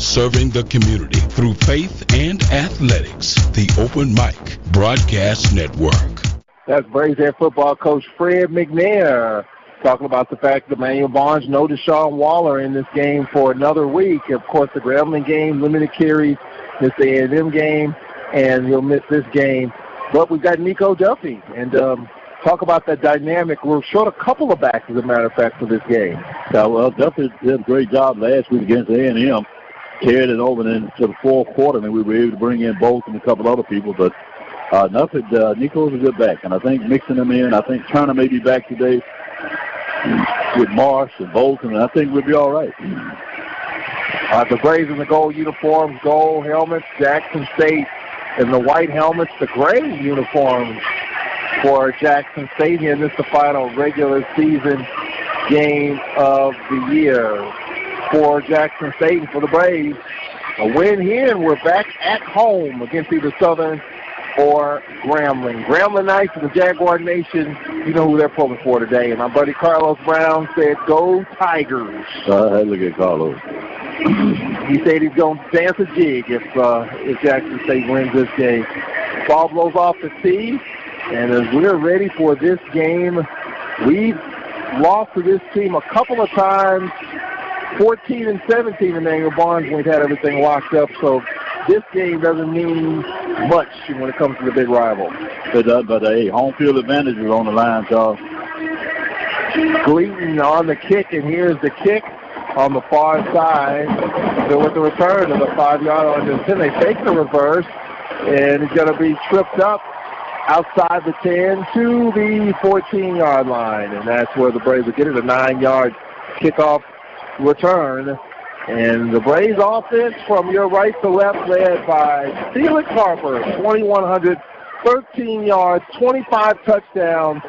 Serving the community through faith and athletics. The Open Mic Broadcast Network. That's Braves head football coach Fred McNair talking about the fact that Emmanuel Barnes, no Deshaun Waller in this game for another week. Of course, the Grambling game, limited carries, missed the A&M game, and he'll miss this game. But we've got Nico Duffy, and talk about that dynamic. We're short a couple of backs, as a matter of fact, for this game. Yeah, well, Duffy did a great job last week against A&M. Carried it over into the fourth quarter, and we were able to bring in Bolt and a couple other people. But Nico's a good back, and I think mixing them in, I think Turner may be back today with Marsh and Bolton, and I think we'll be all right. The Braves in the gold uniforms, gold helmets, Jackson State in the white helmets, the gray uniforms for Jackson State here. This is the final regular season game of the year for Jackson State and for the Braves. A win here, and we're back at home against either Southern or Grambling. Grambling Knights and the Jaguar Nation, you know who they're pulling for today. And my buddy Carlos Brown said, "Go Tigers." Look at Carlos. He said he's going to dance a jig if Jackson State wins this game. Ball blows off the tee, and as we're ready for this game, we've lost to this team a couple of times, 14 and 17 Emmanuel Barnes when we've had everything locked up, so this game doesn't mean much when it comes to the big rival. It does, but home field advantage is on the line, Charles. Gleaton on the kick, and here's the kick on the far side. So with the return of the 5-yard line to the 10, they take the reverse, and it's going to be tripped up outside the 10 to the 14-yard line, and that's where the Braves will get it, a 9-yard kickoff return. And the Braves offense from your right to left led by Felix Harper, 2,100, 13 yards, 25 touchdowns,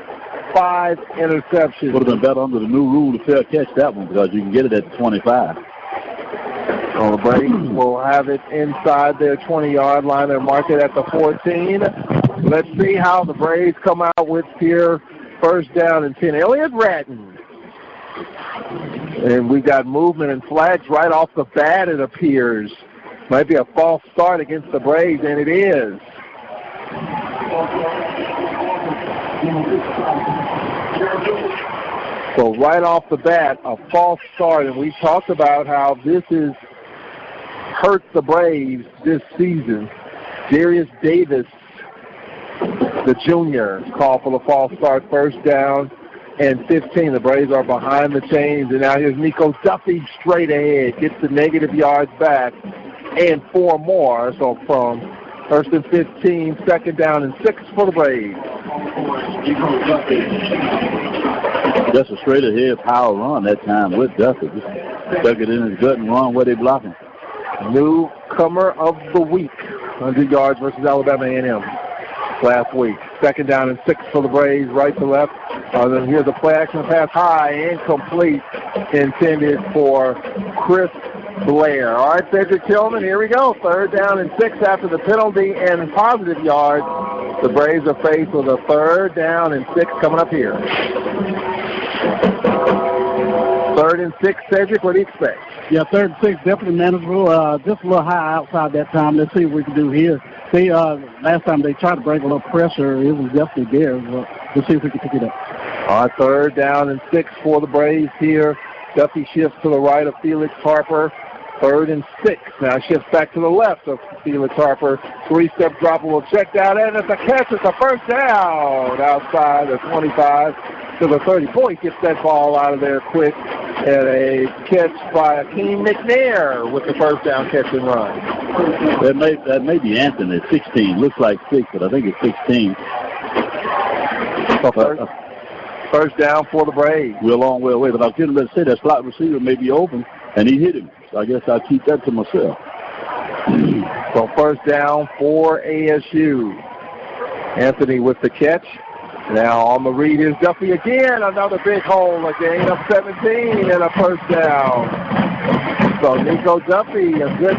5 interceptions. Would have been better under the new rule to fair catch that one because you can get it at the 25. So the Braves will have it inside their 20-yard line. They'll mark it at the 14. Let's see how the Braves come out with here. First down and 10. Elliott Ratton. And we got movement and flags right off the bat, it appears. Might be a false start against the Braves, and it is. So right off the bat, a false start, and we talked about how this is hurt the Braves this season. Darius Davis, the junior, called for the false start, first down and 15. The Braves are behind the chains, and now here's Nico Duffy straight ahead, gets the negative yards back, and 4 more. So from first and 15, second down and 6 for the Braves. Just a straight ahead power run that time with Duffy. Just stuck it in his gut and run where they blocking. Newcomer of the week, 100 yards versus Alabama A&M last week. Second down and 6 for the Braves, right to left. Then here's a play action pass, high, incomplete, intended for Chris Blair. All right, Cedric Tillman, here we go. Third down and 6 after the penalty and positive yards. The Braves are faced with a third down and 6 coming up here. Third and 6, Cedric, what do you expect? Yeah, third and 6, definitely manageable. Just a little high outside that time. Let's see what we can do here. See, last time they tried to bring a little pressure, it was definitely there. Let's see if we can pick it up. All right, third down and 6 for the Braves here. Duffy shifts to the right of Felix Harper. Third and 6. Now shifts back to the left of Felix Harper. 3-step drop, will check down, and it's a catch. It's a first down outside the 25 to the 30. Boy, gets that ball out of there quick. And a catch by Akeem McNair with the first down catch and run. That may be Anthony at 16. Looks like 6, but I think it's 16. First down for the Braves. We're a long way away, but I was getting ready to say that slot receiver may be open, and he hit him. So I guess I'll keep that to myself. So first down for ASU. Anthony with the catch. Now on the read is Duffy again. Another big hole, a gain of 17 and a first down. So Nico Duffy, a good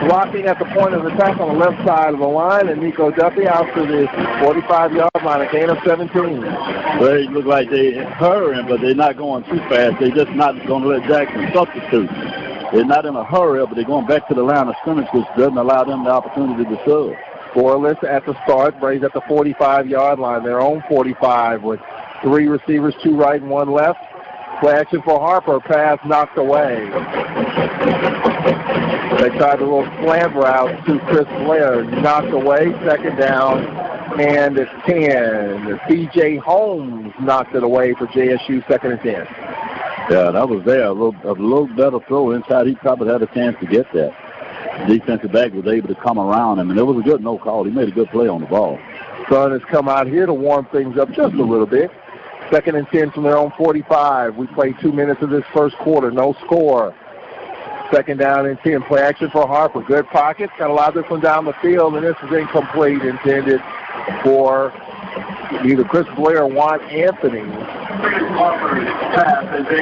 blocking at the point of attack on the left side of the line, and Nico Duffy out to the 45-yard line, a gain of 17. They look like they're hurrying, but they're not going too fast. They're just not going to let Jackson substitute. they're not in a hurry, but they're going back to the line of scrimmage, which doesn't allow them the opportunity to serve. Scoreless at the start. Braves at the 45-yard line, their own 45 with 3 receivers, 2 right and 1 left. Play action for Harper. Pass knocked away. They tried a little slant route to Chris Blair. Knocked away. Second down and it's 10. C.J. Holmes knocked it away for JSU. Second and 10. Yeah, that was there. A little better throw inside. He probably had a chance to get that. The defensive back was able to come around him, and it was a good no call. He made a good play on the ball. Sun has come out here to warm things up just a little bit. Second and 10 from their own 45. We played 2 minutes of this first quarter. No score. Second down and 10. Play action for Harper. Good pockets. Got to lob this one down the field, and this is incomplete. Intended for either Chris Blair or Juan Anthony.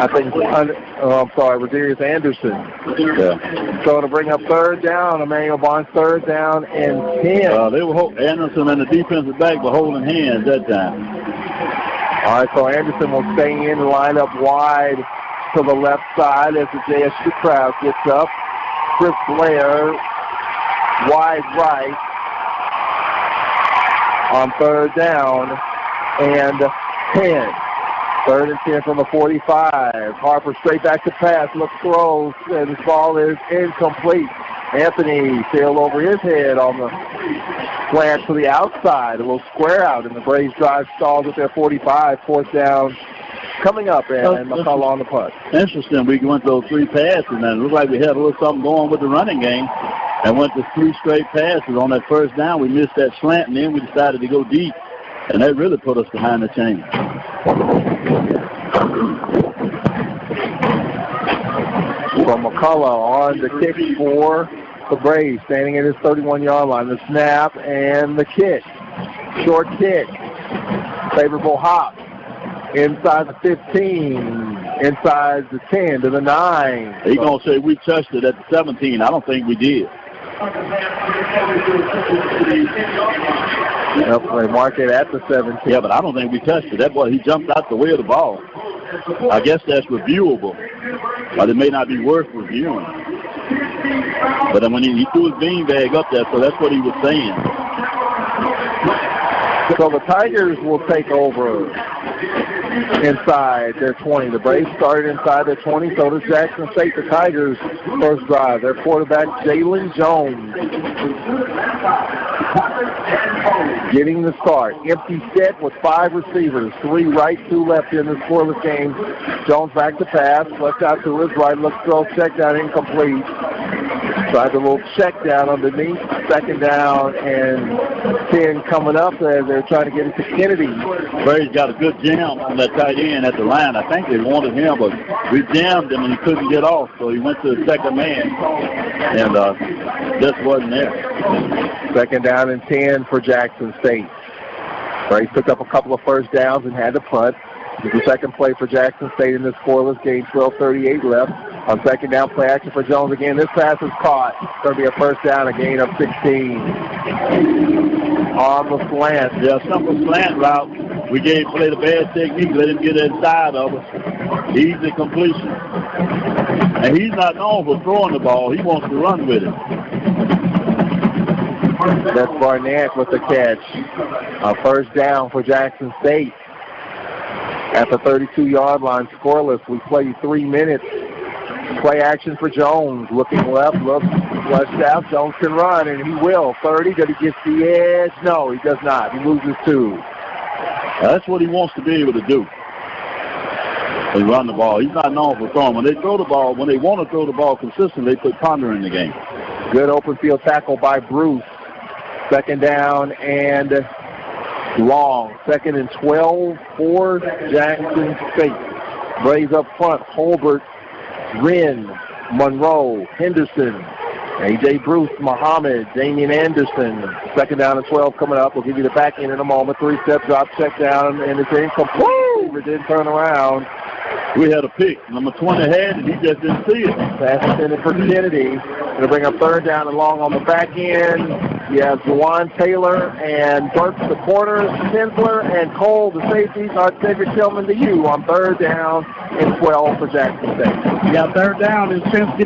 I think, Rodarius Anderson. Yeah. So to bring up third down, Emmanuel Barnes, third down and 10. They were Anderson and the defensive back were holding hands that time. All right, so Anderson will stay in and line up wide to the left side as the JSU crowd gets up. Chris Blair, wide right on third down and 10. Third and 10 from the 45. Harper straight back to pass, looks, throws, and the ball is incomplete. Anthony sailed over his head on the slant to the outside, a little square out, and the Braves drive stalls at their 45. Fourth down coming up, and McCullough on the punt. Interesting. We went those 3 passes, and it looked like we had a little something going with the running game, and went to 3 straight passes. On that first down, we missed that slant, and then we decided to go deep, and that really put us behind the chain. So McCullough on the kick for the Braves, standing at his 31-yard line. The snap and the kick. Short kick. Favorable hop. Inside the 15. Inside the 10 to the 9. He's going to say we touched it at the 17. I don't think we did. Yep, they mark it at the 17. Yeah, but I don't think we touched it. That boy, he jumped out the way of the ball. I guess that's reviewable, but it may not be worth reviewing. But when he threw his beanbag up there, so that's what he was saying. So the Tigers will take over inside their 20. The Braves started inside their 20, so does Jackson State. The Tigers' first drive. Their quarterback, Jalen Jones, getting the start. Empty set with 5 receivers, 3 right, 2 left in the scoreless game. Jones back to pass, left out to his right, looks, throw, check down, incomplete. Tried a little check down underneath. Second down and 10 coming up as they're trying to get it to Kennedy. Braves got a good jam on that tight end at the line. I think they wanted him, but we jammed him and he couldn't get off, so he went to the second man and just wasn't there. Second down and 10 for Jackson State. Braves took up a couple of first downs and had to punt. It's the second play for Jackson State in this scoreless game, 12:38 left. On second down, play action for Jones again. This pass is caught. It's going to be a first down, a gain of 16. On the slant. Yeah, simple slant route. We played a bad technique, let him get inside of us. Easy completion. And he's not known for throwing the ball. He wants to run with it. That's Barnett with the catch. A first down for Jackson State. At the 32-yard line, scoreless. We play 3 minutes. Play action for Jones. Looking left, looks, flushed out. Jones can run, and he will. 30, does he get the edge? No, he does not. He loses 2. That's what he wants to be able to do. They run the ball. He's not known for throwing. When they throw the ball, when they want to throw the ball consistently, they put Ponder in the game. Good open field tackle by Bruce. Second down and long. Second and 12 for Jackson State. Braves up front. Holbert, Wren, Monroe, Henderson, A.J. Bruce, Muhammad, Damian Anderson. Second down and 12 coming up. We'll give you the back end in a moment. 3-step drop, check down, and it's incomplete. It didn't turn around. We had a pick. Number 20 had it. He just didn't see it. Pass intended for Kennedy. Going to bring up third down and long on the back end. You have Juwan Taylor and Burks the corners, Kinsler and Cole the safeties. Cedric Tillman to you on 3rd down and 12 for Jackson State. Yeah, 3rd down is chance to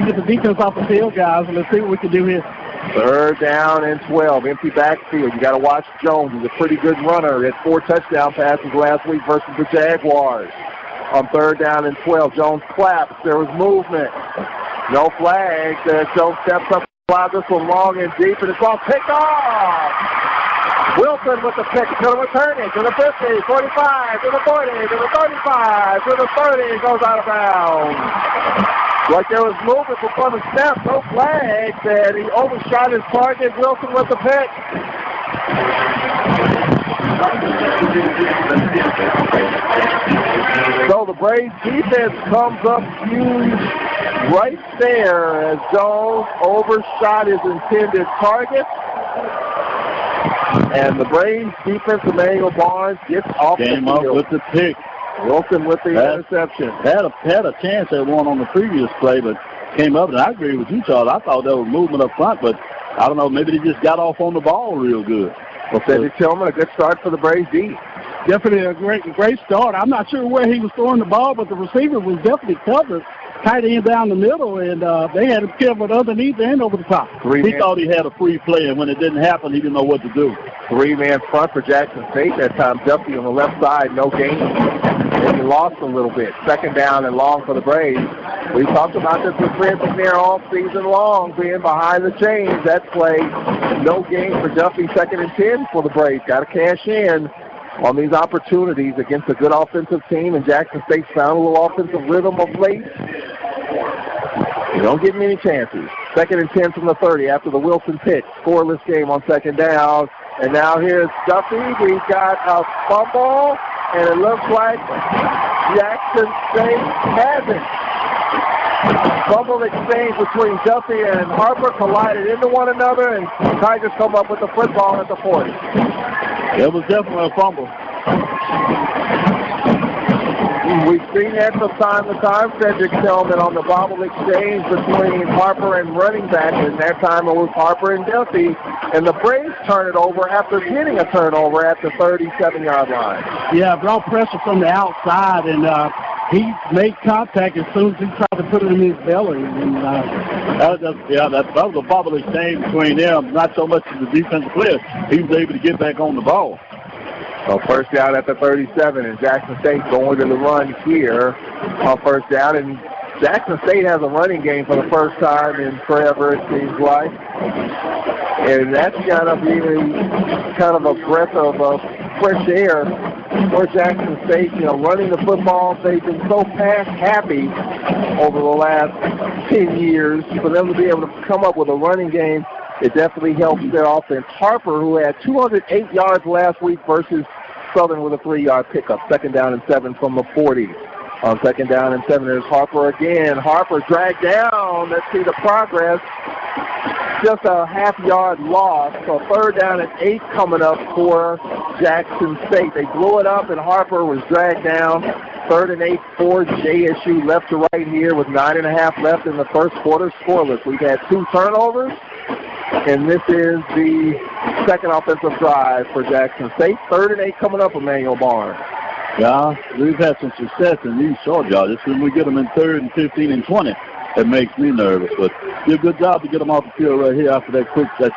get the defense off the field, guys, and let's see what we can do here. 3rd down and 12, empty backfield. You got to watch Jones. He's a pretty good runner. He had 4 touchdown passes last week versus the Jaguars. On 3rd down and 12, Jones claps. There was movement. No flags. Jones steps up, flies this one long and deep, and it's all picked off. Wilson with the pick, going to return it to the 50, 45, to the 40, to the 35, to the 30, goes out of bounds. Like there was movement before the snap, no flags, and he overshot his target. Wilson with the pick. So the Braves defense comes up huge right there as Jones overshot his intended target. And the Braves defense, Emmanuel Barnes, gets off the field. Came up with the pick. Wilson with the interception. Had a chance at one on the previous play, but came up, and I agree with you, Charles. I thought there was movement up front, but I don't know, maybe they just got off on the ball real good. Well, Cedric Tillman, a good start for the Braves D. Definitely a great start. I'm not sure where he was throwing the ball, but the receiver was definitely covered. Tight end down the middle, and they had him covered underneath and over the top. He thought he had a free play, and when it didn't happen, he didn't know what to do. 3-man front for Jackson State that time. Duffy on the left side, no gain. And he lost a little bit. 2nd down and long for the Braves. We talked about this with Prince there all season long, being behind the chains. That play, no gain for Duffy. 2nd and 10 for the Braves. Got to cash in on these opportunities against a good offensive team, and Jackson State's found a little offensive rhythm of late. You don't get many chances. 2nd and 10 from the 30 after the Wilson pick. Scoreless game on 2nd down. And now here's Duffy. We've got a fumble, and it looks like Jackson State has it. Fumble exchange between Duffy and Harper collided into one another, and Tigers come up with the football at the 40. It was definitely a fumble. We've seen that from time to time, Cedric Tillman, on the bobble exchange between Harper and running back, and that time it was Harper and Duffy, and the Braves turn it over after getting a turnover at the 37-yard line. Yeah, brought pressure from the outside, and he made contact as soon as he tried to put it in his belly. And that was a bobble exchange between them, not so much as the defensive player. He was able to get back on the ball. So 1st down at the 37, and Jackson State going to the run here on 1st down. And Jackson State has a running game for the first time in forever, it seems like. And that's got to be kind of a breath of fresh air for Jackson State. You know, running the football, they've been so pass happy over the last 10 years. For them to be able to come up with a running game, it definitely helps their offense. Harper, who had 208 yards last week versus Southern with a 3-yard pickup. 2nd down and 7 from the 40. On 2nd down and 7, there's Harper again. Harper dragged down. Let's see the progress. Just a half-yard loss. So 3rd down and 8 coming up for Jackson State. They blew it up, and Harper was dragged down. 3rd and 8 for JSU, left to right here with 9.5 left in the first quarter, scoreless. We've had 2 turnovers, and this is the 2nd offensive drive for Jackson State. 3rd and 8 coming up, Emmanuel Barnes. Yeah, we've had some success in these short yards. When we get them in 3rd and 15 and 20, it makes me nervous. But did a good job to get them off the field right here after that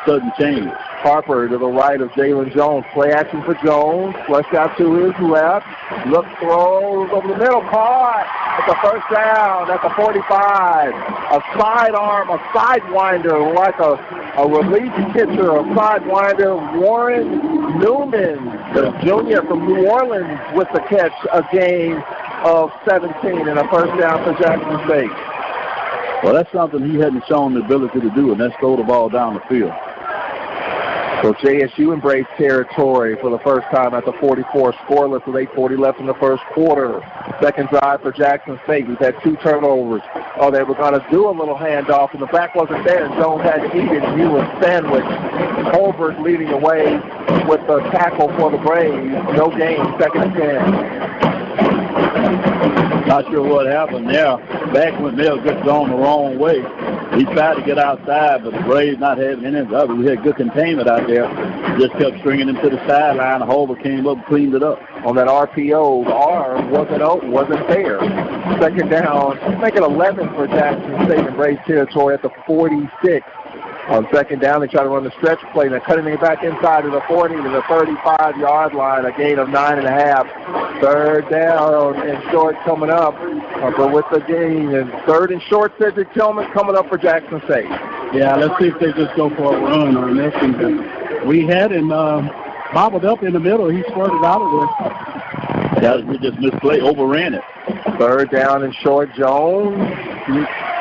sudden change. Harper to the right of Jalen Jones. Play action for Jones. Flushed out to his left. Look, throws over the middle. Caught at the 1st down at the 45. A sidearm, a sidewinder like a relief pitcher, a sidewinder. Warren Newman, the junior from New Orleans, with the catch, a gain of 17 and a 1st down for Jackson State. Well, that's something he hadn't shown the ability to do, and that's throw the ball down the field. So JSU embraced territory for the first time at the 44, scoreless with 8:40 left in the first quarter. 2nd drive for Jackson State. We've had 2 turnovers. Oh, they were going to do a little handoff, and the back wasn't there, and Jones had to eat it, and he was sandwiched. Holbert leading the way with the tackle for the Braves. No gain, 2nd and 10. Not sure what happened there. Back went there, just gone the wrong way. We tried to get outside, but the Braves not having any of it. We had good containment out there. Just kept stringing him to the sideline. The Holber came up and cleaned it up. On that RPO, the R wasn't there. Second down, make it 11 for Jackson State in Braves territory at the 46. On second down, they try to run the stretch play. They're cutting it back inside to the 40 to the 35-yard line, a gain of 9.5. Third down and short coming up. But with the gain, and third and short, Cedric Tillman coming up for Jackson State. Yeah, let's see if they just go for a run on this. We had him bobbled up in the middle. He squirted out of there. Yeah, we just misplayed, overran it. Third down and short, Jones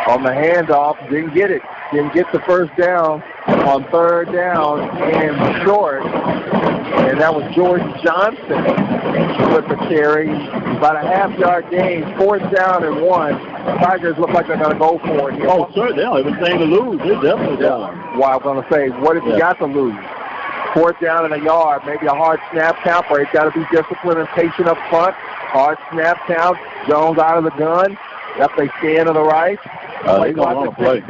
on the handoff, didn't get it. Didn't get the first down on third down and short. And that was Jordan Johnson with the carry. About a half-yard gain, fourth down and 1. Tigers look like they're going to go for it. Oh, sure, they don't have anything to lose. They're definitely down. Well, I'm going to say, what if you got to lose? Fourth down and a yard, maybe a hard snap count, but he's got to be disciplined and patient up front. Hard snap count, Jones out of the gun. Yep, they scan to the right. They're going to run a play.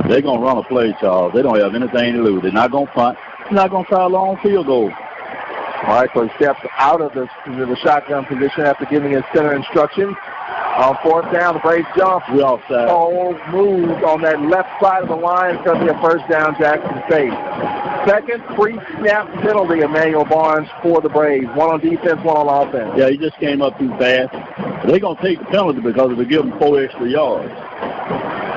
They're going to run a play, Charles. They don't have anything to lose. They're not going to punt. They're not going to try a long field goal. All right, so he steps out of the shotgun position after giving his center instructions. On fourth down, the Braves jump. We offside. Moved on that left side of the line. It's going to be a first down, Jackson State. Second pre-snap penalty, Emmanuel Barnes for the Braves. One on defense, one on offense. Yeah, he just came up too fast. They're going to take the penalty because it'll give them 4 extra yards.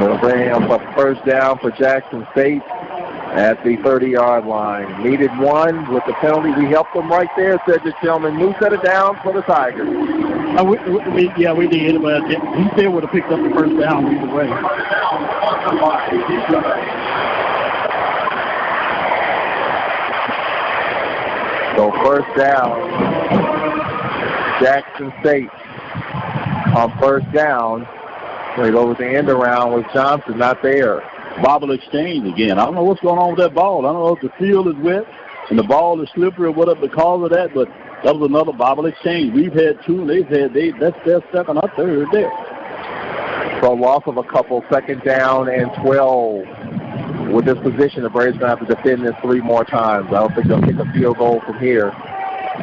They'll bring up a first down for Jackson State at the 30-yard line. Needed one with the penalty. We helped them right there, Cedric Tillman. New set of downs for the Tigers. We did, but he still would have picked up the first down either way. So first down, Jackson State on first down. They go with the end around with Johnson not there. Bobble exchange again. I don't know what's going on with that ball. I don't know if the field is wet and the ball is slippery or whatever because of that, but that was another bobble exchange. We've had two, and that's their second or third there. So loss of a couple, second down and 12. With this position, the Braves going to have to defend this 3 more times. I don't think they'll kick a field goal from here.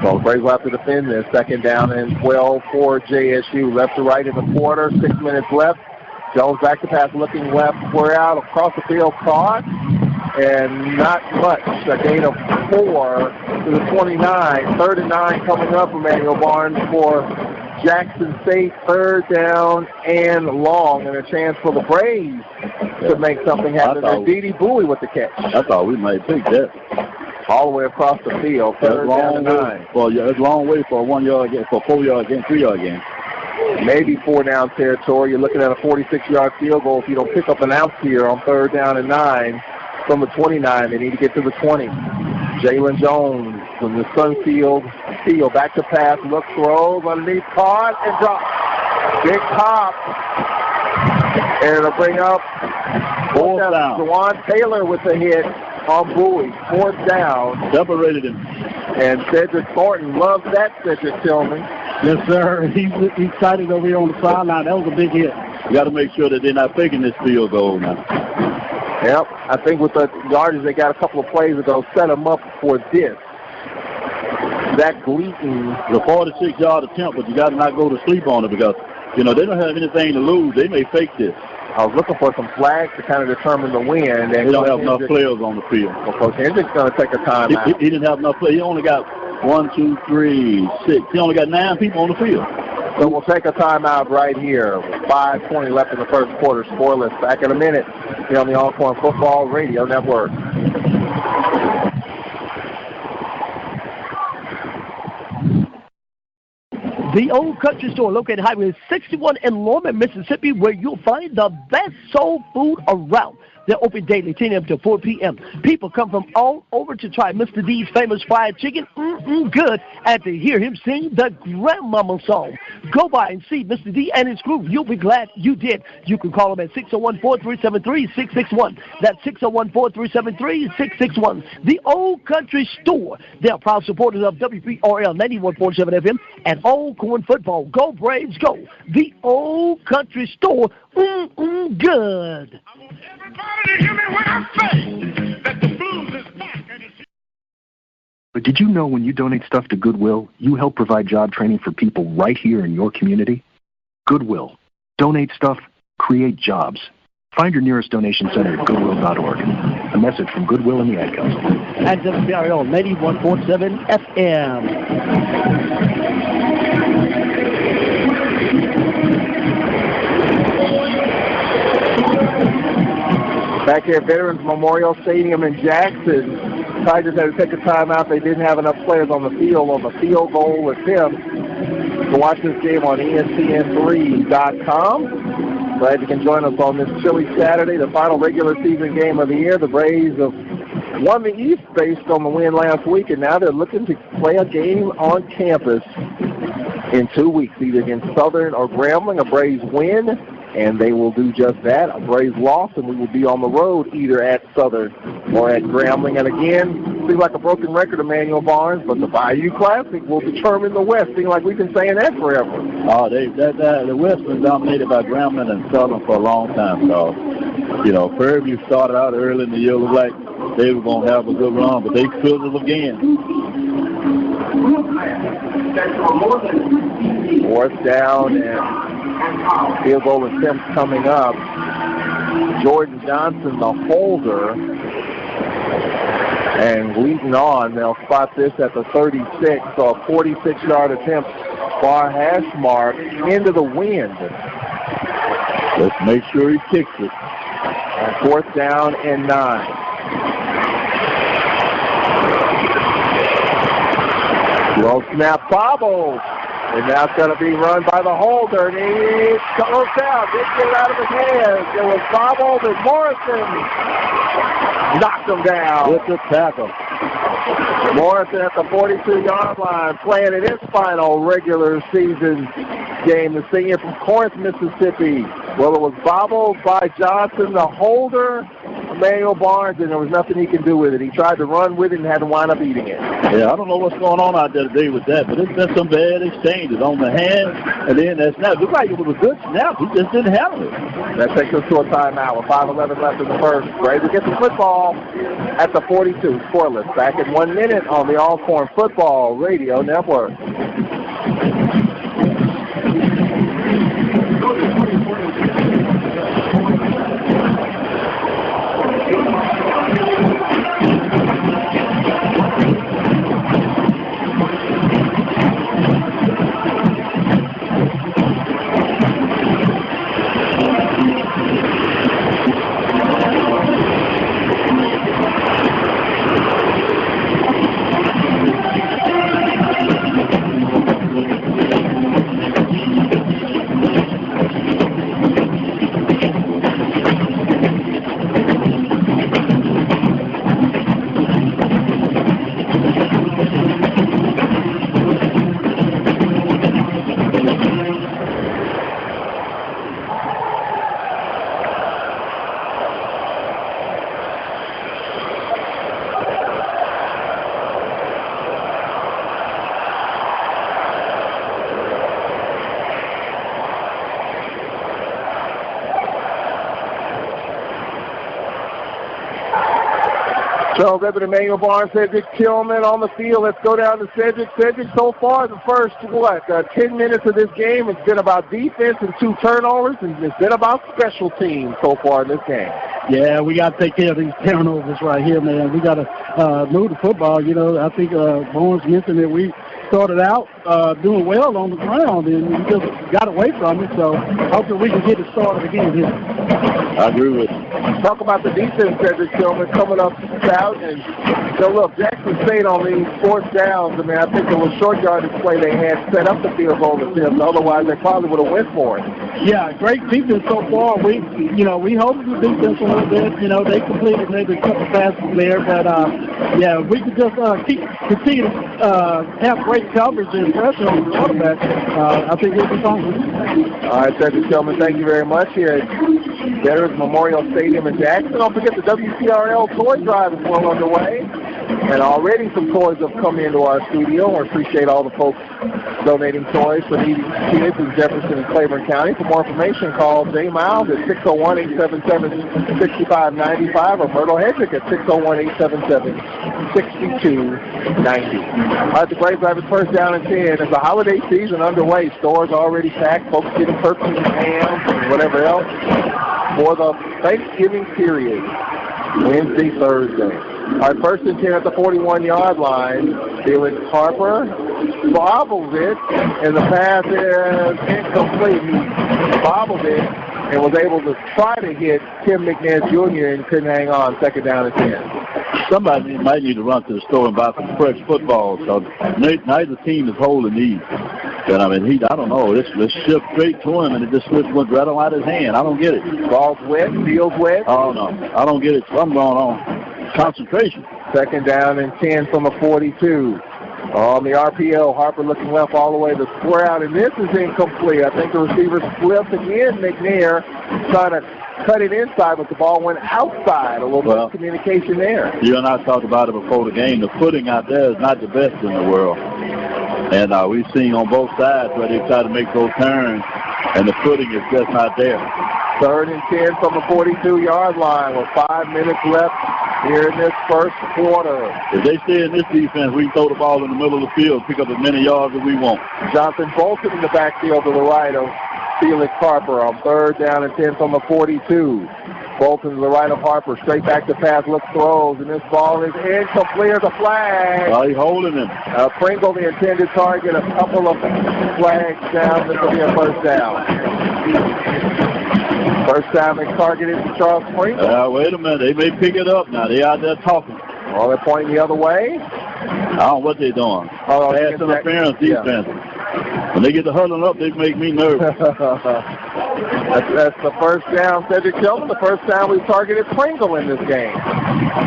So the Braves will have to defend this. Second down and 12 for JSU. Left to right in the quarter, 6 minutes left. Jones back to pass, looking left, square out, across the field, caught, and not much. A gain of 4 to the 29. Third and 9 coming up, Emmanuel Barnes for Jackson State. Third down and long, and a chance for the Braves to make something happen. And Dede Bowie with the catch. I thought we might take that. All the way across the field. Third down and 9. Well, yeah, it's a long way for a 1 yard game, for a 4 yard game, 3 yard game. Maybe 4 down territory. You're looking at a 46-yard field goal if you don't pick up an ounce here on third down and 9 from the 29. They need to get to the 20. Jalen Jones from the Sunfield field. Back to pass. Look, throws underneath. Caught and dropped. Big pop. And it'll bring up Juwan Taylor with the hit on Bowie. Fourth down. Separated him. And Cedric Thornton loves that, Cedric Tillman. Yes, sir. He's excited over here on the sideline. That was a big hit. You got to make sure that they're not faking this field goal now. Yep. I think with the yardage, they got a couple of plays that they'll set them up for this. Zach Gleason. The 46-yard attempt, but you got to not go to sleep on it because, they don't have anything to lose. They may fake this. I was looking for some flags to kind of determine the win. And they don't have enough players on the field. Well, Coach Hendrick's going to take a timeout. He didn't have enough players. He only got 1, 2, 3, 6. He only got 9 people on the field. So we'll take a timeout right here. 5:20 left in the first quarter. Scoreless. Back in a minute here on the Alcorn Football Radio Network. The Old Country Store, located Highway 61 in Lorman, Mississippi, where you'll find the best soul food around. They're open daily, 10 a.m. to 4 p.m. People come from all over to try Mr. D's famous fried chicken, good, and to hear him sing the Grandmama song. Go by and see Mr. D and his crew. You'll be glad you did. You can call them at 601-4373-661. That's 601-4373-661. The Old Country Store. They're proud supporters of WPRL 91.7 FM and Alcorn football. Go Braves, go. The Old Country Store Good. But did you know when you donate stuff to Goodwill, you help provide job training for people right here in your community? Goodwill. Donate stuff, create jobs. Find your nearest donation center at goodwill.org. A message from Goodwill and the Ad Council. At WPRL 91.7 FM. Back here at Veterans Memorial Stadium in Jackson, Tigers had to take a timeout. They didn't have enough players on the field on the field goal attempt. To watch this game on ESPN3.com. Glad you can join us on this chilly Saturday, the final regular season game of the year. The Braves have won the East based on the win last week, and now they're looking to play a game on campus in 2 weeks, either against Southern or Grambling. A Braves win, and they will do just that. A Braves loss, and we will be on the road either at Southern or at Grambling. And again, seems like a broken record, Emmanuel Barnes, but the Bayou Classic will determine the West. Seems like we've been saying that forever. Oh, the West been dominated by Grambling and Southern for a long time. So, you know, Fairview started out early in the year, looked like they were going to have a good run, but they fizzled again. Fourth down and field goal attempts coming up. Jordan Johnson, the holder, and leading on. They'll spot this at the 36, so a 46-yard attempt, far hash mark, into the wind. Let's make sure he kicks it. And fourth down and 9. Well, snap bobbles. And now it's going to be run by the holder. And he goes down. Didn't get it out of his hands. It was bobbled, and Morrison knocked him down. With the tackle. Morrison at the 42-yard line playing in his final regular season game. The senior from Corinth, Mississippi. Well, it was bobbled by Johnson, the holder, Emmanuel Barnes, and there was nothing he can do with it. He tried to run with it and had to wind up eating it. Yeah, I don't know what's going on out there today with that, but it's been some bad exchanges on the hand, and then that snap. It looked like it was a good snap. He just didn't handle it. That takes us to a timeout with 5:11 left in the first. Braves will get the football at the 42, scoreless. Back in 1 minute on the Alcorn Football Radio Network. So, Reverend Emmanuel Barnes, Cedric Tillman on the field. Let's go down to Cedric. Cedric, so far, the first, 10 minutes of this game, it's been about defense and 2 turnovers, and it's been about special teams so far in this game. Yeah, we got to take care of these turnovers right here, man. We got to move the football. You know, I think Barnes mentioned that we started out doing well on the ground, and we just got away from it. So hopefully we can get it started again here. I agree with you. Talk about the defense, Cedric Tillman, coming up stout. And so, look, Jackson State on these fourth downs, I mean, I think it was short yardage play they had set up the field goal attempt. Otherwise, they probably would have went for it. Yeah, great defense so far. We hope the defense a little bit. You know, they completed maybe a couple passes there, but yeah, we could just continue to have great coverage and pressure on the quarterback. I think we'll be fine. All right, Cedric Tillman, thank you very much here at Veterans Memorial Stadium in Jackson. Don't forget the WCRL toy drive is well underway. And already some toys have come into our studio. I appreciate all the folks donating toys for needy kids in Jefferson and Claiborne County. For more information, call Jay Miles at 601-877-6595 or Myrtle Hedrick at 601-877-6290. All right, the Braves have it first down and 10. As the holiday season underway, stores already packed, folks getting turkeys and hams and whatever else for the Thanksgiving period, Wednesday, Thursday. All right, first and 10 at the 41-yard line. Felix Harper bobbles it, and the pass is incomplete. He bobbled it and was able to try to hit Tim McNair Jr. and couldn't hang on. Second down and 10. Somebody might need to run to the store and buy some fresh footballs, because neither team is holding these. And I mean, I don't know. Let's shift straight to him, and it just went right on out of his hand. I don't get it. Ball's wet, feels wet. Oh, no. I don't get it. Something going on. Concentration. Second down and 10 from the 42. On the RPO, Harper looking left all the way to square out, and this is incomplete. I think the receiver slipped again. McNair trying to cut it inside, but the ball went outside. A little bit of communication there. You and I talked about it before the game. The footing out there is not the best in the world. And we've seen on both sides where they try to make those turns, and the footing is just not there. Third and 10 from the 42-yard line with 5 minutes left here in this first quarter. If they stay in this defense, we can throw the ball in the middle of the field, pick up as many yards as we want. Johnson bolted in the backfield to the right of Felix Harper on third down and 10 from the 42. Bolton to the right of Harper, straight back to pass, look, throws, and this ball is incomplete as a flag. Oh, he's holding him. Pringle, the intended target, a couple of flags down. This will be a first down. First time they targeted Charles Pringle. Wait a minute. They may pick it up now. They out there talking. Oh, they're pointing the other way? I don't know what they're doing. Oh, pass interference defense. When they get the huddling up, they make me nervous. That's the first down, Cedric Tillman. The first time we targeted Pringle in this game.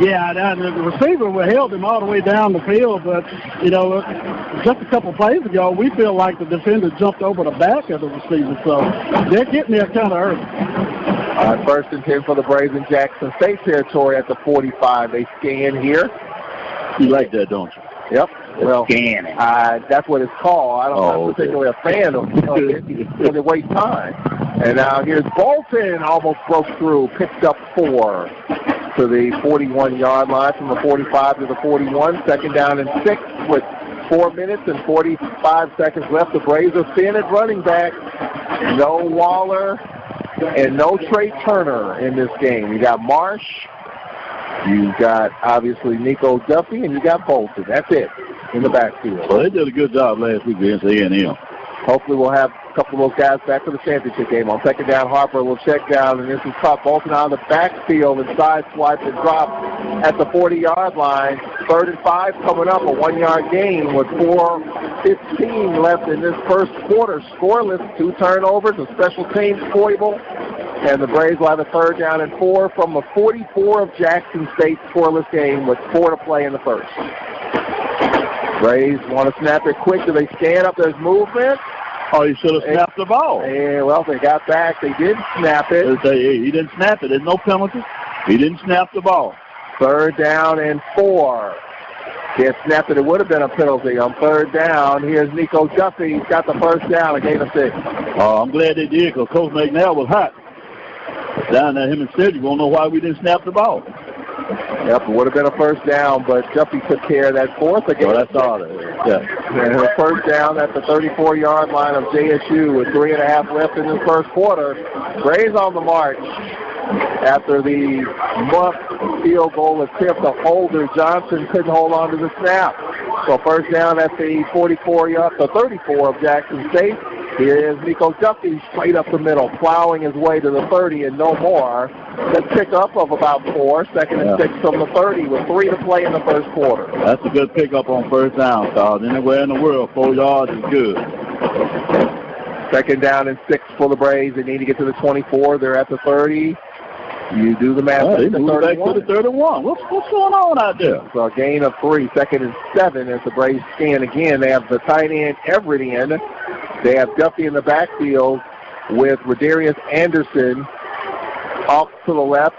Yeah, the receiver held him all the way down the field, but, you know, just a couple plays ago, we feel like the defender jumped over the back of the receiver, so they're getting there kind of early. First and 10 for the Braves in Jackson State territory at the 45. They scan here. You like that, don't you? Yep. Well, scanning. That's what it's called. I'm not particularly a fan of it because it wastes time. And now here's Bolton, almost broke through, picked up 4 to the 41-yard line from the 45 to the 41. Second down and 6 with 4 minutes and 45 seconds left. The Braves are thin at running back. No Waller and no Trey Turner in this game. You got Marsh, you got obviously Nico Duffy, and you got Bolton. That's it in the backfield. Well, they did a good job last week against A&M. Hopefully we'll have a couple of those guys back for the championship game. On second down, Harper will check down, and this is tough. Bolton out of the backfield and side swipe and drop at the 40-yard line. 3rd and 5 coming up, a 1-yard gain with 4:15 left in this first quarter. Scoreless, 2 turnovers, a special teams foible, and the Braves will have a 3rd down and 4 from the 44 of Jackson State. Scoreless game with 4 to play in the first. Braves want to snap it quick. Do they stand up? There's movement. Oh, he should have snapped the ball. Yeah, well, they got back. They did snap it. He didn't snap it. There's no penalty. He didn't snap the ball. 3rd down and 4. He had snapped it. It would have been a penalty on 3rd down. Here's Nico Duffy. He's got the first down. A gain of 6. Oh, I'm glad they did, because Coach McNair was hot. Down there, him and Cedric won't know why we didn't snap the ball. Yep, it would have been a first down, but Duffy took care of that for us. That's all it is. Yeah. And a first down at the 34-yard line of JSU with 3.5 left in the first quarter. Braves on the march after the muff field goal attempt of Holder. Johnson couldn't hold on to the snap. So first down at the 44-yard, the 34 of Jackson State. Here is Nico Duffy straight up the middle, plowing his way to the 30 and no more. Let's pick up of about 4, 2nd and 6 from the 30 with 3 to play in the first quarter. That's a good pickup on first down, Todd. Anywhere in the world, 4 yards is good. 2nd down and 6 for the Braves. They need to get to the 24. They're at the 30. You do the math. They moved back to the 31. What's going on out there? So a gain of 3, 2nd and 7 as the Braves scan again. They have the tight end Everett in. They have Duffy in the backfield with Rodarius Anderson off to the left,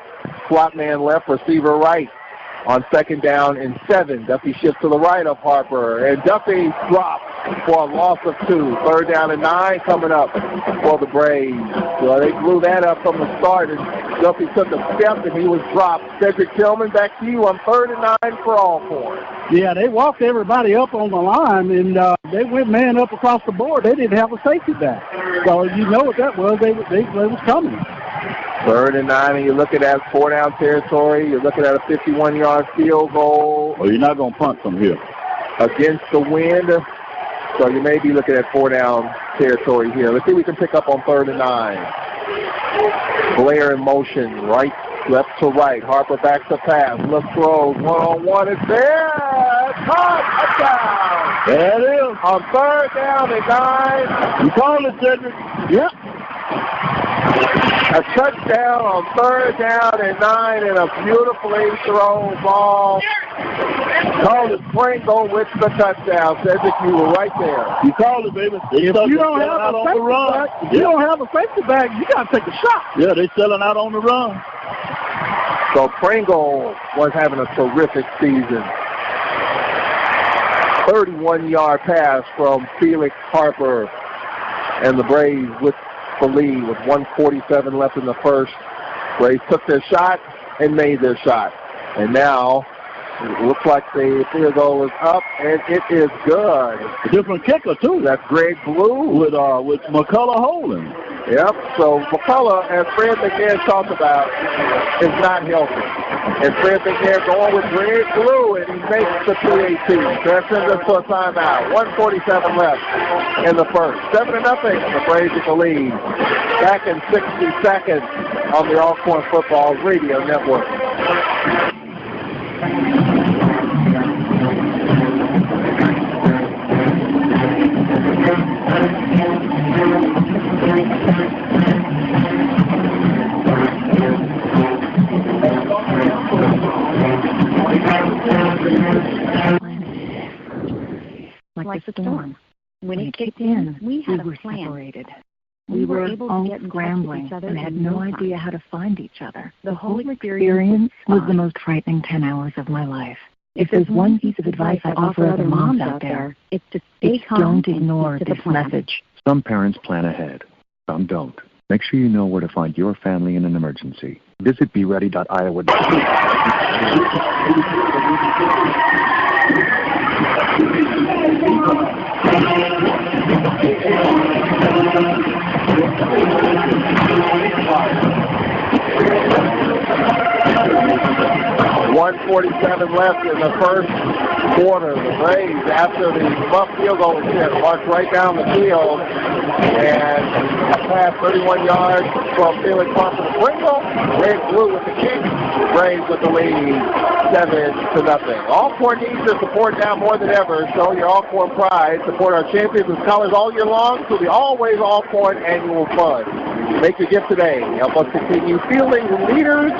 slot man left, receiver right. on 2nd down and 7. Duffy shifts to the right of Harper, and Duffy drops for a loss of 2. 3rd down and 9 coming up for the Braves. So they blew that up from the start, and Duffy took a step, and he was dropped. Cedric Tillman, back to you on 3rd and 9 for Alcorn. Yeah, they walked everybody up on the line, and they went man up across the board. They didn't have a safety back. So you know what that was. They was coming. 3rd and 9, and you're looking at 4-down territory. You're looking at a 51-yard field goal. Well, you're not going to punt from here. Against the wind. So you may be looking at 4-down territory here. Let's see if we can pick up on 3rd and 9. Blair in motion, right, left to right. Harper backs the pass, looks, throws, one-on-one, it's there! Touchdown! There it is. On 3rd down and 9. You called it, Cedric. Yep. A touchdown on 3rd down and 9, and a beautifully thrown ball. Called it Pringle with the touchdown. Cedric, you were right there. You called it, baby. If you don't have a safety back, you don't have a safety back, you got to take a shot. Yeah, they selling out on the run. So Pringle was having a terrific season. 31-yard pass from Felix Harper, and the Braves with the lead with 1:47 left in the first. Braves took their shot and made their shot. And now it looks like the field goal is up, and it is good. A different kicker, too. That's Greg Blue with McCullough holding. Yep, so McCullough, as Fred McNair talked about, is not healthy. And Fred McNair going with Greg Blue, and he makes the PAT. That sends us to a timeout. 1:47 left in the first. 7-0, the Braves with the lead. Back in 60 seconds on the Alcorn Football Radio Network. Like the storm. When it kicked in, we had a plan. Separated. We were able to get scrambling each other and had no idea how to find each other. The whole experience was the most frightening 10 hours of my life. If there's one piece of advice I offer other moms out there, it's to stay calm. Don't ignore this message. Some parents plan ahead. Some don't. Make sure you know where to find your family in an emergency. Visit BeReady.iowa. 1:47 left in the first quarter. The Braves, after the Buff field goal was hit, marched right down the field and passed 31 yards from Felix Harper to Pringle. Greg Blue with the kick. Braves with the lead, 7-0. Alcorn needs your support now more than ever. Show your Alcorn pride. Support our champions and scholars all year long through the Always Alcorn Annual Fund. Make your gift today. Help us continue fielding leaders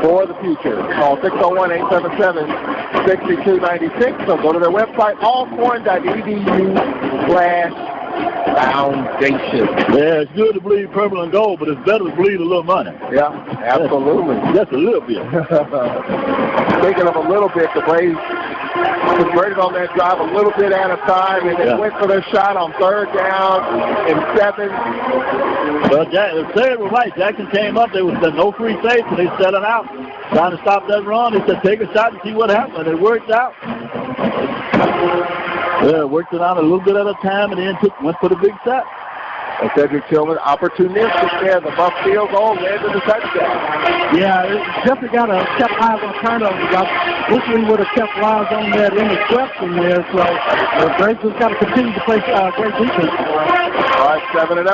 for the future. Call 601-877-6296. So go to their website, alcorn.edu/foundation. Yeah, it's good to bleed purple and gold, but it's better to bleed a little money. Yeah, absolutely. Just a little bit. Speaking of a little bit, the Braves converted on that drive a little bit at a time, and they went for their shot on 3rd down and 7. Well, Sarah was right. Jackson came up. There was no free safety. They set it out, trying to stop that run. They said, take a shot and see what happens. It worked out. Yeah, worked it out a little bit at a time, and then went for the big shot. And Cedric Tillman, opportunistic there. The Buff field goal led to the touchdown. Yeah, definitely got to keep eyes on turnovers. I wish we would have kept eyes on that interception there. So the Braves just got to continue to play great defense. All right, 7-0. The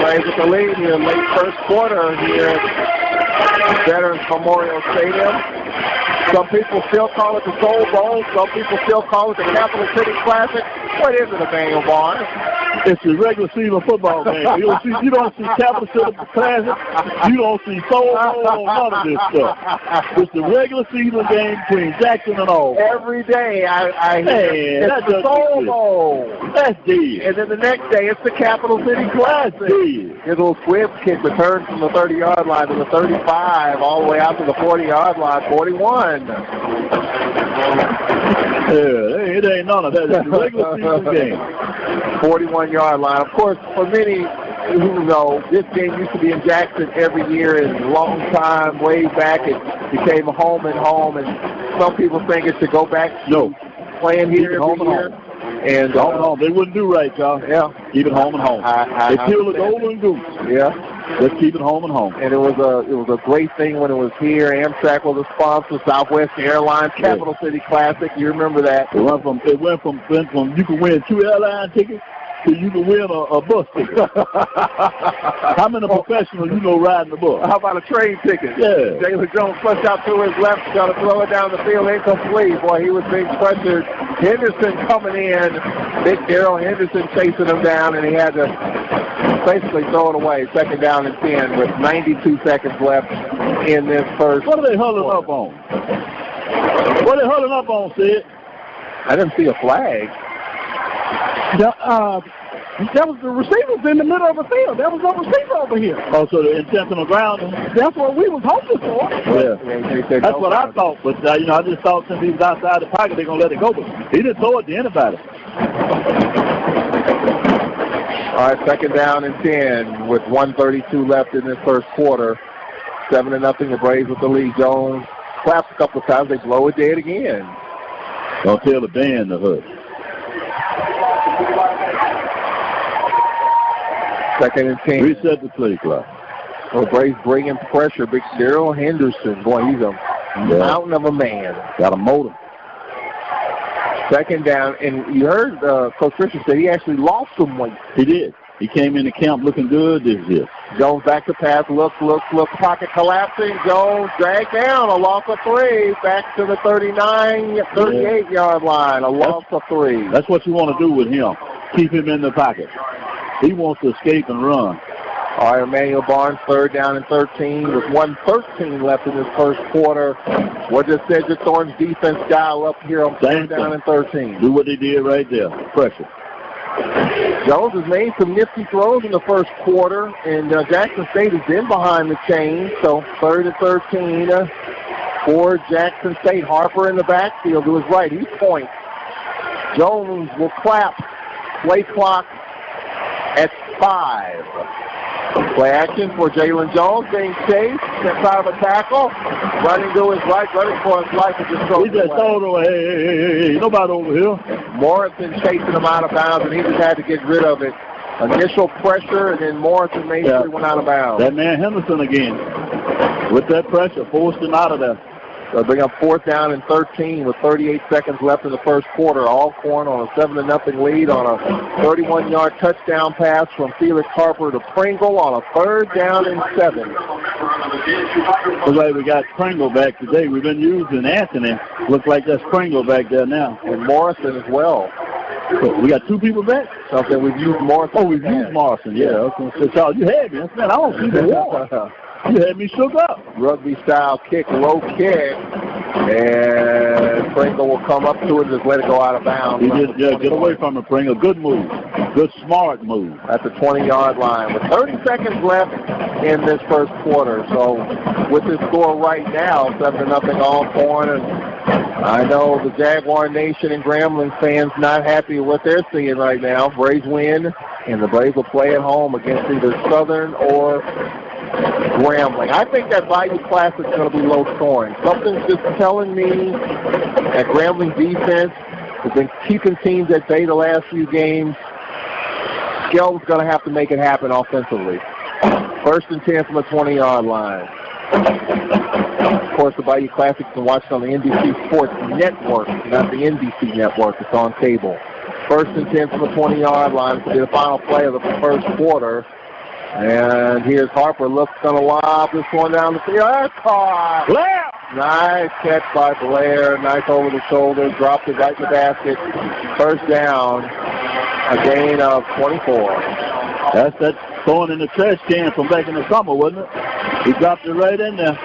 Braves with the lead here, late first quarter here at Veterans Memorial Stadium. Some people still call it the Soul Bowl. Some people still call it the Capital City Classic. What is it, Emmanuel Barnes? It's a regular season football game. You don't see Capital City Classic. You don't see Soul Bowl or none of this stuff. It's the regular season game between Jackson and all. Every day I hear it's the Soul Bowl. That's dead. And then the next day it's the Capital City Classic. His little swift kick returns from the 30-yard line to the 35, all the way out to the 40-yard line, 41. one. Yeah, it ain't none of that. It's a regular season game. 41-yard line. Of course, for many who know, this game used to be in Jackson every year, and a long time, way back, it became a home and home, and some people think it should go back to playing here every year. And home and home. They wouldn't do right, y'all. Yeah. Keep it home and home. They kill the golden goose. Yeah. Let's keep it home and home. And it was a great thing when it was here. Amtrak was a sponsor, Southwest Airlines, Capital City Classic. You remember that? It went from you could win 2 airline tickets to you can win a bus ticket. How many professionals you know riding the bus? How about a train ticket? Yeah. Jalen Jones flushed out to his left, got to throw it down the field, incomplete. Boy, he was being pressured. Henderson coming in, big Darrell Henderson chasing him down, and he had to basically throw it away. 2nd down and 10 with 92 seconds left in this first. What are they huddling up on? What are they huddling up on, Sid? I didn't see a flag. That was the receivers in the middle of the field. There was no receiver over here. Oh, so the intentional grounding? That's what we was hoping for. Yeah. That's what I thought. But, I just thought since he was outside the pocket, they're going to let it go. But he didn't throw it to anybody. All right, 2nd down and 10 with 1:32 left in this first quarter. 7-0, the Braves with the lead. Jones claps a couple of times. They blow it dead again. Don't tell the band to hush. 2nd and 10. Reset the play clock. Well, Braves bringing pressure. Big Darrell Henderson. Boy, he's a mountain of a man. Got a motor. 2nd down. And you heard Coach Richard say he actually lost some weight. He did. He came into camp looking good this year. Jones back to pass. Look. Pocket collapsing. Jones dragged down. A loss of 3. Back to the 38-yard line. A loss of 3. That's what you want to do with him. Keep him in the pocket. He wants to escape and run. All right, Emmanuel Barnes, 3rd down and 13 with 1:13 left in this first quarter. What does Cedric Thorne's defense dial up here on 3rd down and 13? Do what they did right there. Pressure. Jones has made some nifty throws in the first quarter, and Jackson State has been behind the chain. So 3rd and 13 for Jackson State. Harper in the backfield to his right. He points. Jones will clap. Play clock at 5. Play action for Jalen Jones being chased. Steps out of a tackle. Running to his right. Running for his life. He just throws it away. Hey, nobody over here. Morrison chasing him out of bounds, and he just had to get rid of it. Initial pressure, and then Morrison made sure he went out of bounds. That man Henderson again. With that pressure, forced him out of there. They'll bring up 4th down and 13 with 38 seconds left in the first quarter. Alcorn on a 7-0 lead on a 31-yard touchdown pass from Felix Harper to Pringle on a 3rd down and 7. Looks like we got Pringle back today. We've been using Anthony. Looks like that's Pringle back there now. And Morrison as well. So we got 2 people back? Something we've used Morrison. Oh, we've used Morrison, yeah. Okay. So you had me. Man, I don't see the wall. You had me shook up. Rugby-style kick, low kick, and Pringle will come up to it and just let it go out of bounds. He just, get away from it, Pringle. Good move. Good, smart move. At the 20-yard line with 30 seconds left in this first quarter. So with this score right now, 7-0 Alcorn, and I know the Jaguar Nation and Grambling fans not happy with what they're seeing right now. Braves win, and the Braves will play at home against either Southern or Grambling. I think that Bayou Classic is going to be low scoring. Something's just telling me that Grambling defense has been keeping teams at bay the last few games. Skelton's going to have to make it happen offensively. 1st and 10 from the 20-yard line. Of course, the Bayou Classic can watch it on the NBC Sports Network, not the NBC Network. It's on cable. 1st and 10 from the 20-yard line. This will be the final play of the first quarter. And here's Harper. Looks going to lob this one down the field. That's caught. Blair! Nice catch by Blair. Nice over the shoulder. Dropped it right in the basket. 1st down. A gain of 24. That's that throwing in the trash can from back in the summer, wasn't it? He dropped it right in there.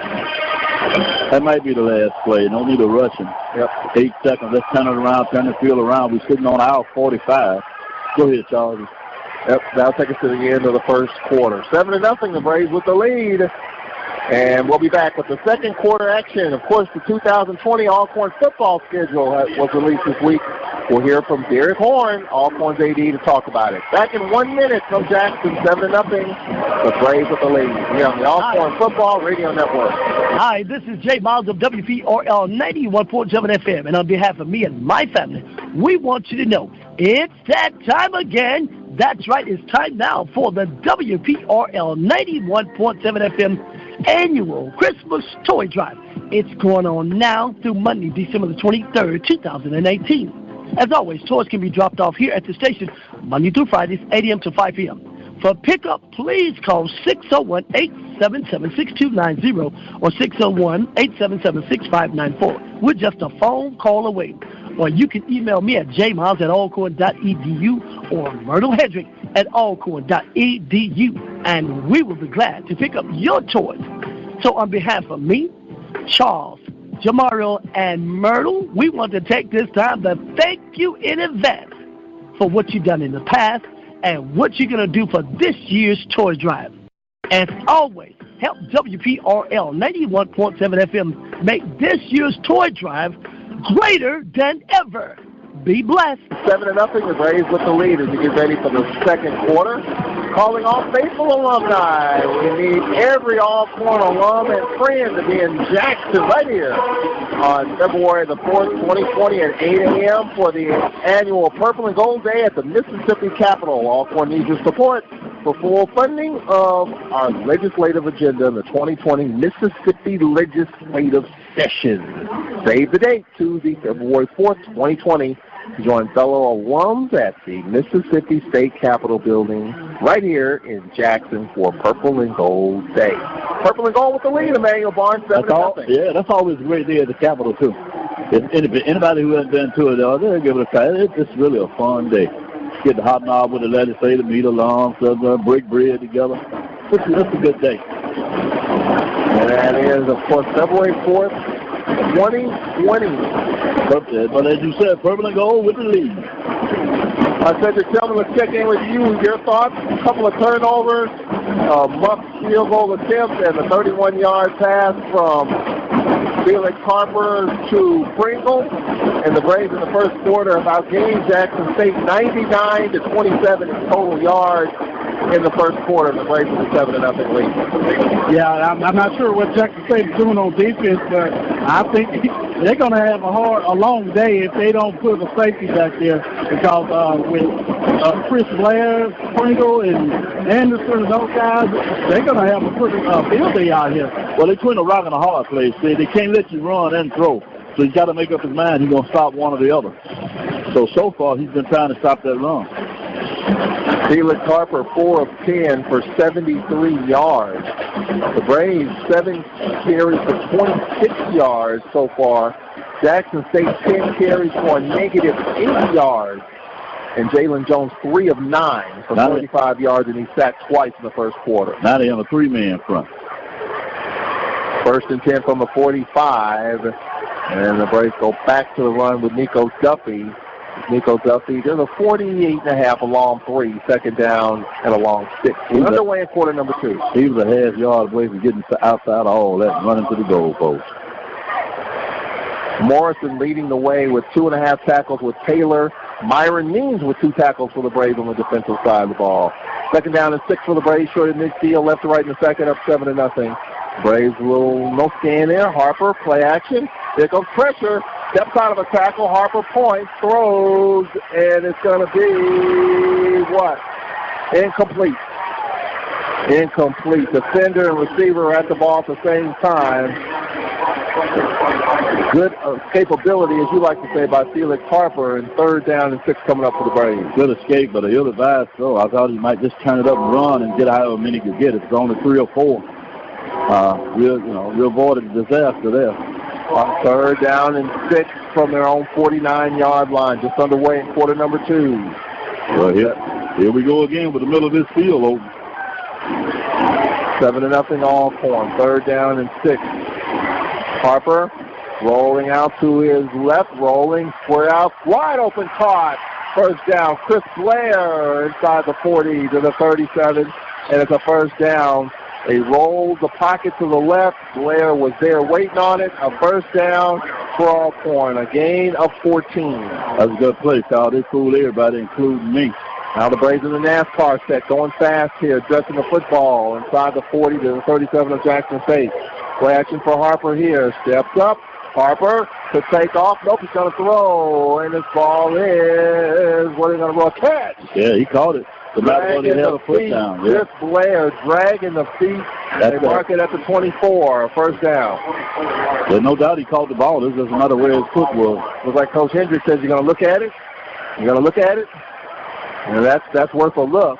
That might be the last play. No need to rush him. Yep. 8 seconds. Let's turn it around, turn the field around. We're sitting on aisle 45. Go ahead, Charles. Yep, that'll take us to the end of the first quarter. 7-0, the Braves with the lead. And we'll be back with the second quarter action. Of course, the 2020 Alcorn football schedule was released this week. We'll hear from Derek Horn, Alcorn's AD, to talk about it. Back in 1 minute from Jackson, 7-0. The Braves with the lead here on the Alcorn Football Radio Network. Hi, this is Jay Miles of WPRL 91.7 FM, and on behalf of me and my family, we want you to know it's that time again. That's right, it's time now for the WPRL 91.7 FM annual Christmas Toy Drive. It's going on now through Monday, December the 23rd, 2018. As always, toys can be dropped off here at the station Monday through Fridays, 8 a.m. to 5 p.m. For pickup, please call 601-877-6290 or 601-877-6594. We're just a phone call away. Or you can email me at jmiles@alcorn.edu or myrtlehendrick@alcorn.edu, and we will be glad to pick up your toys. So on behalf of me, Charles, Jamario, and Myrtle, we want to take this time to thank you in advance for what you've done in the past and what you're going to do for this year's toy drive. As always, help WPRL 91.7 FM make this year's toy drive greater than ever. Be blessed. 7-0. The Braves with the lead as we get ready for the second quarter. Calling all faithful alumni. We need every Alcorn alum and friend to be in Jackson right here on February the 4th, 2020 at 8 a.m. for the annual Purple and Gold Day at the Mississippi Capitol. Alcorn needs your support for full funding of our legislative agenda in the 2020 Mississippi Legislative Session. Save the date, Tuesday, February 4th, 2020. Join fellow alums at the Mississippi State Capitol building right here in Jackson for Purple and Gold Day. Purple and Gold with the lead, Emmanuel Barnes, 7-0. Yeah, that's always a great day at the Capitol, too. If anybody who hasn't been to it, they'll give it a try. It's really a fun day. Get the hobnob with the legislative, meet alums, break bread together. It's a good day. And that is, of course, February 4th, 2020. But as you said, Purple and Gold with the lead. Cedric Tillman, let's check in with you. Your thoughts? A couple of turnovers, muff field goal attempt, and a 31-yard pass from Felix Harper to Pringle. And the Braves in the first quarter have outgained Jackson State 99-27 in total yards in the first quarter. The Braves with a 7-0 lead. Yeah, I'm not sure what Jackson State is doing on defense, but I think they're going to have a long day if they don't put a safety back there, because with Chris Blair, Pringle, and Anderson and those guys, they're going to have a pretty field day out here. Well, they're between a rock and a hard place. They can't let you run and throw. So he's got to make up his mind he's going to stop one or the other. So far, he's been trying to stop that run. Felix Harper, 4 of 10 for 73 yards. The Braves, 7 carries for 26 yards so far. Jackson State, 10 carries for a negative 8 yards. And Jalen Jones, 3 of 9 for 45 yards, and he sacked twice in the first quarter. Now they have a 3-man front. 1st and 10 from the 45. And the Braves go back to the run with Nico Duffy. There's a 48.5, a long 3, second down and a long 6. He's underway in quarter number 2. He was a half-yard away from getting outside of all that and running to the goalpost. Morrison leading the way with 2.5 tackles with Taylor. Myron Means with 2 tackles for the Braves on the defensive side of the ball. Second down and 6 for the Braves, short of midfield, left to right in the second, up 7-0. Braves will no scan there. Harper, play action. There goes pressure. Steps out of a tackle. Harper points, throws, and it's going to be what? Incomplete. Defender and receiver are at the ball at the same time. Good capability, as you like to say, by Felix Harper, and 3rd down and 6 coming up for the Braves. Good escape, but a ill-advised throw. I thought he might just turn it up and run and get however many he could get. It's only 3 or 4. We avoided a disaster there. 3rd down and 6 from their own 49-yard line, just underway in quarter number 2. Well, here we go again with the middle of this field open. 7-0 Alcorn. 3rd down and 6. Harper rolling out to his left, rolling, square out, wide open, caught. 1st down. Chris Blair inside the 40 to the 37, and it's a 1st down They rolled the pocket to the left. Blair was there waiting on it. A first down for Alcorn. A gain of 14. That's a good play, Kyle. They fooled everybody, including me. Now the Braves in the NASCAR set, going fast here, addressing the football inside the 40 to the 37 of Jackson State. Play action for Harper here. Steps up. Harper to take off. Nope, he's going to throw. And this ball is, what are they going to roll? Catch. Yeah, he caught it. The dragging the feet. Down. Yeah. This Blair dragging the feet. They mark it at the 24. First down. There's no doubt he caught the ball. This doesn't matter where his foot was. Looks like Coach Hendricks says, you're going to look at it? You're going to look at it? And that's worth a look.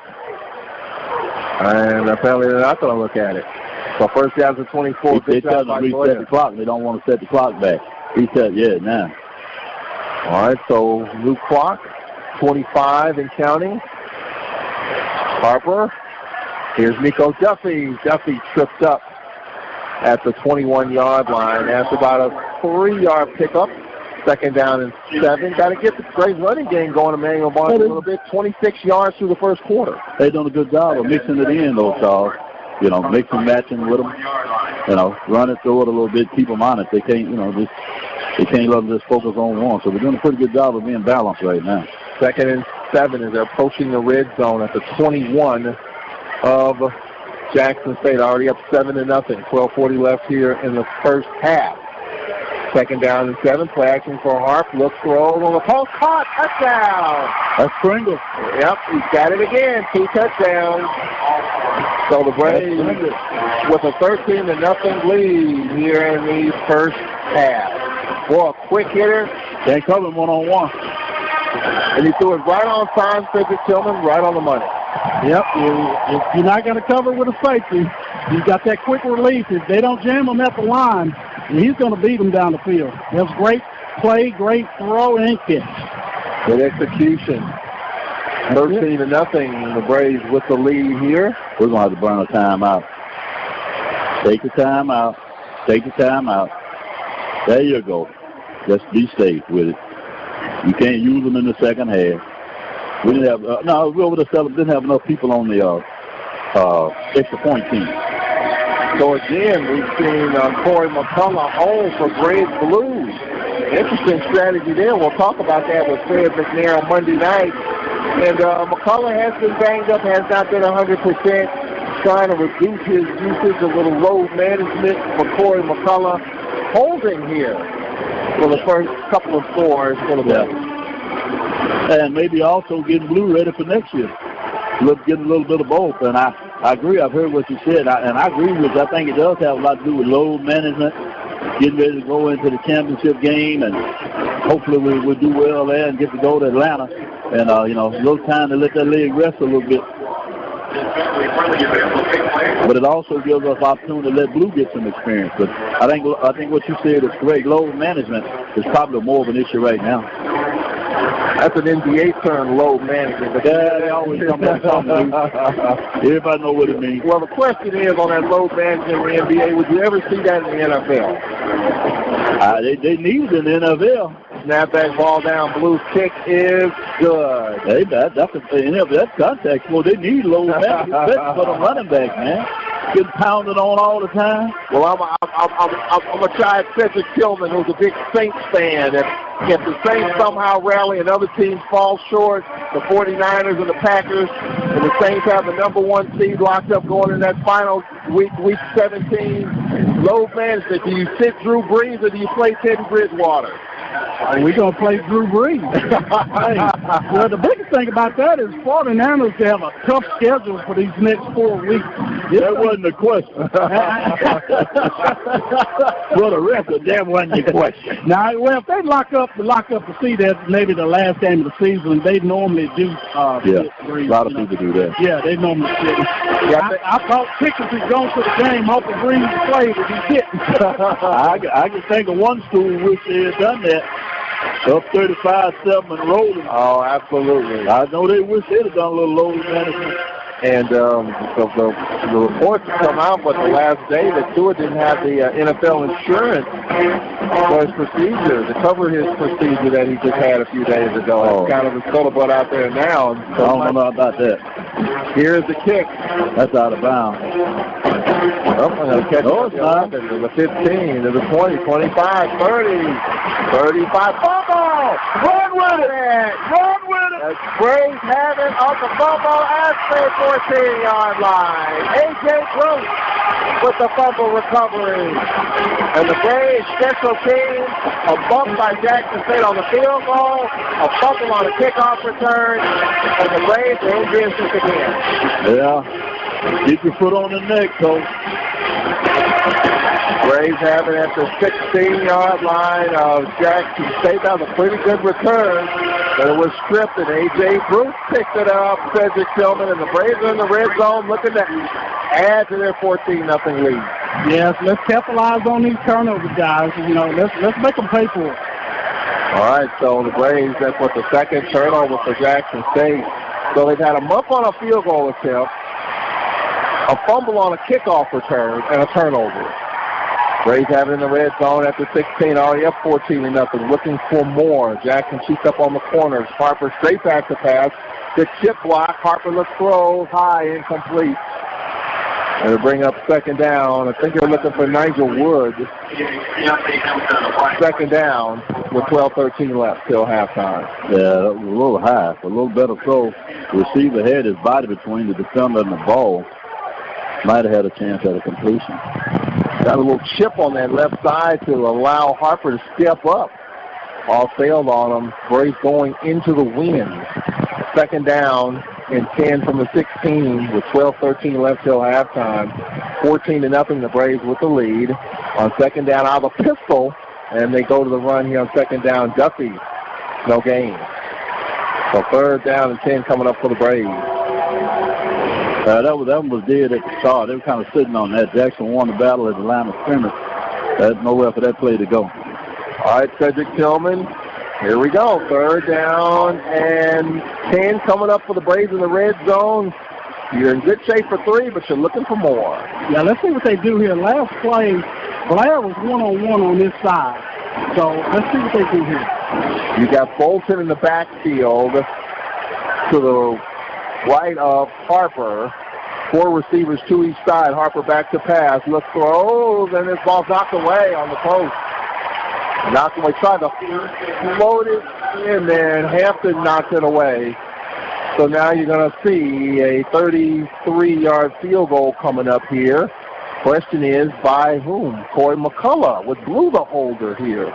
And apparently they're not going to look at it. So first down to 24. They tell them to reset the clock. They don't want to set the clock back. He said, yeah, now. All right, so new clock, 25 and counting. Harper. Here's Nico Duffy. Duffy tripped up at the 21-yard line. That's about a 3-yard pickup. Second down and 7. Got to get the great running game going, Emmanuel Barnes, a little bit. 26 yards through the first quarter. They've done a good job of mixing it in, though, Charles. You know, mixing, matching with them. You know, run it, throw it a little bit, keep them honest. They can't, you know, they can't let them just focus on one. So we're doing a pretty good job of being balanced right now. Second and 7 as they're approaching the red zone at the 21 of Jackson State. Already up 7-0. 12:40 left here in the first half. Second down and 7. Play action for Harp. Looks, throws on the post. Caught. Touchdown. That's Pringle. Yep, he's got it again. 2 touchdowns. So the Braves with a 13-0 lead here in the first half. Boy, a quick hitter. Can't cover him one-on-one. And he threw it right on time, Frederick Tillman, right on the money. Yep, if you're not going to cover with a safety, you got that quick release. If they don't jam him at the line, he's going to beat them down the field. That was great play, great throw, and catch. Good execution. 13-0. The Braves with the lead here. We're going to have to burn a timeout. Take the timeout. Take the timeout. There you go. Just be safe with it. You can't use them in the second half. We didn't have we over the seven didn't have enough people on the extra point team. So again, we've seen Corey McCullough home for Braves Blues. Interesting strategy there. We'll talk about that with Fred McNair on Monday night. And McCullough has been banged up, has not been 100%. Trying to reduce his usage, a little load management for Corey McCullough. Holding here for the first couple of scores for the Braves. And maybe also getting Blue ready for next year. Getting a little bit of both. And I agree. I've heard what you said. And I agree with you. I think it does have a lot to do with load management, getting ready to go into the championship game. And hopefully we'll do well there and get to go to Atlanta. And, a little time to let that leg rest a little bit. But it also gives us opportunity to let Blue get some experience. But I think what you said is correct. Load management is probably more of an issue right now. That's an NBA term, load management. But yeah, they always come up with something. Everybody know what it means. Well, the question is on that load management in the NBA, would you ever see that in the NFL? They need it in the NFL. Snapback ball down, Blues kick is good. Hey, that's contact. Well, they need load management, especially for the running back, man. Getting pounded on all the time. Well, I'm a try at Cedric Tillman, who's a big Saints fan. If the Saints somehow rally and other teams fall short, the 49ers and the Packers, and the Saints have the number 1 seed locked up going in that final week 17, load management. Do you sit Drew Brees or do you play Teddy Bridgewater? We're going to play Drew Brees. Well, the biggest thing about that is 49ers have a tough schedule for these next 4 weeks. That wasn't a question. For the record, that wasn't the question. Now, well, if they lock up the seed at maybe the last game of the season, they normally do. A lot of people do that. Yeah, they normally do. I thought tickets had gone to the game, hoping Brees played, but he didn't. I can think of one school which they had done that. Up 35-7 and rolling. Oh, absolutely. I know they wish they'd have done a little load management. And the reports come out, but the last day that Stewart didn't have the NFL insurance for his procedure, to cover his procedure that he just had a few days ago. Oh. It's kind of a scuttlebutt out there now. I don't know about that. Here's the kick. That's out of bounds. Oh, I'm going to catch up to the 15, to the 20, 25, 30, 35. Fumble! Run with it! Run with it! The Braves have it on the fumble at the 14-yard line. A.J. Gross with the fumble recovery. And the Braves special teams, a bump by Jackson State on the field goal, a fumble on a kickoff return, and the Braves are in business again. Yeah. Keep your foot on the neck, Coach. Braves have it at the 16-yard line of Jackson State. That was a pretty good return, but it was stripped, and A.J. Bruce picked it up, Cedric Tillman, and the Braves are in the red zone looking to add to their 14-0 lead. Yes, let's capitalize on these turnovers, guys. You know, let's make them pay for it. All right, so the Braves, that's what the second turnover for Jackson State. So they've had a muff on a field goal attempt, a fumble on a kickoff return, and a turnover. Braves have it in the red zone at the 16, already up 14-0, looking for more. Jackson cheats up on the corners. Harper straight back to pass. The chip block. Harper looks throws high, incomplete. And they bring up second down. I think they're looking for Nigel Wood. Second down with 12:13 left till halftime. Yeah, that was a little high. A little better throw. The receiver had his body between the defender and the ball. Might have had a chance at a completion. Got a little chip on that left side to allow Harper to step up. All failed on him. Braves going into the wind. Second down and 10 from the 16 with 12:13 left till halftime. 14-0, the Braves with the lead. On second down out of a pistol, and they go to the run here on second down. Duffy, no gain. So third down and 10 coming up for the Braves. That one was dead at the start. They were kind of sitting on that. Jackson won the battle at the line of scrimmage. There's nowhere for that play to go. All right, Cedric Tillman. Here we go. Third down and 10 coming up for the Braves in the red zone. You're in good shape for 3, but you're looking for more. Yeah, let's see what they do here. Last play, Blair was one-on-one on this side. So let's see what they do here. You got Bolton in the backfield to the right of Harper. 4 receivers to each side. Harper back to pass. Looks throws, and this ball's knocked away on the post. Knocked away. Tried to float it in there, and Hampton knocked it away. So now you're going to see a 33-yard field goal coming up here. Question is, by whom? Corey McCullough with Blue the holder here.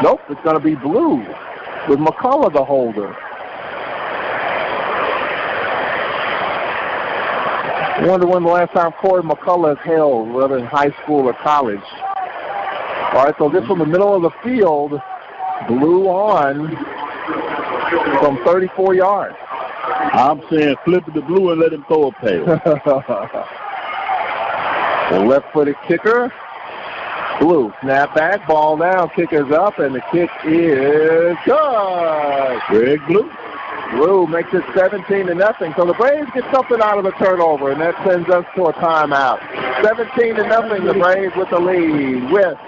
Nope, it's going to be Blue with McCullough the holder. I wonder when the last time Corey McCullough is held, whether in high school or college. All right, so this from the middle of the field, Blue on from 34 yards. I'm saying flip it to Blue and let him throw a pail. The left-footed kicker, Blue. Snap back, ball down, kicker's up, and the kick is good. Greg Blue. Blue makes it 17-0. So the Braves get something out of the turnover, and that sends us to a timeout. 17-0, the Braves with the lead with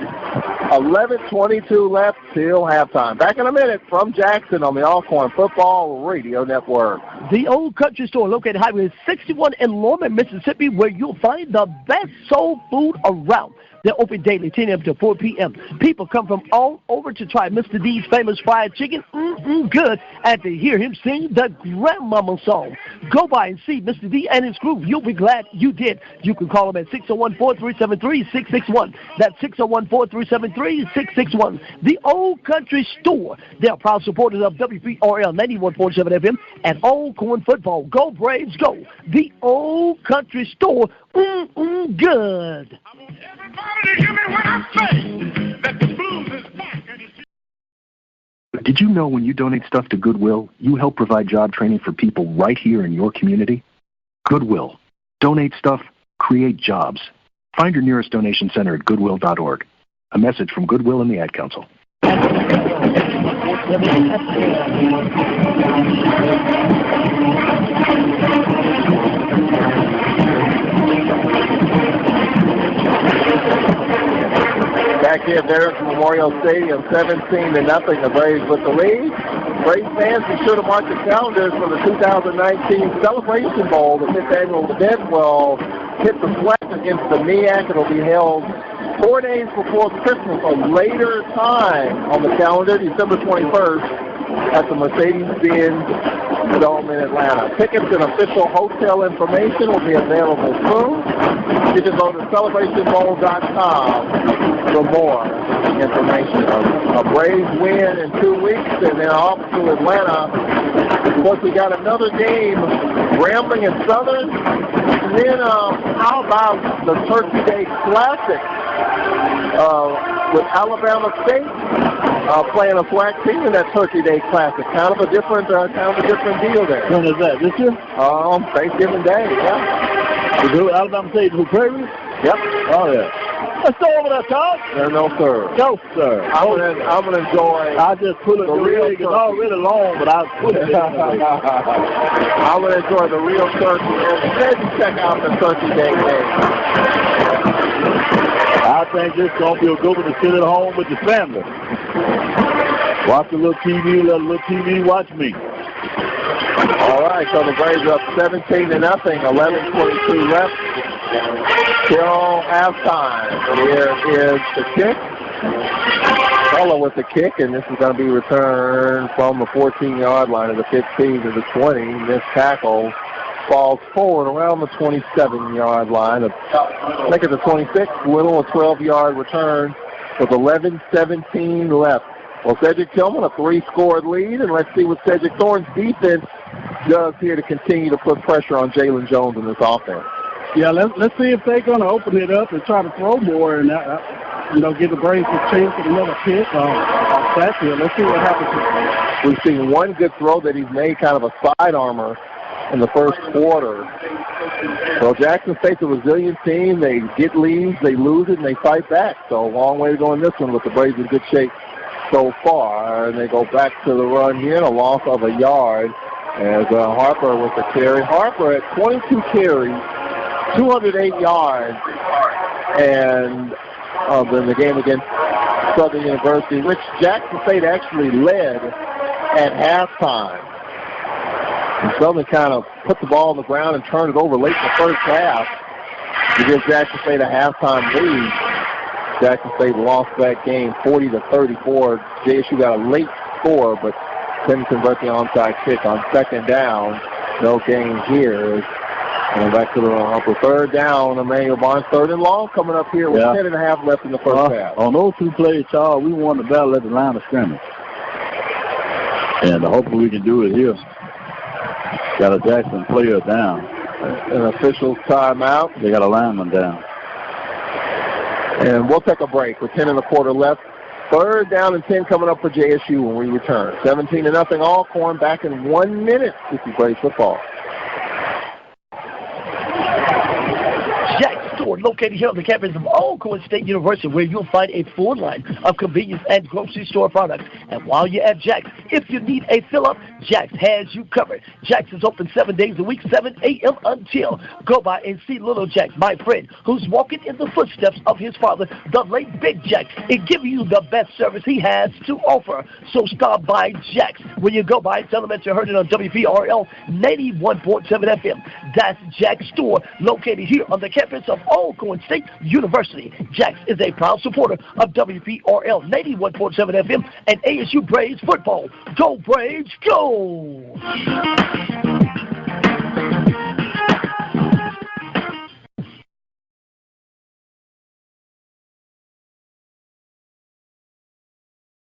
11:22 left till halftime. Back in a minute from Jackson on the Alcorn Football Radio Network. The Old Country Store, located Highway 61 in Lorman, Mississippi, where you'll find the best soul food around. They're open daily, 10 a.m. to 4 p.m. People come from all over to try Mr. D's famous fried chicken, good, and to hear him sing the Grandmama song. Go by and see Mr. D and his crew. You'll be glad you did. You can call them at 601-437-3661. That's 601-437-3661. The Old Country Store. They're proud supporters of WPRL 91.7 FM and Alcorn football. Go Braves, go. The Old Country Store, good. Did you know when you donate stuff to Goodwill, you help provide job training for people right here in your community? Goodwill. Donate stuff, create jobs. Find your nearest donation center at goodwill.org. A message from Goodwill and the Ad Council. back here at Veterans Memorial Stadium, 17-0. The Braves with the lead. Braves fans, be sure to mark the calendars for the 2019 Celebration Bowl. The 5th annual event will hit the flat against the MEAC. It'll be held 4 days before Christmas, a later time on the calendar, December 21st, at the Mercedes-Benz Dome in Atlanta. Tickets and official hotel information will be available soon. You can go to celebrationbowl.com for more information. A Braves win in 2 weeks, and then off to Atlanta. Of course, we got another game, Grambling and Southern. And then how about the Turkey Day Classic with Alabama State playing a flag team in that Turkey Day Classic? Kind of a different deal there. When is that? This year? Thanksgiving Day. Yeah. Alabama State to Prairie? Yep. Oh yeah. Let's go over that, Todd. No, sir. No, sir. I'm gonna enjoy. I just put it. The rig is already long, but I put it. I'm gonna enjoy the real turkey and maybe check out the Turkey Day game. I think this is gonna be a good one to sit at home with your family. Watch a little TV, let a little TV watch me. All right, so the Braves are up 17-0, 11:22 left. Till halftime. Here is the kick. Fellow with the kick, and this is going to be returned from the 14-yard line of the 15 to the 20. This tackle falls forward around the 27-yard line. I think it's the 26, little a 12-yard return with 11:17 left. Well, Cedric Tillman, a 3-scored lead, and let's see what Cedric Thorne's defense does here to continue to put pressure on Jalen Jones in this offense. Yeah, let's see if they're going to open it up and try to throw more and give the Braves a chance at another pick off that field. Let's see what happens. We've seen one good throw that he's made, kind of a side armor in the first quarter. So Jackson State's a resilient team. They get leads, they lose it, and they fight back. So a long way to go in this one, with the Braves in good shape so far. And they go back to the run here, a loss of a yard as Harper with the carry. Harper at 22 carries, 208 yards, and in the game against Southern University, which Jackson State actually led at halftime. And Southern kind of put the ball on the ground and turned it over late in the first half to give Jackson State a halftime lead. Jackson State lost that game 40-34. JSU got a late score, but couldn't convert the onside kick on second down. No gain here. And back to the third down, Emmanuel Barnes, third and long, coming up here with 10.5 left in the first half. On those two plays, Charles, we won the battle at the line of scrimmage. And hopefully we can do it here. Got a Jackson player down. An official timeout. They got a lineman down. And we'll take a break with 10.25 left. Third down and 10 coming up for JSU when we return. 17-0 Alcorn, back in 1 minute. This is Braves football. Jack's Store, located here on the campus of Alcorn State University, where you'll find a full line of convenience and grocery store products. And while you're at Jack's, if you need a fill-up, Jack's has you covered. Jack's is open 7 days a week, 7 a.m. until. Go by and see little Jack, my friend, who's walking in the footsteps of his father, the late Big Jack, and giving you the best service he has to offer. So stop by Jack's. When you go by, tell them that you heard it on WPRL 91.7 FM. That's Jack's Store, located here on the campus of Alcorn State University. Jack's is a proud supporter of WPRL 91.7 FM and ASU Braves football. Go Braves, go!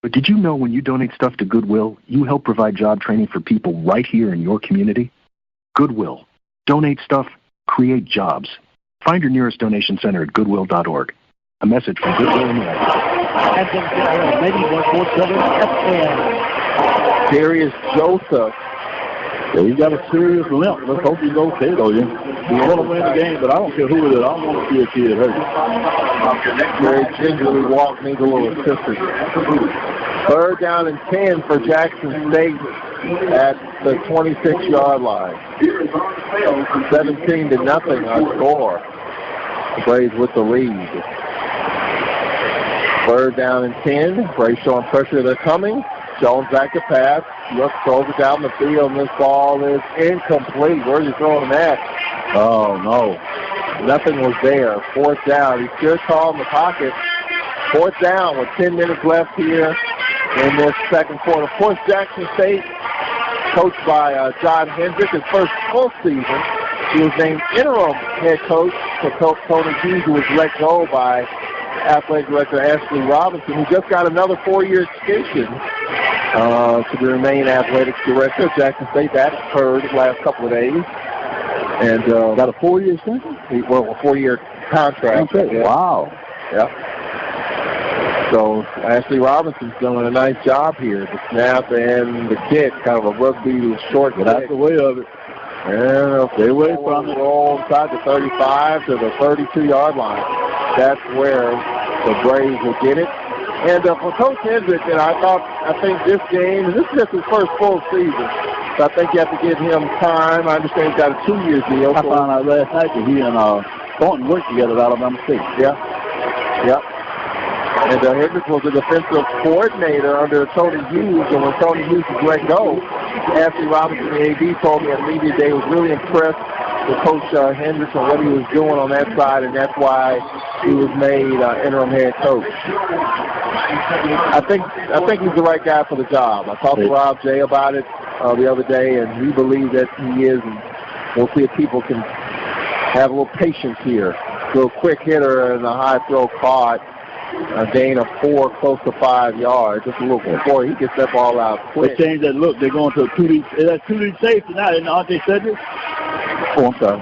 But did you know when you donate stuff to Goodwill, you help provide job training for people right here in your community? Goodwill. Donate stuff, create jobs. Find your nearest donation center at goodwill.org. A message from Goodwill America. Darius Joseph. Yeah, he got a serious limp. Let's hope he's okay, though. Yeah. We want to win the game, but I don't care who it is. I don't want to see a kid hurt. Very gingerly walked, needs a little assistance. Third down and 10 for Jackson State at the 26-yard line. 17-0 our score. The Braves with the lead. Third down and 10. Braves showing pressure. They're coming. Jones back to pass. Looks, throws it down the field, and this ball is incomplete. Where's he throwing that? Oh, no. Nothing was there. Fourth down. He's still tall in the pocket. Fourth down with 10 minutes left here in this second quarter. Of course, Jackson State, coached by John Hendrick, his first full season. He was named interim head coach for Tony Hughes, who was let go by athletic director Ashley Robinson, who just got another 4-year extension to remain athletic director of Jackson State. That occurred the last couple of days. And got a 4-year extension? Well, a 4-year contract. Yeah. Wow. Yeah. So Ashley Robinson's doing a nice job here. The snap and the kick, kind of a rugby short kick. That's the way of it. And stay away from it. Roll inside the 35 to the 32-yard line. That's where the Braves will get it. And for Coach Hendrick, I think this game, this is just his first full season. So I think you have to give him time. I understand he's got a 2-year deal. I found out last night that he and Thornton worked together at Alabama State. Yeah. Yep. And Hendrick was the defensive coordinator under Tony Hughes, and when Tony Hughes was let go, Ashley Robinson, the AD, told me at media day, was really impressed with Coach Hendrick and what he was doing on that side, and that's why he was made interim head coach. I think he's the right guy for the job. I talked to Rob J about it the other day, and we believe that he is, and we'll see if people can have a little patience here. A little quick hitter and a high throw caught. A gain of 4, close to 5 yards. Just a little before he gets that ball out quick. They changed that look. They're going to a 2D. That's 2D safety now, aren't they, Cedric? Oh, I'm sorry.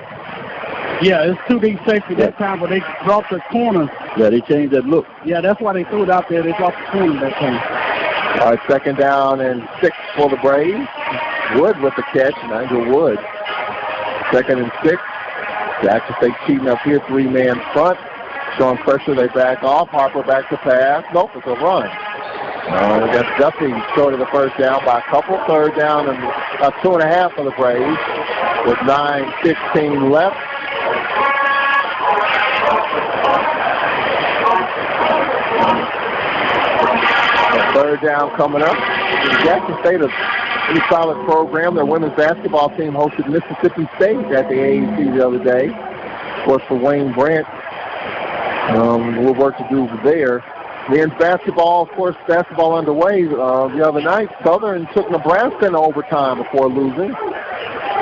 Yeah, it's 2D safety that time, but they dropped the corner. Yeah, they changed that look. Yeah, that's why they threw it out there. They dropped the corner that time. All right, second down and 6 for the Braves. Wood with the catch, Nigel Wood. Second and 6. Jackson State cheating up here, 3-man front. Showing pressure, they back off. Harper back to pass. Nope, it's a run. That's Duffy short of the first down by a couple. Third down and 2.5 for the Braves with 9:15 left. Third down coming up. Jackson State is a pretty solid program. Their women's basketball team hosted Mississippi State at the AAC the other day. Of course, for Wayne Brandt, we'll work to do there. Men's basketball, of course, basketball underway the other night. Southern took Nebraska in overtime before losing.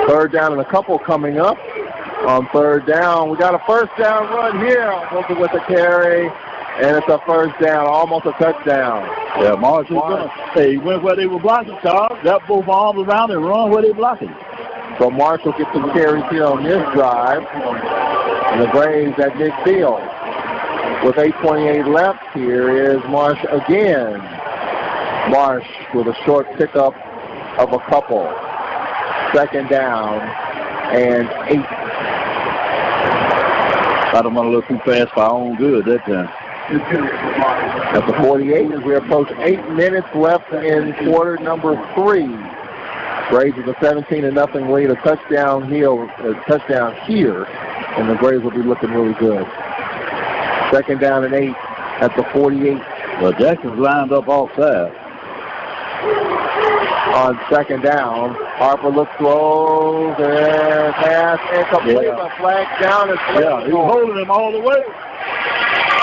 Third down and a couple coming up. On third down, we got a first down run here. Wilson with the carry, and it's a first down, almost a touchdown. Yeah, Marshall. Hey, he went where they were blocking, Charles. Got both arms around and run where they blocking. So Marshall gets some carries here on this drive. And the Braves at midfield. With 8:28 left, here is Marsh again. Marsh with a short pickup of a couple. Second down and 8. I don't want to look too fast for our own good that time. At the 48, as we approach 8 minutes left in quarter number 3. Braves with a 17-0 lead, a touchdown here, and the Braves will be looking really good. Second down and 8 at the 48. Well, Jackson's lined up offside. On second down, Harper looks, throws, and pass, incomplete. Yeah. A flag down and play. Yeah, he's holding him all the way.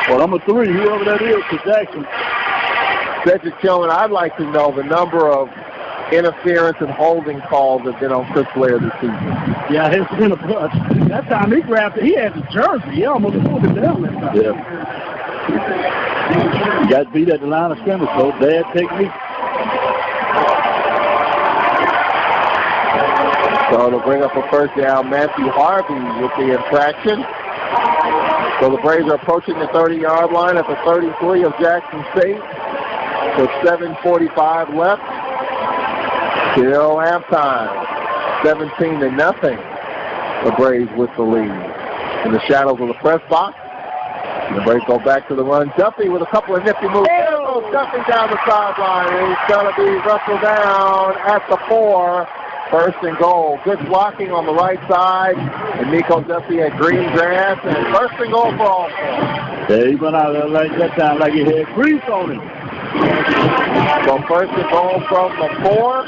Well, number 3, whoever that is, for Jackson. Cedric Tillman, I'd like to know the number of interference and holding calls have been on Chris Blair this season. Yeah, it's been a bunch. That time he grabbed it, he had the jersey. He almost pulled it down that time. Yeah. You got beat at the line of scrimmage, so bad technique. So to bring up a first down, Matthew Harvey with the infraction. So the Braves are approaching the 30-yard line at the 33 of Jackson State. With 7:45 left. Still halftime. 17-0. The Braves with the lead. In the shadows of the press box. And the Braves go back to the run. Duffy with a couple of nifty moves. Duffy down the sideline. He's going to be wrestled down at the 4. First and goal. Good blocking on the right side. And Nico Duffy had green grass. And first and goal for Alcorn. Yeah, he went out there like that time like he had grease on him. So first and goal from the 4.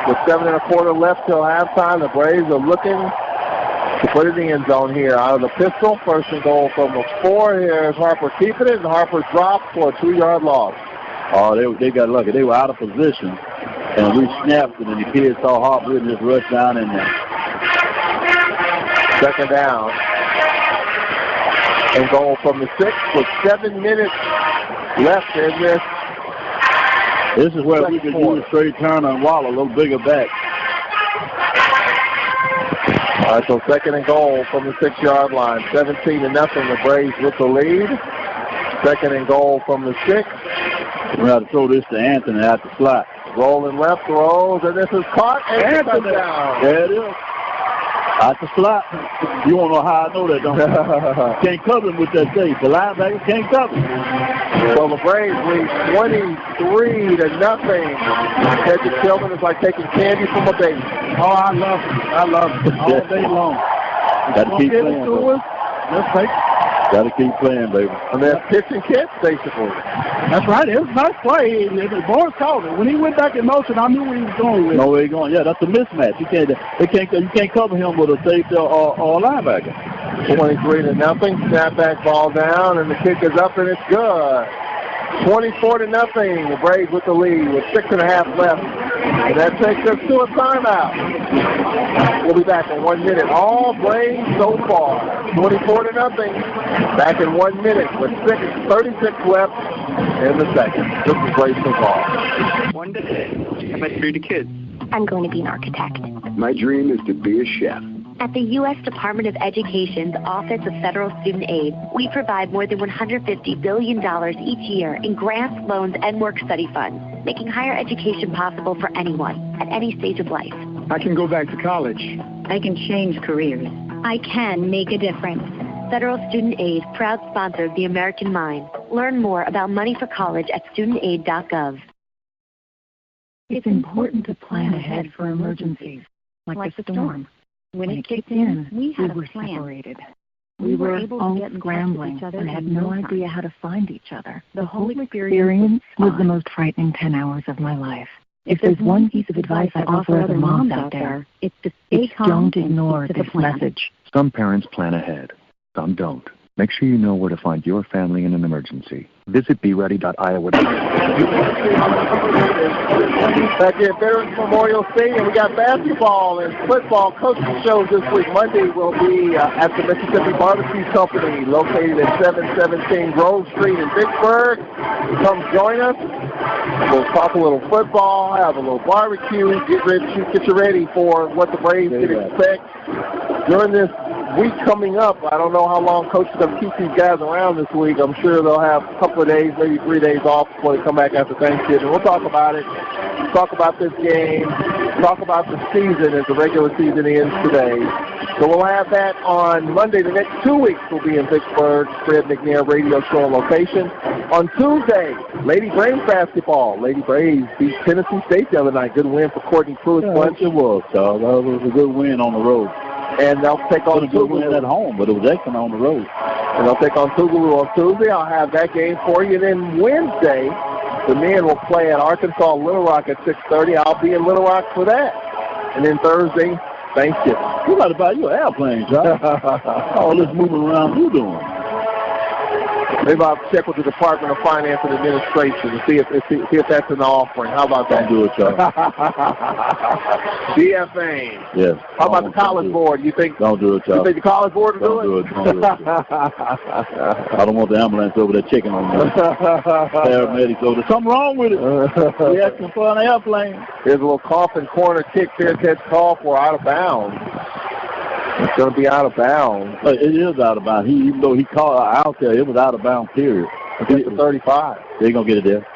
With 7 1/4 left till halftime. The Braves are looking to put it in the end zone here. Out of the pistol, first and goal from the 4. Here's Harper keeping it, and Harper dropped for a 2-yard loss. Oh, they got lucky. They were out of position, and we snapped it, and the kids saw Harper and just rushed down in there. Second down. And goal from the 6 with 7 minutes left in this. This is where we could use Trey Turner and Waller a little bigger back. All right, so second and goal from the 6-yard line. 17-0, the Braves with the lead. Second and goal from the 6. We have to throw this to Anthony at the slot. Rolling left, throws, and this is caught and touchdown. There it is. At the slot. You won't know how I know that, don't you? Can't cover him with that tape. The linebacker can't cover him. So the Braves lead 23-0. Hedges Tillman is like taking candy from a baby. Oh, I love it. I love it. All day long. Got to keep playing, baby. Let's take it. Got to keep playing, baby. And then pitch and catch, basically. That's right. It was a nice play. The boys called it. When he went back in motion, I knew where he was going with it. No, where he going. Yeah, that's a mismatch. You can't cover him with a safety or a linebacker. 23-0. Snapback ball down, and the kick is up, and it's good. 24-0. The Braves with the lead with 6.5 left. And that takes us to a timeout. We'll be back in 1 minute. All Braves so far. 24-0. Back in 1 minute with 36 left in the second. This is Braves so far. One day, I met 3 kids. I'm going to be an architect. My dream is to be a chef. At the U.S. Department of Education's Office of Federal Student Aid, we provide more than $150 billion each year in grants, loans, and work-study funds, making higher education possible for anyone at any stage of life. I can go back to college. I can change careers. I can make a difference. Federal Student Aid, proud sponsor of the American Mind. Learn more about money for college at studentaid.gov. It's important to plan ahead for emergencies, like the storm. When it kicked in, we were separated. We were all scrambling and had no idea how to find each other. The whole experience was the most frightening 10 hours of my life. If there's one piece of advice I offer other moms out there, it's to stay calm. Don't ignore this message. Some parents plan ahead. Some don't. Make sure you know where to find your family in an emergency. Visit BeReady.iowa. Back here at Veterans Memorial Stadium, we got basketball and football coaching shows this week. Monday will be at the Mississippi Barbecue Company, located at 717 Grove Street in Vicksburg. Come join us. We'll talk a little football, have a little barbecue, get you ready for what the Braves can expect during this week coming up. I don't know how long Coach is going to keep these guys around this week. I'm sure they'll have a couple of days, maybe 3 days off before they come back after Thanksgiving. We'll talk about it, talk about this game, talk about the season as the regular season ends today. So we'll have that on Monday. The next 2 weeks will be in Vicksburg, Fred McNair radio show location. On Tuesday, Lady Braves basketball. Lady Braves beat Tennessee State the other night. Good win for Courtney Pruitt. It was, Charles. That was a good win on the road. And they'll take on Tougaloo at home, but it was excellent on the road. And they'll take on Tougaloo on Tuesday. I'll have that game for you. Then Wednesday, the men will play at Arkansas Little Rock at 6:30. I'll be in Little Rock for that. And then Thursday, Thanksgiving. You got to buy you an airplane, John. All this moving around you doing. Maybe I'll check with the Department of Finance and Administration to see if that's an offering. How about that? Don't do it, Charles. DFA. Yes. How about the College Board? You think? Don't do it, Charles. You think the College Board will do it? Don't do it. I don't want the ambulance over there checking on me. Paramedics over there. Something wrong with it. We asking for an airplane. Here's a little coffin corner kick. Fair catch call for out of bounds. It's going to be out of bounds. It is out of bounds. Even though he called out there, it was out of bounds, period. It's 35. They're going to get it there.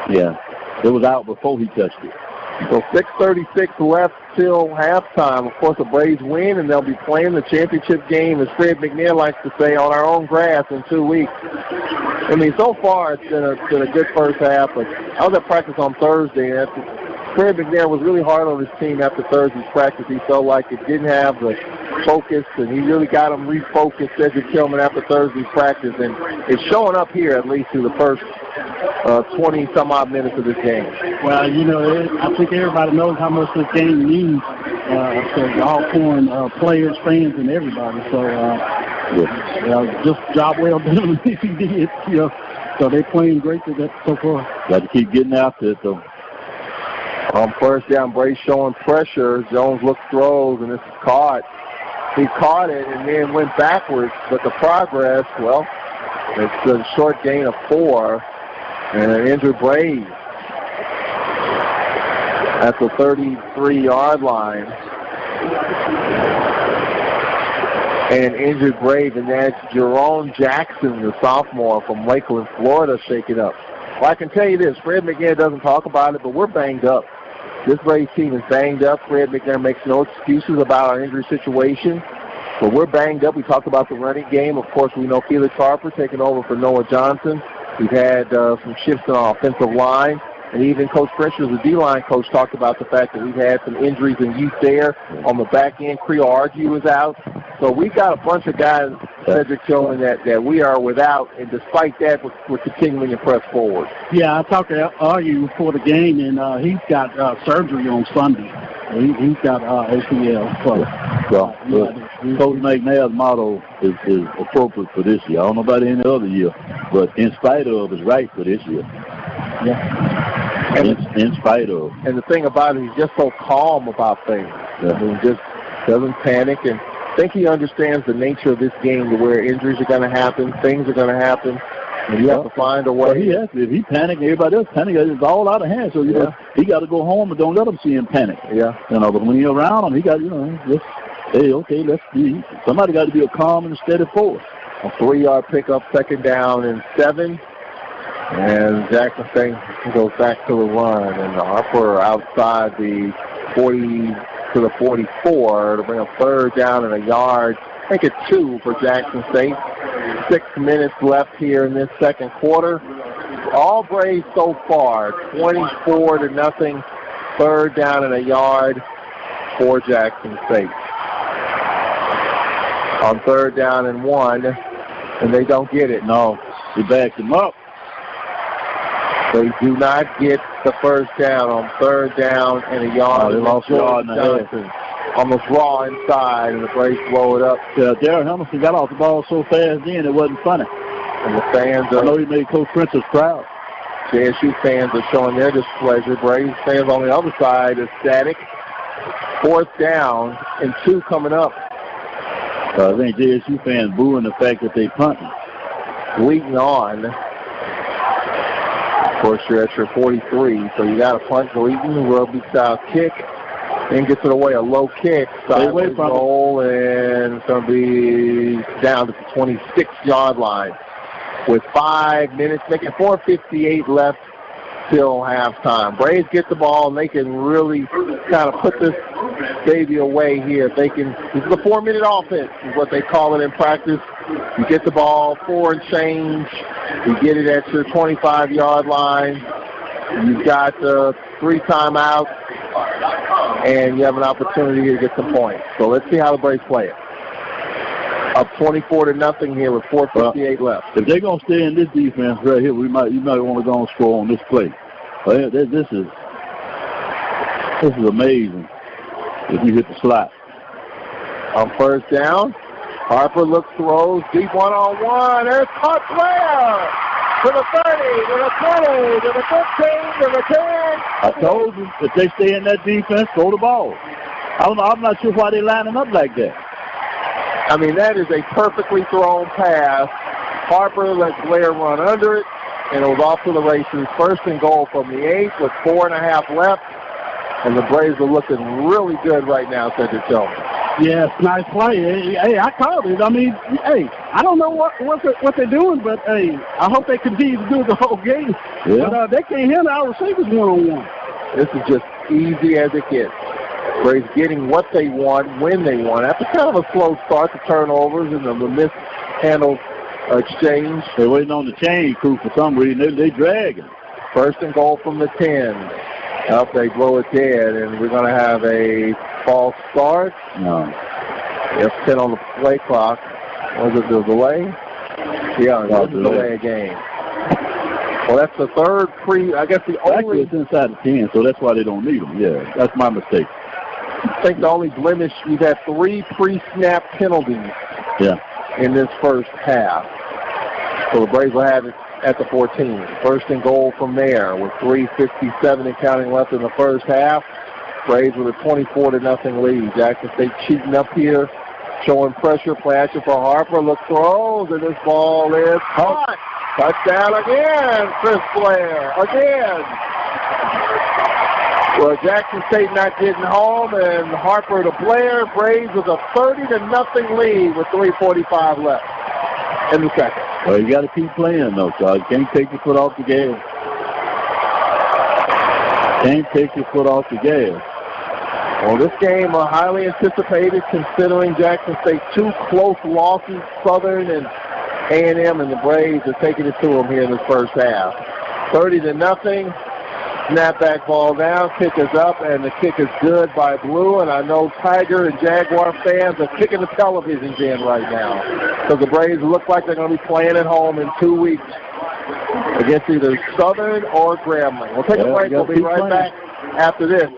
Yeah. It was out before he touched it. So 6:36 left till halftime. Of course, the Braves win, and they'll be playing the championship game, as Fred McNair likes to say, on our own grass in 2 weeks. I mean, so far it's been a good first half. But I was at practice on Thursday, and Fred McNair was really hard on his team after Thursday's practice. He felt like it didn't have the focus, and he really got him refocused, Cedric Tillman, after Thursday's practice. And it's showing up here, at least through the first 20-some-odd minutes of this game. Well, I think everybody knows how much this game means to the Alcorn players, fans, and everybody. So, just job well done if he did. So they're playing great so far. Got to keep getting after it, though. On first down, Brace showing pressure. Jones looks, throws, and it's caught. He caught it and then went backwards, but the progress, well, it's a short gain of 4 and an injured Braves at the 33-yard line. And an injured Brave, and that's Jerome Jackson, the sophomore from Lakeland, Florida, shaking up. Well, I can tell you this, Fred McNair doesn't talk about it, but we're banged up. This Braves team is banged up. Fred McNair makes no excuses about our injury situation, but we're banged up. We talked about the running game. Of course, we know Felix Harper taking over for Noah Johnson. We've had some shifts in our offensive line. And even Coach Pressure, the D-line coach, talked about the fact that we've had some injuries in youth there. On the back end, Creel Argue is out. So we've got a bunch of guys, Cedric Tillman, that we are without. And despite that, we're continuing to press forward. Yeah, I talked to Argue before the game, and he's got surgery on Sunday. He's got ACL. So, Coach McNair's motto is appropriate for this year. I don't know about any other year, but in spite of is right for this year. Yeah. In spite of. And the thing about it, he's just so calm about things. Yeah. I mean, just doesn't panic, and I think he understands the nature of this game, to where injuries are going to happen, things are going to happen, and you have to find a way. Well, he has to. If he panics, everybody else panics. It's all out of hand. So, he got to go home and don't let him see him panic. Yeah. But when you're around him, he got, just, hey, okay, let's be. Somebody got to be a calm and steady force. A 3-yard pickup, 2nd down and 7. And Jackson State goes back to the run, and Harper outside the 40 to the 44 to bring a 3rd down and a yard. I think it's 2 for Jackson State. 6 minutes left here in this second quarter. All Braves so far, 24-0. 3rd down and a yard for Jackson State. On 3rd down and 1, and they don't get it. No, they backed him up. They do not get the 1st down on 3rd down and a yard. They lost a yard and a half. On the draw inside, and the Braves blow it up. Darryl Henderson got off the ball so fast then it wasn't funny. And the fans I know he made Coach Princess proud. JSU fans are showing their displeasure. Braves fans on the other side is static. 4th down and 2 coming up. I think JSU fans booing the fact that they punting. Leading on. Of course, you're at your 43, so you got a punt. Gleaton, rugby-style kick, and gets it away, a low kick, sideways roll, and it's going to be down to the 26-yard line with 5 minutes, making 4:58 left till halftime. Braves get the ball, and they can really kind of put this baby away here. If they can, this is a 4-minute offense, is what they call it in practice. You get the ball, 4 and change. You get it at your 25-yard line. You've got 3 timeouts, and you have an opportunity to get some points. So let's see how the Braves play it. Up 24-0 here with 4:58 left. If they're gonna stay in this defense right here, you might want to go and score on this play. This is amazing. If you hit the slot on 1st down, Harper looks, throws deep, 1-on-1. There's caught Blair to the 30, to the 20, to the 15, to the 10. I told you, if they stay in that defense, throw the ball. I'm not sure why they're lining up like that. I mean, that is a perfectly thrown pass. Harper lets Blair run under it, and it was off to the races. 1st and goal from the 8 with 4.5 left, and the Braves are looking really good right now, Cedric Tillman. Yes, nice play. Hey, I called it. I mean, hey, I don't know what they're doing, but, hey, I hope they continue to do it the whole game. Yeah. But they can't handle our receivers one-on-one. This is just easy as it gets. Braves getting what they want, when they want. After kind of a slow start, the turnovers and the mishandled exchange. They're waiting on the chain crew for some reason. They dragging. 1st and goal from the 10. Up, they blow it dead, and we're going to have a false start. No. It's 10 on the play clock. Was it the delay? Yeah, it's the delay game. Well, that's the third I guess the only... Actually, it's inside the 10, so that's why they don't need them. Yeah, that's my mistake. I think the only blemish, we've had 3 pre-snap penalties in this first half. So the Braves will have it at the 14. First and goal from there with 3:57 and counting left in the first half. Braves with a 24-0 lead. Jackson State cheating up here, showing pressure, flashing for Harper. Look, throws, and this ball is caught. Touchdown again, Chris Blair, again. Well, Jackson State not getting home, and Harper to Blair. Braves with a 30-0 lead with 3:45 left in the second. Well, you got to keep playing, though, Charles. You can't take your foot off the gas. Well, this game highly anticipated considering Jackson State 2 close losses, Southern and A&M, and the Braves are taking it to them here in this first half. 30-0. Snapback ball down, kick is up, and the kick is good by Blue. And I know Tiger and Jaguar fans are kicking the televisions in right now because the Braves look like they're going to be playing at home in 2 weeks against either Southern or Grambling. We'll take a break. We'll be right back after this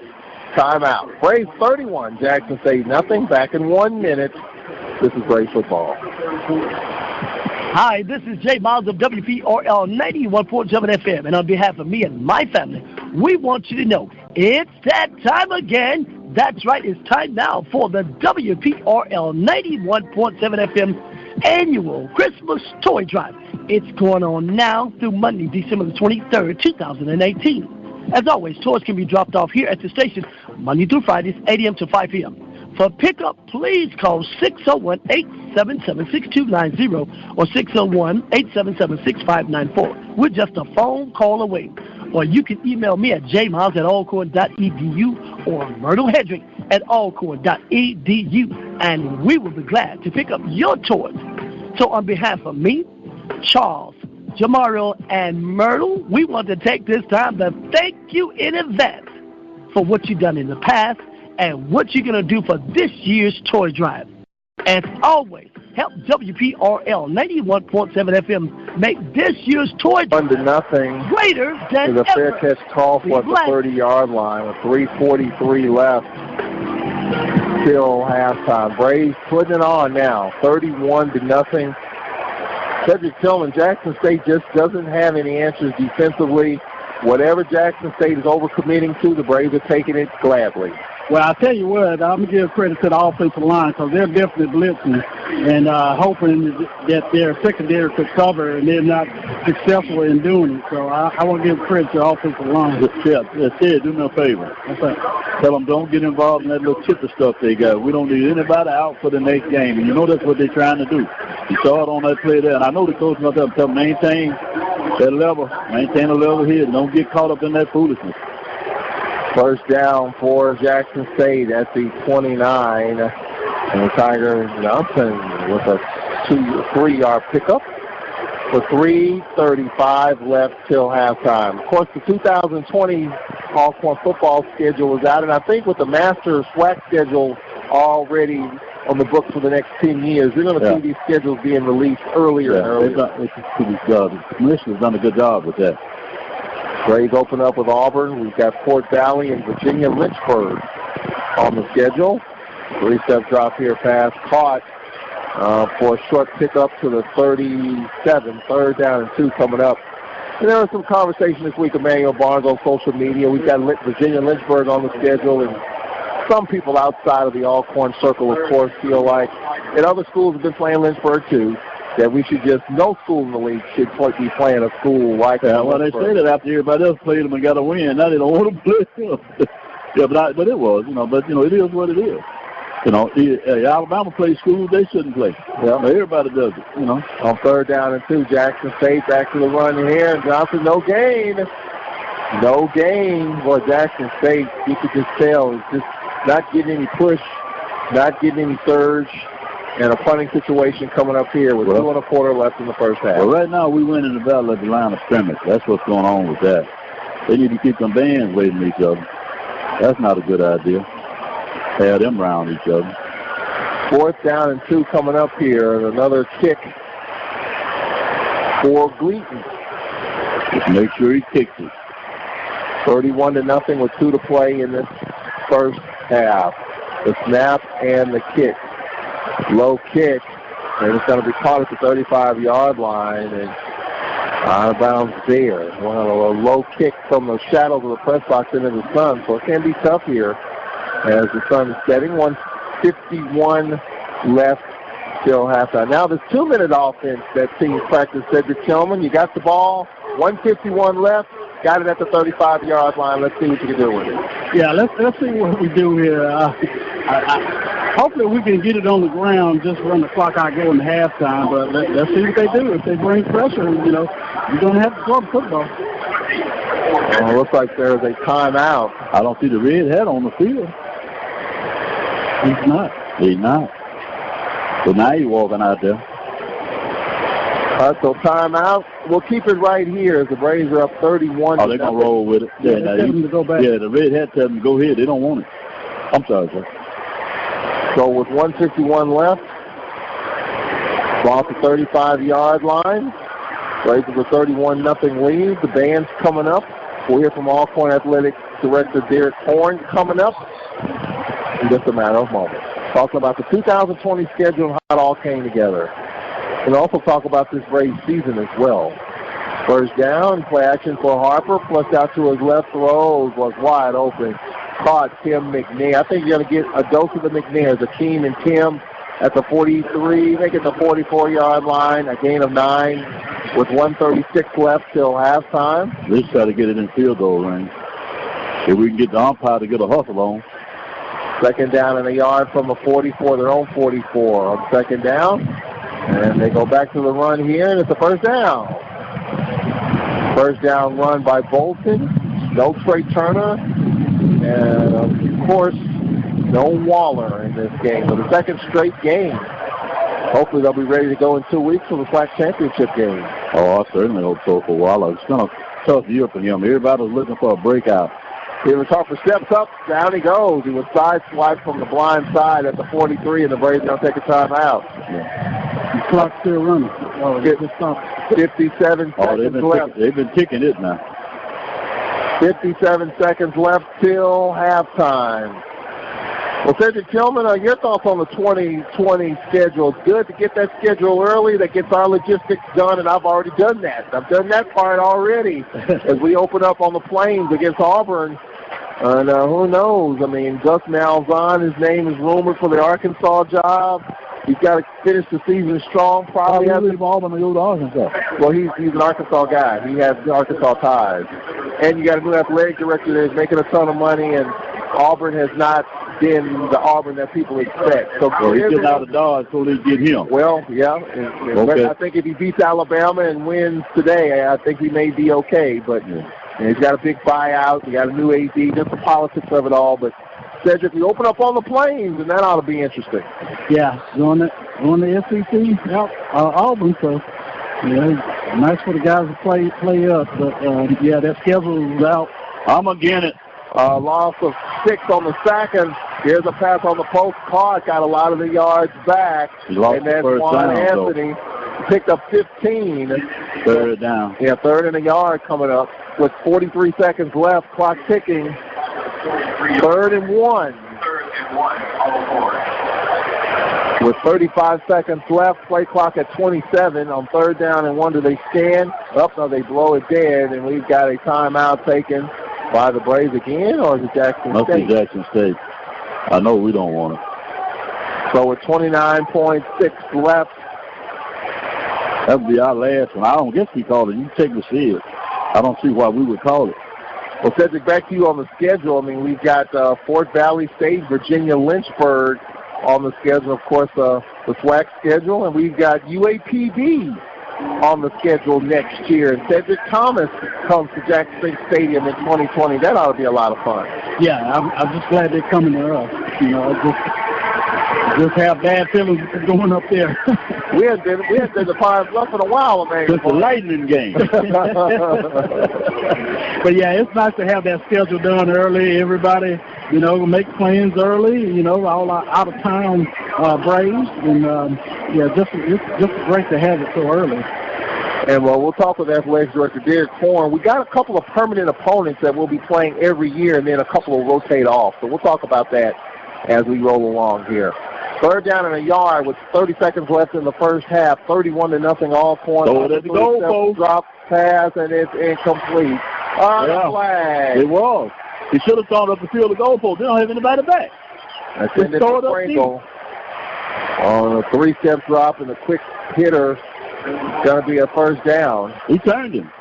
timeout. Braves 31, Jackson State nothing. Back in 1 minute. This is Braves football. Hi, this is Jay Miles of WPRL 91.7 FM, and on behalf of me and my family, we want you to know it's that time again. That's right, it's time now for the WPRL 91.7 FM annual Christmas Toy Drive. It's going on now through Monday, December the 23rd, 2018. As always, toys can be dropped off here at the station Monday through Fridays, 8 a.m. to 5 p.m. For pickup, please call 601-877-6290 or 601-877-6594. We're just a phone call away. Or you can email me at jmiles@alcorn.edu or Myrtle Hedrick at alcorn.edu, and we will be glad to pick up your toys. So on behalf of me, Charles, Jamario, and Myrtle, we want to take this time to thank you in advance for what you've done in the past and what you're going to do for this year's toy drive. As always, help WPRL 91.7 FM make this year's toy drive 1-0 greater than ever. There's a fair catch call for at the 30-yard line with 3:43 left till halftime. Braves putting it on now, 31-0. Cedric Tillman, Jackson State just doesn't have any answers defensively. Whatever Jackson State is overcommitting to, the Braves are taking it gladly. Well, I'll tell you what, I'm going to give credit to the offensive line because they're definitely blitzing and hoping that their secondary could cover, and they're not successful in doing it. So I want to give credit to the offensive line. That's it. Do me a favor. Tell them don't get involved in that little chipper stuff they got. We don't need anybody out for the next game. And you know that's what they're trying to do. You saw it on that play there. And I know the coach out there tell them maintain that level. Maintain the level here. Don't get caught up in that foolishness. First down for Jackson State at the 29. And Tiger Johnson with a 3-yard pickup with 3:35 left till halftime. Of course, the 2020 Alcorn football schedule is out, and I think with the Master SWAC schedule already on the books for the next 10 years, you're going to see these schedules being released earlier and earlier. The commissioner's done a good job with that. Braves open up with Auburn. We've got Fort Valley and Virginia Lynchburg on the schedule. 3-step drop here, pass caught for a short pickup to the 37. 3rd down and 2 coming up. And there was some conversation this week, Emmanuel Barnes, on social media. We've got Virginia Lynchburg on the schedule, and some people outside of the Alcorn circle, of course, feel like, and other schools have been playing Lynchburg too, that we should just, no school in the league should be playing a school like that. Well, they say that after everybody else played them and got a win. Now they don't want to play them. but it was, but, it is what it is. Alabama plays schools they shouldn't play. Yeah, everybody does it, On 3rd down and 2, Jackson State back to the run here. Johnson, no gain. No gain for Jackson State. You could just tell it's just not getting any push, not getting any surge. And a punting situation coming up here with 2 1/4 left in the first half. Well, right now we win in the battle at the line of scrimmage. That's what's going on with that. They need to keep them bands away from each other. That's not a good idea. Have them around each other. 4th down and 2 coming up here. And another kick for Gleason. Just make sure he kicks it. 31-0 with 2 to play in this first half. The snap and the kick. Low kick. And it's going to be caught at the 35-yard line and out of bounds there. Well, a low kick from the shadows of the press box into the sun. So it can be tough here as the sun is setting. 1:51 left till halftime. Now this 2-minute offense that teams practice. Cedric Tillman, you got the ball. 1:51 left. Got it at the 35-yard line. Let's see what you can do with it. Yeah, let's see what we do here. Hopefully we can get it on the ground, just run the clock out going to halftime. But let's see what they do. If they bring pressure, you know, you're going to have to throw the football. Well, it looks like there's a timeout. I don't see the red hat on the field. He's not. He's not. So now he's walking out there. All right, so timeout. We'll keep it right here as the Braves are up 31. Oh, they're going to roll with it. Yeah, they tell them to go back. Yeah, the red hat tells them to go ahead. They don't want it. I'm sorry, sir. So with 1:51 left, off the 35-yard line. Braves with a 31-0 lead. The band's coming up. We'll hear from Alcorn Athletic Director Derek Horn coming up in just a matter of moments. Talking about the 2020 schedule and how it all came together. And also talk about this Braves season as well. First down, play action for Harper, flushed out to his left, throws, was wide open. Caught Tim McNair. I think you're going to get a dose of the McNairs. Akeem and Tim at the 43, make it the 44-yard line, a gain of 9 with 1:36 left till halftime. Let's try to get it in field goal range. If we can get the umpire to get a hustle on. Second down and a yard from the 44, their own 44 on second down. And they go back to the run here, and it's a first down. First down run by Bolton. No Trey Turner. And, of course, no Waller in this game. So the second straight game. Hopefully they'll be ready to go in 2 weeks for the flag championship game. Oh, I certainly hope so for Waller. It's been a tough year for him. Everybody was looking for a breakout. He was Harper steps up, down he goes. He was sideswiped from the blind side at the 43, and the Braves going to take a timeout. Yeah. The clock's still running. Oh, 57 seconds left. They've been ticking it now. 57 seconds left till halftime. Well, Cedric Tillman, your thoughts on the 2020 schedule? It's good to get that schedule early. That gets our logistics done, and I've already done that. I've done that part already as we open up on the Plains against Auburn. And who knows? I mean, Gus Malzahn, his name is rumored for the Arkansas job. He's got to finish the season strong. Probably has to Auburn to go to Arkansas. Well, he's an Arkansas guy. He has Arkansas ties. And you got a new athletic director that's making a ton of money, and Auburn has not been the Auburn that people expect. So he's getting out of Dodge so they get him. Well, yeah. And okay. I think if he beats Alabama and wins today, I think he may be okay. But and he's got a big buyout. He got a new AD. Just the politics of it all. But Cedric, we open up on the Plains, and that ought to be interesting. Yeah, on the SEC, Auburn. So yeah, nice for the guys to play up. But yeah, that schedule is out. I'm against it. Loss of 6 on the second. Here's a pass on the post. Caught, got a lot of the yards back. And then Juan Anthony picked up 15. Third down. Yeah, third and a yard coming up with 43 seconds left. Clock ticking. 3rd and 1. With 35 seconds left, play clock at 27. On 3rd down and 1, do they stand? No, they blow it dead, and we've got a timeout taken by the Braves again, or is it Jackson State? Must be Jackson State. I know we don't want it. So with 29.6 left. That would be our last one. I don't guess we called it. You take the field. I don't see why we would call it. Well, Cedric, back to you on the schedule. I mean, we've got Fort Valley State, Virginia Lynchburg on the schedule, of course, the SWAC schedule, and we've got UAPB on the schedule next year. And Cedric Thomas comes to Jackson State Stadium in 2020. That ought to be a lot of fun. Yeah, I'm just glad they're coming to us. You know, just have bad feelings going up there. We had been to Pine Bluff in a while, man. It's a lightning game. But yeah, it's nice to have that schedule done early. Everybody, make plans early. All our out of town Braves, and it's just great to have it so early. And we'll talk with Athletics Director Derek Horn. We got a couple of permanent opponents that we'll be playing every year, and then a couple will rotate off. So we'll talk about that as we roll along here. Third down in a yard with 30 seconds left in the first half. 31-0 Alcorn. Throw it at the goal post. Drop pass, and it's incomplete. Flag. It was. He should have thrown up the field of goal post. They don't have anybody back. That's it. Throw it up Pringle. On a 3-step drop and a quick hitter. Going to be a first down. He turned him.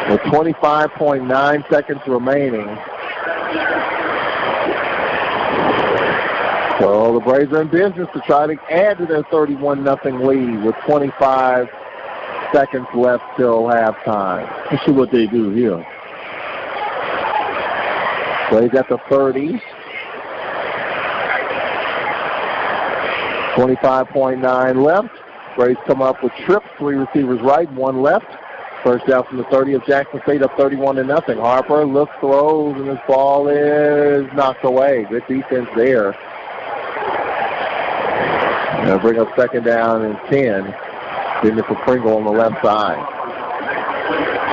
With 25.9 seconds remaining. So the Braves are in business to try to add to their 31-0 lead with 25 seconds left till halftime. Let's see what they do here. Braves at the 30. 25.9 left. Braves come up with trips, 3 receivers right, 1 left. First down from the 30 of Jackson State, up 31-0. Harper looks, throws, and this ball is knocked away. Good defense there. Going to bring up second down and 10. Getting it for Pringle on the left side.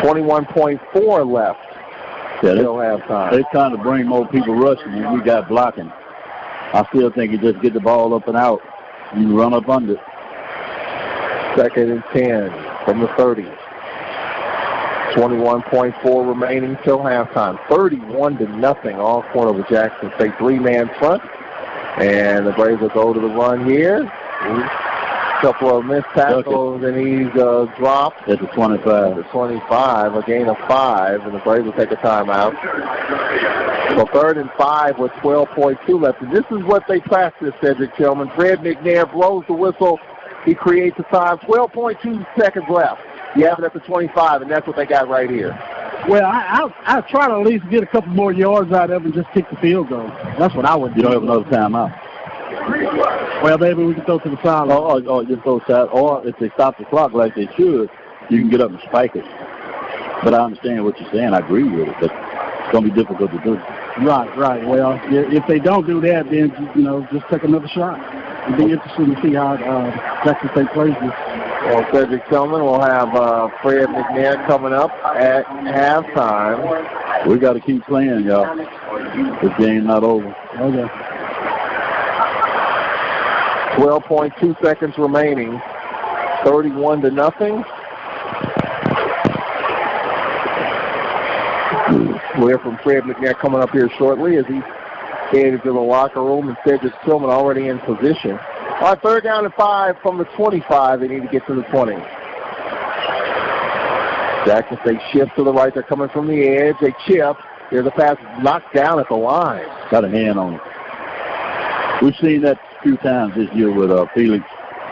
21.4 left. Still halftime. They're trying to bring more people rushing, and we got blocking. I still think you just get the ball up and out. You run up under. Second and 10 from the 30. 21.4 remaining till halftime. 31-0. Alcorn over Jackson State. 3-man front. And the Braves will go to the run here. A couple of missed tackles, and he's dropped. At the 25. At the 25, a gain of 5, and the Braves will take a timeout. So 3rd and 5 with 12.2 left. And this is what they practice, Cedric Tillman. Fred McNair blows the whistle. He creates the time. 12.2 seconds left. You have it at the 25, and that's what they got right here. Well, I'll try to at least get a couple more yards out of it and just kick the field goal. That's what I would do. You don't have another timeout. Well, maybe we can throw to the sideline. Or just throw side. Or if they stop the clock like they should, you can get up and spike it. But I understand what you're saying. I agree with it, but it's going to be difficult to do. Right. Well, if they don't do that, then, just take another shot. It'll be interesting to see how Jackson State plays this. Well, Cedric Tillman will have Fred McNair coming up at halftime. We got to keep playing, y'all. This game's not over. Okay. 12.2 seconds remaining. 31-0. We'll hear from Fred McNair coming up here shortly as he headed to the locker room, and Cedric Tillman already in position. All right, 3rd down and 5 from the 25. They need to get to the 20. Jackson State shifts to the right. They're coming from the edge. They chip. There's a pass knocked down at the line. Got a hand on it. We've seen that a few times this year with Felix.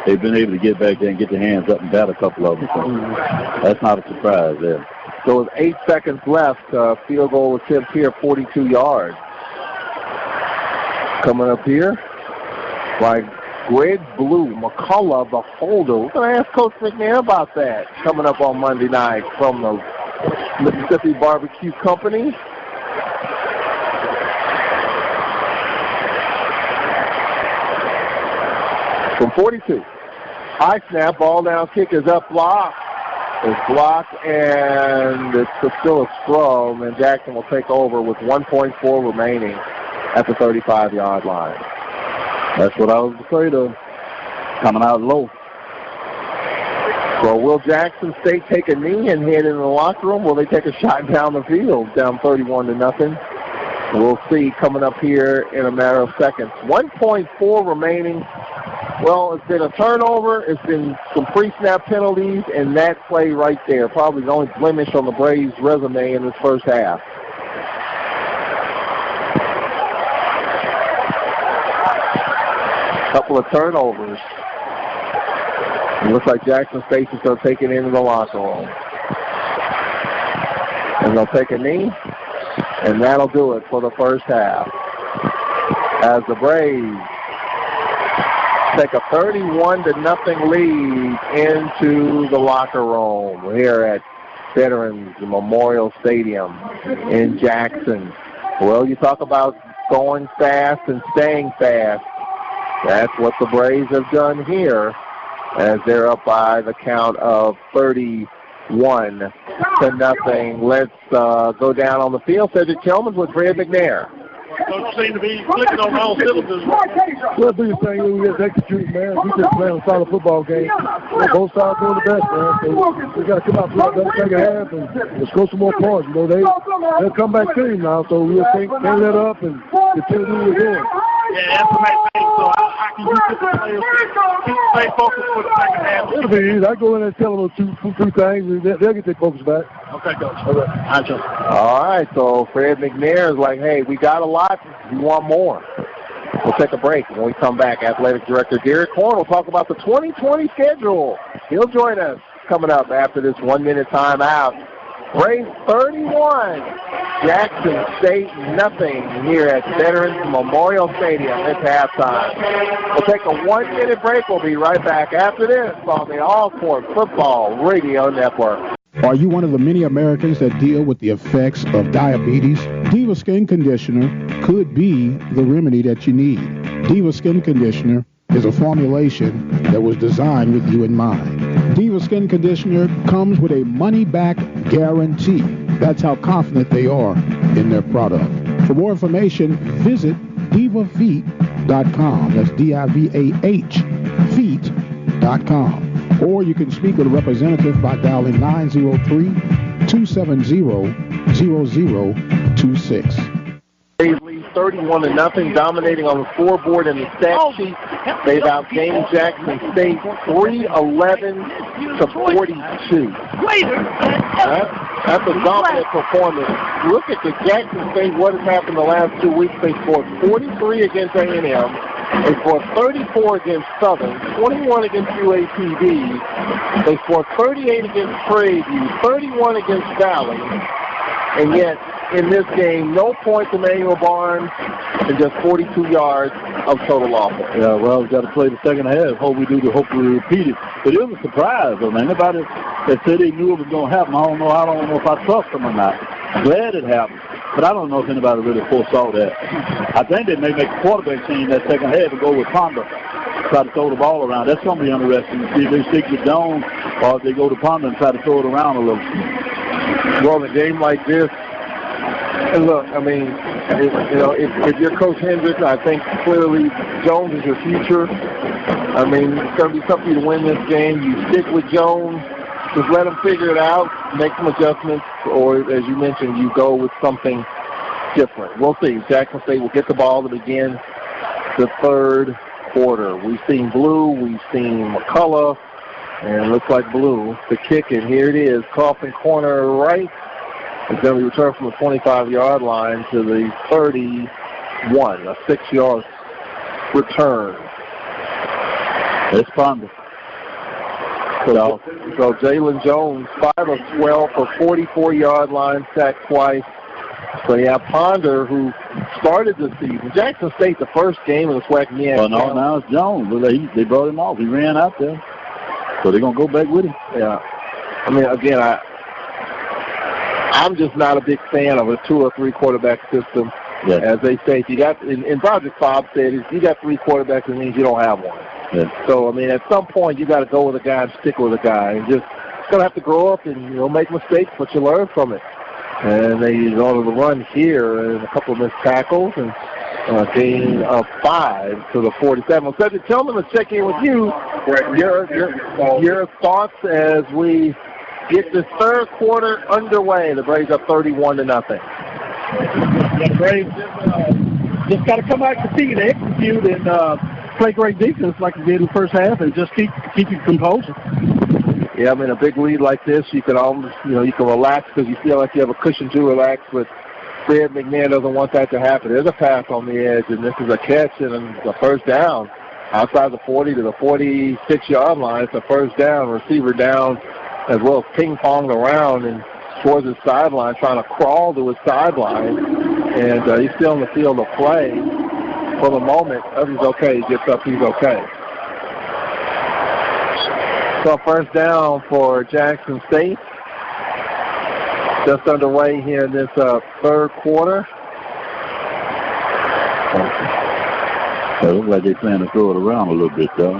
They've been able to get back there and get their hands up and bat a couple of them. So that's not a surprise there. So with 8 seconds left, field goal attempt here, 42 yards. Coming up here by Greg Blue, McCullough, the holder. We're going to ask Coach McNair about that coming up on Monday night from the Mississippi Barbecue Company. From 42. High snap, ball down, kick is up, blocked. It's blocked, and it's still a scrum, and Jackson will take over with 1.4 remaining at the 35-yard line. That's what I was afraid of, coming out low. So will Jackson State take a knee and head into the locker room? Will they take a shot down the field, down 31-0? We'll see coming up here in a matter of seconds. 1.4 remaining. Well, it's been a turnover. It's been some pre-snap penalties, and that play right there, probably the only blemish on the Braves' resume in this first half. Couple of turnovers. It looks like Jackson State is going to take it into the locker room. And they'll take a knee, and that'll do it for the first half. As the Braves take a 31-0 lead into the locker room here at Veterans Memorial Stadium in Jackson. Well, you talk about going fast and staying fast. That's what the Braves have done here as they're up by the count of 31-0. Let's go down on the field. Cedric Tillman with Fred McNair. Don't seem to be clicking on all cylinders. Well, the biggest thing is we just execute, man. We just playing a solid football game. Both sides doing the best, man. So we got to come out for that better second half and score some more points. You know, they'll come back team now, so we'll can't let up and continue to do what we're doing. Yeah, that's the main thing. So how can you get the players to stay focused for the second half? It'll be easy. I go in there and tell them two things, and they'll get their focus back. Okay, Coach. All right, so Fred McNair is like, hey, we got a lot. We want more. We'll take a break. When we come back, Athletic Director Derek Horn will talk about the 2020 schedule. He'll join us coming up after this 1-minute timeout. Braves 31, Jackson State nothing here at Veterans Memorial Stadium. It's halftime. We'll take a 1-minute break. We'll be right back after this on the Alcorn Football Radio Network. Are you one of the many Americans that deal with the effects of diabetes? Diva Skin Conditioner could be the remedy that you need. Diva Skin Conditioner is a formulation that was designed with you in mind. Diva Skin Conditioner comes with a money-back guarantee. That's how confident they are in their product. For more information, visit divafeet.com. That's D-I-V-A-H, feet.com. Or you can speak with a representative by dialing 903-270-0026. 31-0, dominating on the scoreboard and the stat sheet. They've outgained Jackson State 311-42. That's a dominant performance. Look at the Jackson State, what has happened the last 2 weeks. They scored 43 against A&M. They scored 34 against Southern, 21 against UAPB. They scored 38 against Prairie View, 31 against Valley. And yet, in this game, no points to Emmanuel Barnes and just 42 yards of total offense. Yeah, well, we've got to play the second half. Hope we repeat it. But it was a surprise, though, man. Anybody that said they knew it was going to happen, I don't know if I trust them or not. Glad it happened. But I don't know if anybody really foresaw that. I think they may make a quarterback change that second half and go with Ponder, try to throw the ball around. That's going to be interesting to see if they stick with Jones or if they go to Ponder and try to throw it around a little. Well, in a game like this, and look, I mean, if you're Coach Hendricks, I think clearly Jones is your future. I mean, it's going to be something to win this game. You stick with Jones. Just let them figure it out, make some adjustments, or, as you mentioned, you go with something different. We'll see. Jackson State will get the ball to begin the third quarter. We've seen Blue. We've seen McCullough. And it looks like Blue to kick it. Here it is. Coffin corner right. It's going to be returned from the 25-yard line to the 31, a 6-yard return. It's Ponder. So Jalen Jones, 5 of 12 for 44-yard line, sacked twice. So you have Ponder, who started the season. Jackson State, the first game of the SWAC MEAC. Well, no, now it's Jones. They brought him off. He ran out there. So they're going to go back with him. Yeah. I mean, again, I'm just not a big fan of a 2 or 3 quarterback system. Yeah. As they say, if you got, and Project Bob said, if you got 3 quarterbacks, it means you don't have one. Yeah. So, I mean, at some point, you got to go with a guy and stick with a guy. And just going to have to grow up and, make mistakes, but you learn from it. And they on the run here and a couple of missed tackles and a gain of 5 to the 47. Well, Cedric Tillman, let's check in with you. Your thoughts as we get this third quarter underway. The Braves up 31-0. Yeah, the Braves just got to come out and continue to execute and play great defense like they did in the first half and just keep your composure. Yeah, I mean, a big lead like this, you can almost, you can relax because you feel like you have a cushion to relax, but Fred McNair doesn't want that to happen. There's a pass on the edge, and this is a catch and a first down outside the 40 to the 46-yard line. It's a first down, receiver down, as well as ping-ponged around and towards his sideline, trying to crawl to his sideline, and he's still in the field of play for the moment. If he's okay, he gets up, he's okay. So first down for Jackson State. Just underway here in this third quarter. It looks like they're trying to throw it around a little bit, though.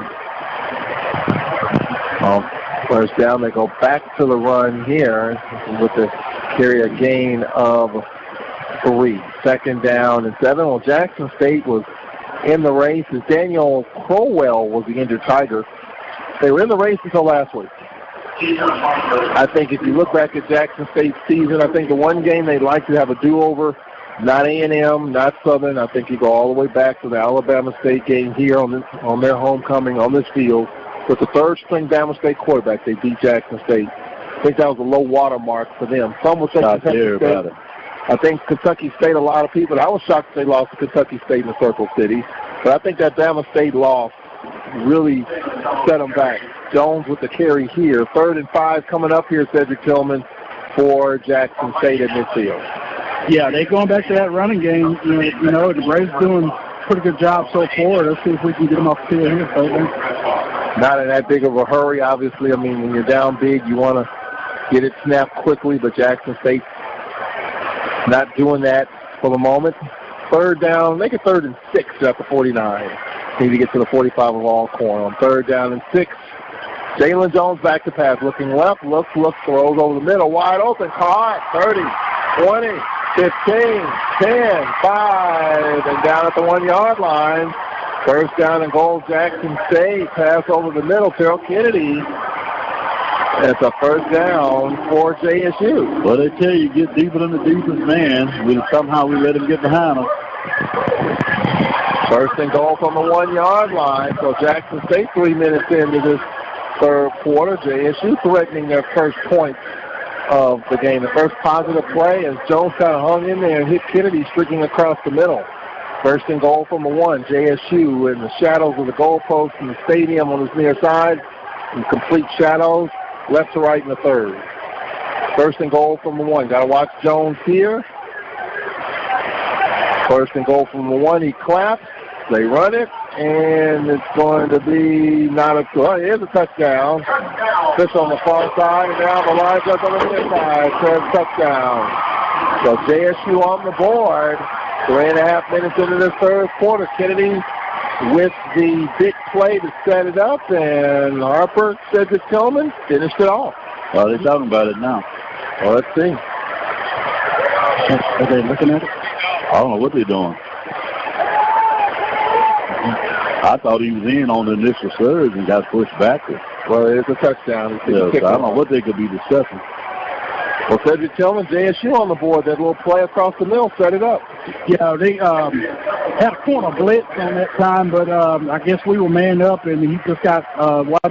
First down, they go back to the run here with the carry a gain of 3. Second down and 7. Well, Jackson State was in the race as Daniel Crowell was the injured Tiger. They were in the race until last week. I think if you look back at Jackson State's season, I think the one game they'd like to have a do-over, not A&M, not Southern. I think you go all the way back to the Alabama State game here on their homecoming on this field. With the third-string Bama State quarterback, they beat Jackson State. I think that was a low water mark for them. Some would say Kentucky State. I think Kentucky State, a lot of people, I was shocked they lost to Kentucky State in the Circle City. But I think that Bama State loss really set them back. Jones with the carry here. 3rd and 5 coming up here, Cedric Tillman, for Jackson State at midfield. Yeah, they're going back to that running game. You know, the Braves doing a pretty good job so far. Let's see if we can get them off the field here, Coleman. Not in that big of a hurry, obviously. I mean, when you're down big, you want to get it snapped quickly, but Jackson State not doing that for the moment. 3rd down, make it 3rd and 6 at the 49. Need to get to the 45 of Alcorn. On 3rd down and 6, Jalen Jones back to pass, looking left, looks, throws over the middle, wide open, caught, 30, 20, 15, 10, 5, and down at the 1-yard line. First down and goal, Jackson State. Pass over the middle, Terrell Kennedy. It's a first down for JSU. Well, they tell you, get deeper than the deepest man. Somehow we let him get behind him. First and goal from the 1-yard line. So Jackson State 3 minutes into this third quarter. JSU threatening their first point of the game. The first positive play as Jones kind of hung in there and hit Kennedy streaking across the middle. First and goal from the 1. JSU in the shadows of the goalpost in the stadium on his near side. In complete shadows, left to right in the 3rd. First and goal from the 1. Got to watch Jones here. First and goal from the 1. He claps. They run it, and it's going to be not a – here's a touchdown. Fish on the far side, and now the line just on the near side says touchdown. So JSU on the board. 3.5 minutes into this third quarter. Kennedy with the big play to set it up, and Harper, Cedric Tillman, finished it off. Well, they're talking about it now. Well, let's see. Are they looking at it? I don't know what they're doing. I thought he was in on the initial surge and got pushed backward. Well, it's a touchdown. So I don't know what they could be discussing. Well, Cedric Tillman, JSU on the board. That little play across the middle set it up. Yeah, they had a corner blitz on that time, but I guess we were manned up, and he just got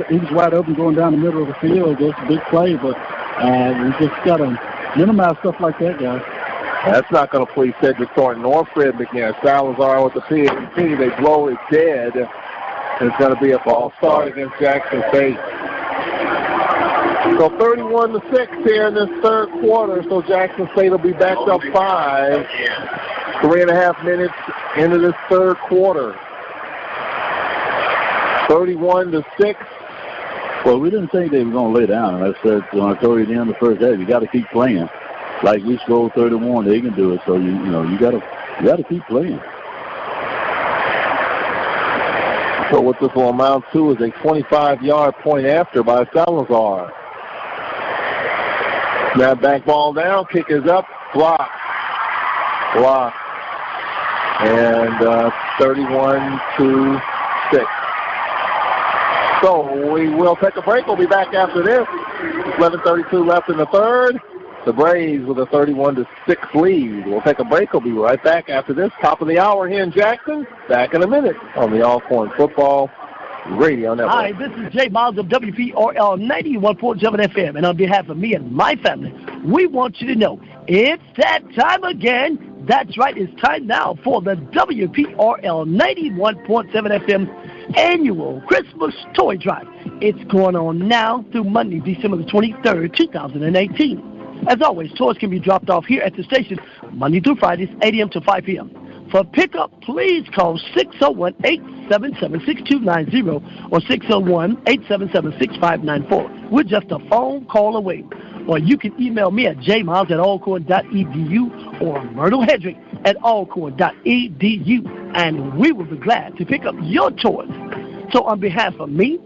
he was wide open going down the middle of the field. That's a big play, but we just got to minimize stuff like that, guys. That's not going to please Cedric Thornton or Fred McNair. Salazar with the PNP. They blow it dead. It's going to be a false start against Jackson State. So 31-6 here in this third quarter. So Jackson State will be backed up 5. 3.5 minutes into this third quarter. 31-6. Well, we didn't think they were going to lay down. And I said when I told you at the end of the first half, you got to keep playing. Like we scored 31, they can do it. So you got to keep playing. So what this will amount to is a 25-yard point after by Salazar. Now back ball down, kick is up, block. And 31-6. So we will take a break. We'll be back after this. 11:32 left in the third. The Braves with a 31-6 lead. We'll take a break. We'll be right back after this. Top of the hour here in Jackson. Back in a minute on the Alcorn Football Radio Network. Hi, this is Jay Miles of WPRL 91.7 FM. And on behalf of me and my family, we want you to know it's that time again. That's right. It's time now for the WPRL 91.7 FM annual Christmas Toy Drive. It's going on now through Monday, December the 23rd, 2018. As always, toys can be dropped off here at the station Monday through Fridays, 8 a.m. to 5 p.m. For pickup, please call 601-877-6290 or 601-877-6594. We're just a phone call away. Or you can email me at jmiles@alcorn.edu or myrtlehendrick@alcorn.edu, and we will be glad to pick up your toys. So on behalf of me,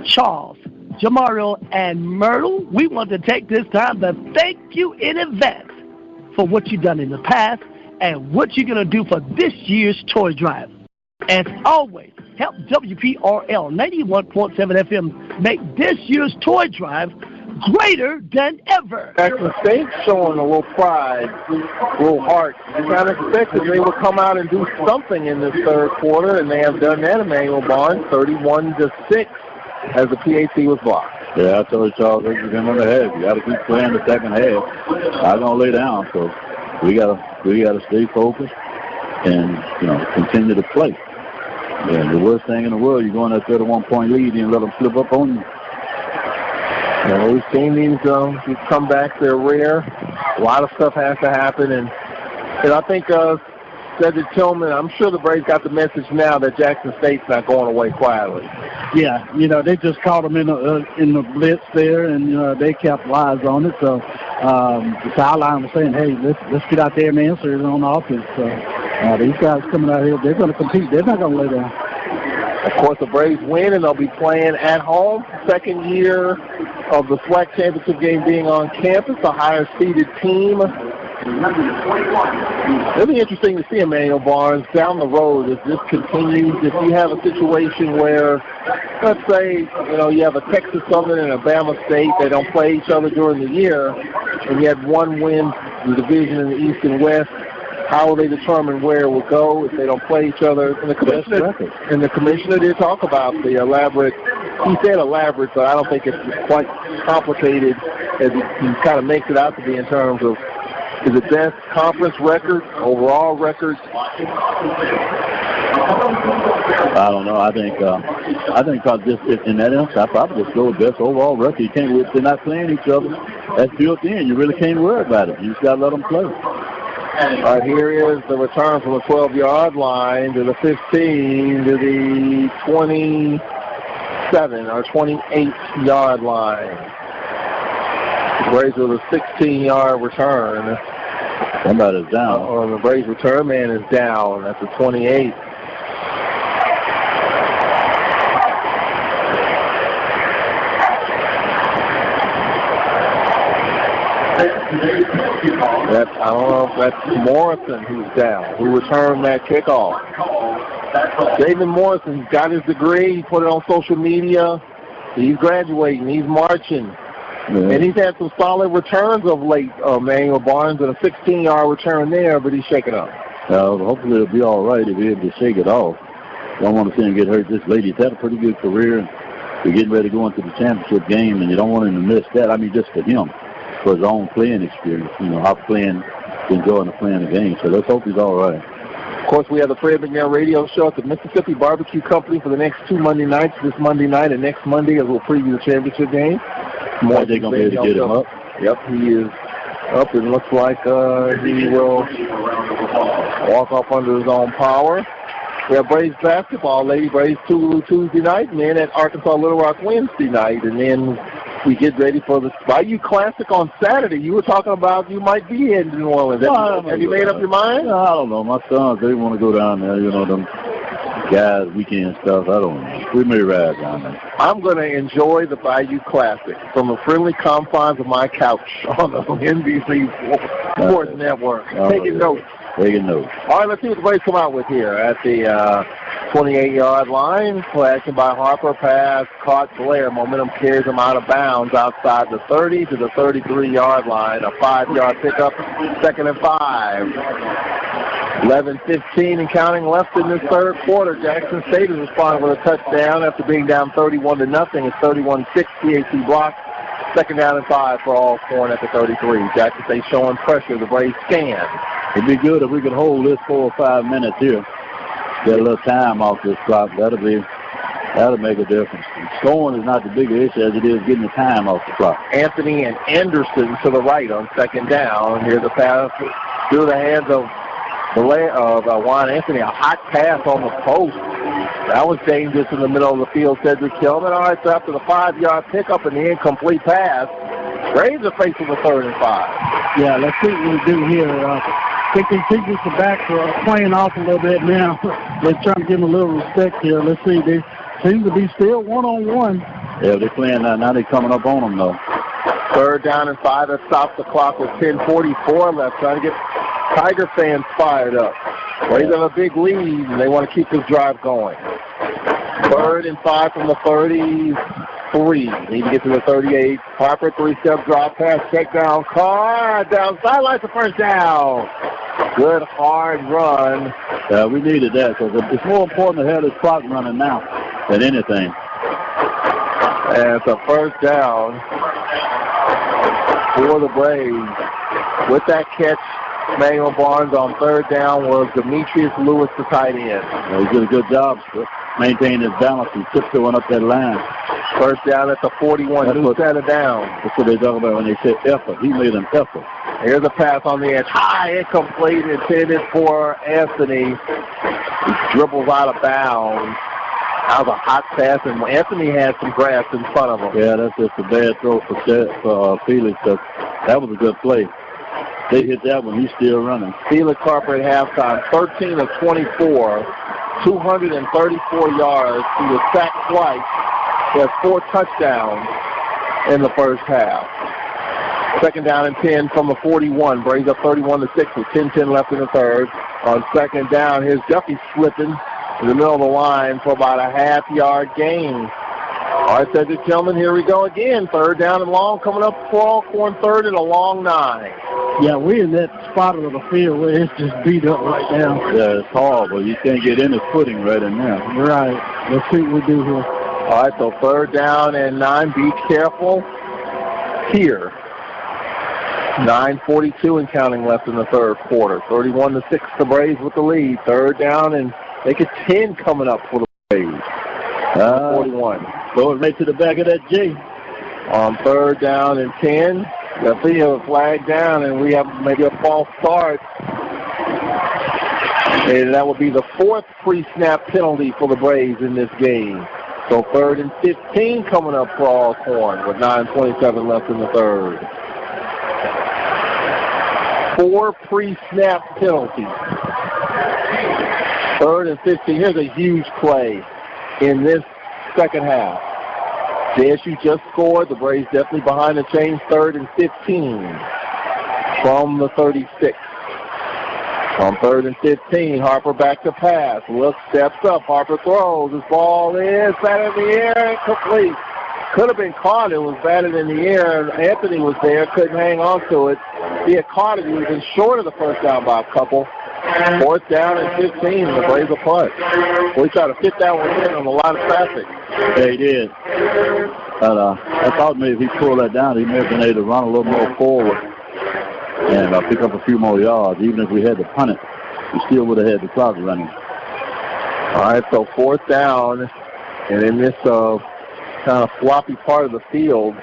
Charles, Jamario, and Myrtle, we want to take this time to thank you in advance for what you've done in the past and what you're going to do for this year's toy drive. As always, help WPRL 91.7 FM make this year's toy drive greater than ever. Jackson State showing a little pride, a little heart. I kind of expected they would come out and do something in this third quarter, and they have done that. Emmanuel Barnes, 31-6, as the PAT was blocked. Yeah, I told Charles this is going to have. You got to keep playing the second half. Not going to lay down, so we got to stay focused and continue to play. Yeah, the worst thing in the world, you go in that 31-point lead and let them slip up on you. We've seen these comebacks. They're rare. A lot of stuff has to happen, and I think Cedric Tillman, I'm sure the Braves got the message now that Jackson State's not going away quietly. Yeah, they just caught them in the blitz there, and they capitalized on it. So the sideline was saying, "Hey, let's get out there and answer it on offense." So these guys coming out here, they're going to compete. They're not going to lay down. Of course, the Braves win, and they'll be playing at home. Second year of the SWAC championship game being on campus, a higher-seeded team. It'll be interesting to see Emmanuel Barnes down the road as this continues. If you have a situation where, let's say, you have a Texas Southern and a Bama State, they don't play each other during the year, and you had one win the division in the East and West, how will they determine where it will go if they don't play each other? And the commissioner did talk about the elaborate. He said elaborate, but I don't think it's quite complicated as he kind of makes it out to be in terms of is it best conference record, overall record. I don't know. I think just in that instance, I probably just go with best overall record. You can't. If they're not playing each other, that's built in. You really can't worry about it. You just got to let them play. All right, here is the return from the 12-yard line to the 15 to the 27 or 28-yard line. The Braves with a 16-yard return. Somebody's down. The Braves return man is down at the 28. I don't know if that's Morrison who's down, who returned that kickoff. David Morrison's got his degree. He put it on social media. He's graduating. He's marching. Yeah. And he's had some solid returns of late, Emmanuel Barnes, and a 16-yard return there, but he's shaking up. Hopefully it'll be all right if he's able to shake it off. Don't want to see him get hurt this late. He's had a pretty good career, and we're getting ready to go into the championship game, and you don't want him to miss that. I mean, just for him. For his own playing experience, how enjoying the playing the game. So let's hope he's all right. Of course, we have the Fred McNair radio show at the Mississippi Barbecue Company for the next 2 Monday nights, this Monday night and next Monday, as we'll preview the championship game. Are they going to be able to get him up? Yep, he is up. It looks like he will walk off under his own power. We have Braves basketball, Lady Braves Tuesday night, and then at Arkansas Little Rock Wednesday night, and then we get ready for the Bayou Classic on Saturday. You were talking about you might be in New Orleans. Have you made up your mind? I don't know. My sons, they want to go down there, them guys, weekend stuff. I don't know. We may ride down there. I'm going to enjoy the Bayou Classic from the friendly confines of my couch on the NBC Sports Network. Taking notes. Taking notes. All right, let's see what the Braves come out with here at the 28-yard line. Play action by Harper. Pass caught Blair. Momentum carries him out of bounds outside the 30 to the 33-yard line. A 5-yard pickup. 2nd and 5. 11:15 and counting left in this third quarter. Jackson State has responded with a touchdown after being down 31-0. It's 31-6. PAT block. 2nd down and 5 for Alcorn at the 33. Jackson State showing pressure. The Braves scan. It'd be good if we could hold this 4 or 5 minutes here. Get a little time off this clock. That'll make a difference. Scoring is not the bigger issue as it is getting the time off the clock. Anthony and Anderson to the right on 2nd down. Here's the pass through the hands of Juan Anthony, a hot pass on the post. That was dangerous in the middle of the field, Cedric Tillman. All right, so after the 5-yard pickup and the incomplete pass, Braves are facing the 3rd and 5. Yeah, let's see what we do here. I think these defensive backs are playing off a little bit now. They're trying to give them a little respect here. Let's see. They seem to be still one-on-one. Yeah, they're playing now. Now they're coming up on them, though. 3rd down and 5. That stops the clock with 10:44 left. Trying to get Tiger fans fired up. Braves have a big lead, and they want to keep this drive going. 3rd and 5 from the 33. Need to get to the 38. Harper, 3-step drop pass, check down. Carr down sideline for first down. Good hard run. Yeah, we needed that because it's more important to have this clock running now than anything. And it's a first down for the Braves. With that catch, Manuel Barnes on 3rd down was Demetrius Lewis, the tight end. Yeah, he did a good job maintaining his balance and tiptoeing up that line. First down at the 41, new set of down. That's what they talk about when they say effort. He made an effort. Here's a pass on the edge. High, incomplete, intended for Anthony. He dribbles out of bounds. That was a hot pass, and Anthony had some grass in front of him. Yeah, that's just a bad throw for Felix. That was a good play. They hit that one. He's still running. Felix Harper at halftime, 13 of 24, 234 yards. He was sacked twice. He has 4 touchdowns in the first half. 2nd down and 10 from the 41. Braves up 31-6 with 10-10 left in the 3rd. On 2nd down, here's Duffy slipping in the middle of the line for about a half-yard gain. All right, Cedric Tillman, here we go again. 3rd down and long coming up for Alcorn, 3rd and a long 9. Yeah, we're in that spot of the field where it's just beat up right now. Yeah, it's horrible. You can't get any footing right in there. Right. Let's see what we do here. All right, so 3rd down and 9. Be careful here. 9:42 and counting left in the 3rd quarter. 31-6, the Braves with the lead. 3rd down and make it 10 coming up for the Braves. 41. Going right to the back of that J. On 3rd down and 10. The field flag down, and we have maybe a false start. And that will be the 4th pre-snap penalty for the Braves in this game. So 3rd and 15 coming up for Alcorn with 9:27 left in the 3rd. 4 pre-snap penalties. 3rd and 15. Here's a huge play in this second half. JSU just scored. The Braves definitely behind the chains. 3rd and 15 from the 36. On 3rd and 15, Harper back to pass. Looks, steps up. Harper throws. His ball is batted in the air, incomplete. Could have been caught. It was batted in the air, and Anthony was there. Couldn't hang on to it. If he had caught it, he would have been short of the first down by a couple. 4th down and 15. The Braves will punt. We tried to fit that one in on a lot of traffic. Yeah, he did. But I thought maybe if he pulled that down, he may have been able to run a little more forward and pick up a few more yards. Even if we had to punt it, we still would have had the clock running. All right, so 4th down, and in this kind of floppy part of the field,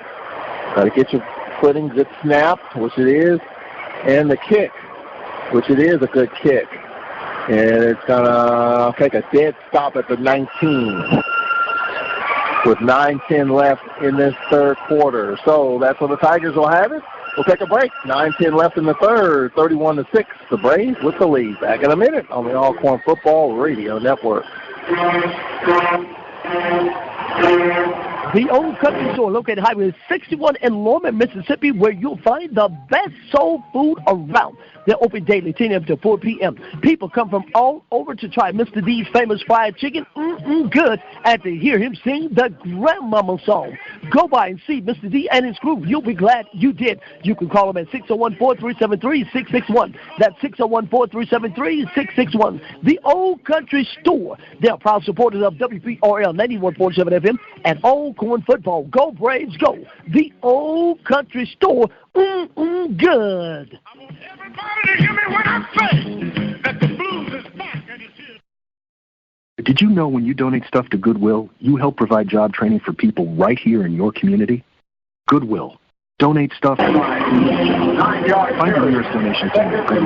got to get your footing, good snap, which it is, and the kick, which it is a good kick. And it's going to take a dead stop at the 19 with 9:10 left in this 3rd quarter. So that's where the Tigers will have it. We'll take a break. 9:10 left in the 3rd, 31-6. The Braves with the lead. Back in a minute on the Alcorn Football Radio Network. The Old Country Store, located Highway 61 in Lorman, Mississippi, where you'll find the best soul food around. They're open daily, 10 a.m. to 4 p.m. People come from all over to try Mr. D's famous fried chicken. Good. And to hear him sing the Grandmama song. Go by and see Mr. D and his crew. You'll be glad you did. You can call them at 601-437-3661. That's 601-437-3661. The Old Country Store. They're proud supporters of WPRL 91.7 FM and Alcorn football. Go Braves, go. The Old Country Store. Good. Everybody hear me when I say that the blues is back and it's here. Did you know when you donate stuff to Goodwill, you help provide job training for people right here in your community? Goodwill. Donate stuff. Find the nearest donation center. A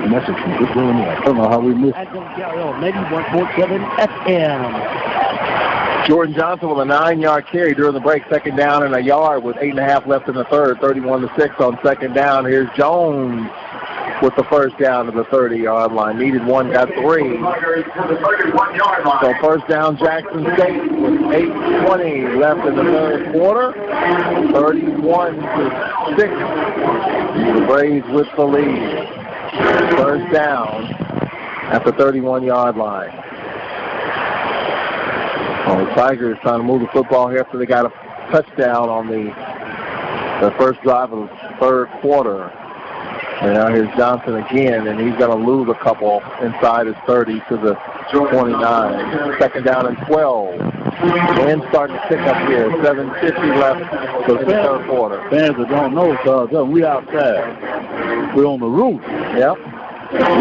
message from Goodwill and Life. I don't know how we missed. At WKRL 91.7 FM. Jordan Johnson with a 9-yard carry during the break, second down and a yard with 8.5 left in the third, 31-6 on second down. Here's Jones with the first down to the 30-yard line. Needed one, got 3. So first down, Jackson State with 8:20 left in the third quarter. 31-6. The Braves with the lead. First down at the 31-yard line. Well, the Tigers trying to move the football here after they got a touchdown on the first drive of the third quarter. And now here's Johnson again, and he's going to lose a couple inside his 30 to the 29. Second down and 12. And starting to pick up here. 7:50 left in the third quarter. Fans that don't know, we outside. We're on the roof. Yep.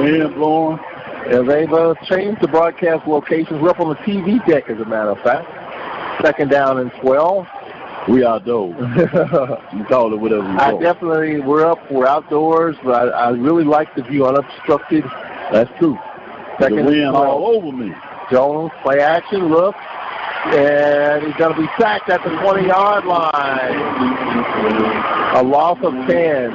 Wind blowing. And they've changed the broadcast locations. We're up on the TV deck, as a matter of fact. Second down and 12. We outdoors. You call it whatever you want. We're outdoors, but I really like the view unobstructed. That's true. Second the wind all over me. Jones, play action, look, and he's going to be sacked at the 20-yard line. A loss of 10.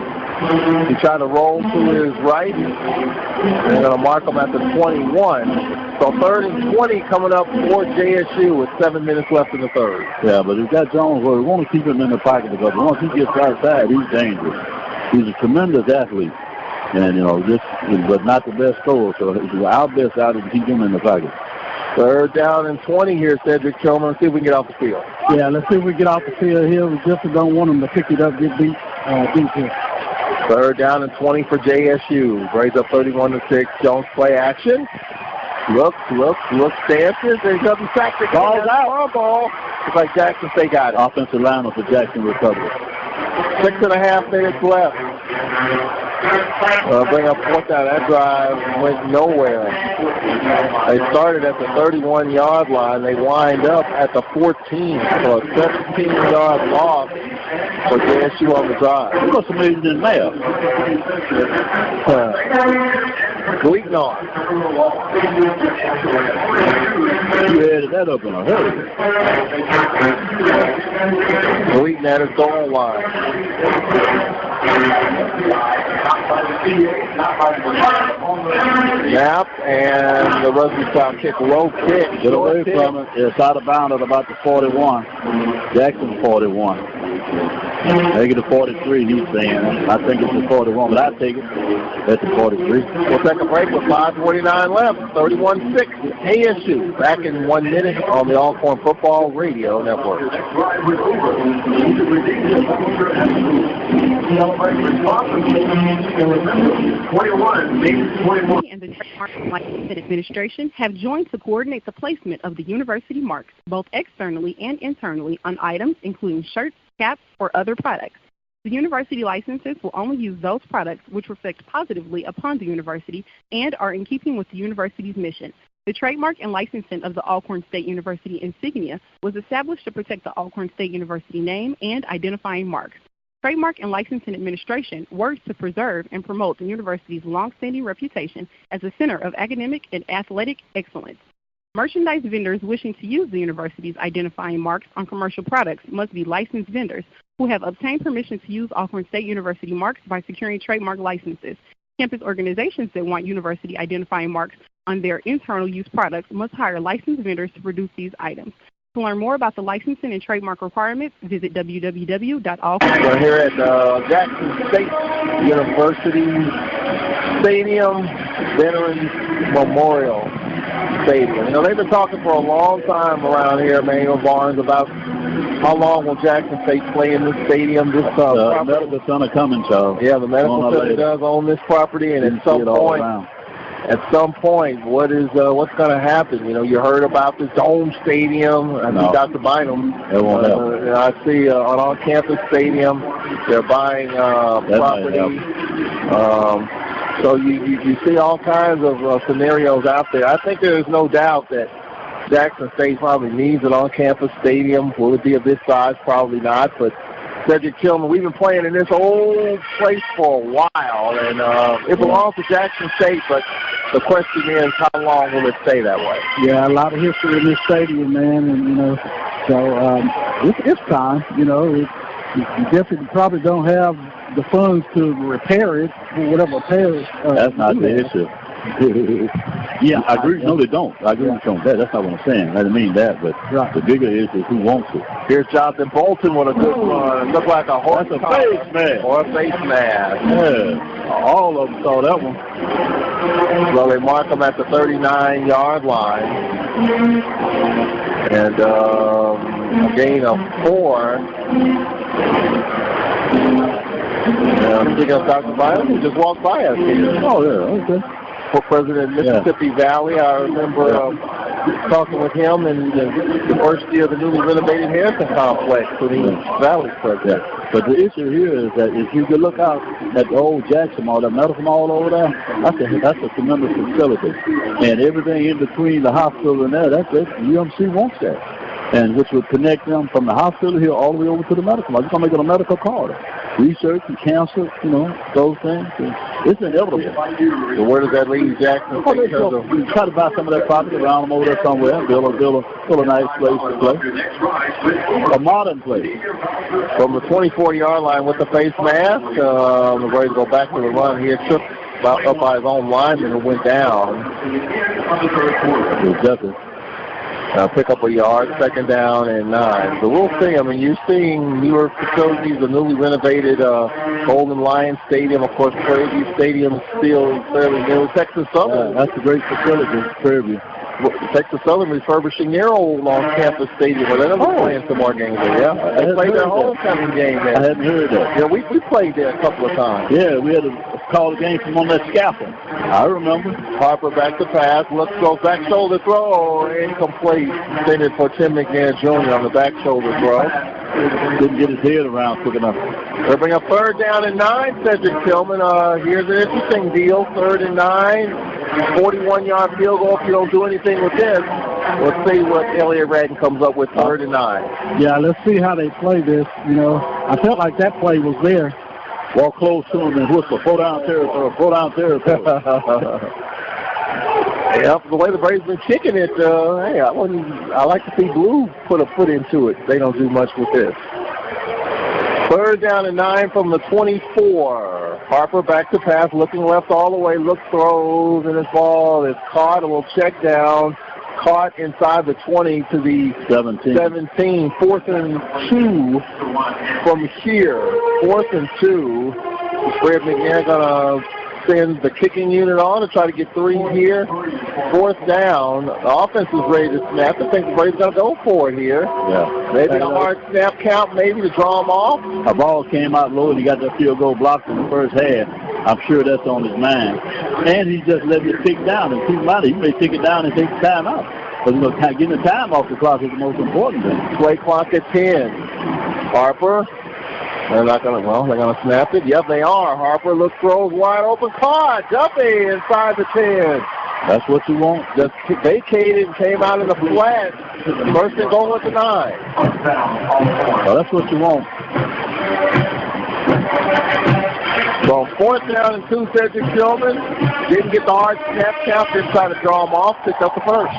He tried to roll to his right. They're going to mark him at the 21. So third and 20 coming up for JSU with 7 minutes left in the third. Yeah, but if got Jones, we want to keep him in the pocket because once he gets outside, he's dangerous. He's a tremendous athlete, and but not the best thrower. So our best out is to keep him in the pocket. Third down and 20 here, Cedric Tillman. Let's see if we can get off the field. Yeah, let's see if we get off the field here. We just don't want them to pick it up, get deep here. Third down and 20 for JSU. Braves up 31-6. Jones play action. Look, dances. There's nothing sacked. Ball's out. Ball. Looks like Jackson State got it. Offensive lineman for Jackson recovery. 6.5 minutes left. Bring up fourth down. That drive went nowhere. They started at the 31-yard line. They wind up at the 14. So a 17-yard loss for JSU on the drive. You must have made it in there. Gleeknon. You added that up in a hurry. Gleeknon at his goal line. Snap, and the rugby stop kick, low kick. Get away from it. It's out of bounds at about the 41. Jackson 41. Take it to 43, he's saying. I think it's the 41, but I take it at the 43. We'll take a break with 5:49 left. 31-6 ASU. Back in 1 minute on the Alcorn Football Radio Network. And the Trademark Licensing Administration have joined to coordinate the placement of the university marks, both externally and internally, on items including shirts, caps, or other products. The university licenses will only use those products which reflect positively upon the university and are in keeping with the university's mission. The trademark and licensing of the Alcorn State University insignia was established to protect the Alcorn State University name and identifying marks. Trademark and Licensing Administration works to preserve and promote the university's long-standing reputation as a center of academic and athletic excellence. Merchandise vendors wishing to use the university's identifying marks on commercial products must be licensed vendors who have obtained permission to use Alcorn State University marks by securing trademark licenses. Campus organizations that want university identifying marks on their internal use products must hire licensed vendors to produce these items. To learn more about the licensing and trademark requirements, visit www.alcorn. We're here at Jackson State University Stadium, Veterans Memorial Stadium. You know, they've been talking for a long time around here, Manuel Barnes, about how long will Jackson State play in this stadium. This the medical center coming, Charles. Yeah, the medical center does own this property, and at some point, what's going to happen? You know, you heard about this Dome Stadium. I see Dr. Bynum. It won't happen. I see an on-campus stadium. They're buying property. So you see all kinds of scenarios out there. I think there is no doubt that Jackson State probably needs an on-campus stadium. Will it be of this size? Probably not. But Cedric Tillman, we've been playing in this old place for a while, and it belongs to Jackson State, but the question is, how long will it stay that way? Yeah, a lot of history in this stadium, man, and, so it's time, you definitely probably don't have the funds to repair it, or whatever repairs. That's not the issue. Yeah, I agree. No, they don't. I agree with you on that. That's not what I'm saying. I didn't mean that, but the bigger issue is who wants it. Here's Jonathan Bolton with a good run. Looked like a horse. That's a face mask. Or a face mask. Yeah. All of them saw that one. So they mark him at the 39-yard line. And a gain of 4. I'm thinking of Dr. Byron, who just walked by us here. Oh, yeah, okay. For President of Mississippi Valley, I remember talking with him in the first year of the newly renovated Harrison Complex when he was Valley president. But the issue here is that if you could look out at the old Jackson Mall, that medical mall over there, that's a tremendous facility. And everything in between the hospital and there, that's UMC wants that. And which would connect them from the hospital here all the way over to the medical mall. You're going to make it a medical corridor. Research and cancer, those things. It's inevitable. So where does that leave Jackson? You try to buy some of that property around them over there somewhere, build a nice place to play. A modern place. From the 24-yard line with the face mask, the Braves go back to the run here. Tripped up by his own lineman and went down. Exactly. Pick up a yard, 2nd down and 9. The real thing, you're seeing newer facilities, the newly renovated Golden Lion Stadium. Of course, Prairie View Stadium is still fairly new. Texas Southern. That's a great facility, Prairie View. Texas Southern refurbishing their old on-campus stadium. Well, they're going to be playing some more games there, yeah? They played their homecoming game there. I hadn't heard that. Yeah, we played there a couple of times. Yeah, we had to call the game from on that scaffold. I remember. Harper back to pass. Goes back shoulder throw. Incomplete. Intended for Tim McNair Jr. on the back shoulder throw. Didn't get his head around quick enough. They'll bring up 3rd down and 9, Cedric Tillman. Here's an interesting deal. 3rd and 9. 41-yard field goal if you don't do anything with this. Let's see what Elliott Radden comes up with 3rd and 9. Yeah, let's see how they play this. I felt like that play was there. Walk close to him and whistle. Throw down territory. Yep, the way the Braves been kicking it, I like to see Blue put a foot into it. They don't do much with this. 3rd down and 9 from the 24. Harper back to pass, looking left all the way, throws, and his ball is caught. A little check down, caught inside the 20 to the 17. 4th and 2 from here. 4th and 2. Fred McNair going to send the kicking unit on to try to get 3 here. 4th down. The offense is ready to snap. I think the Braves going to go for it here. Yeah. Maybe a hard snap count, maybe to draw him off. A ball came out low and he got that field goal blocked in the first half. I'm sure that's on his mind. And he just let it tick down. And keep in mind, he may tick it down and take the time out. But getting the time off the clock is the most important thing. Play clock at 10. Harper. They're going to snap it. Yep, they are. Harper throws wide open. Caught. Duffy inside the 10. That's what you want. Just vacated and came out in the flat. First and goal at the 9. Well, that's what you want. So 4th down and 2, Cedric Tillman. Didn't get the hard snap count. Didn't try to draw him off. Picked up the first.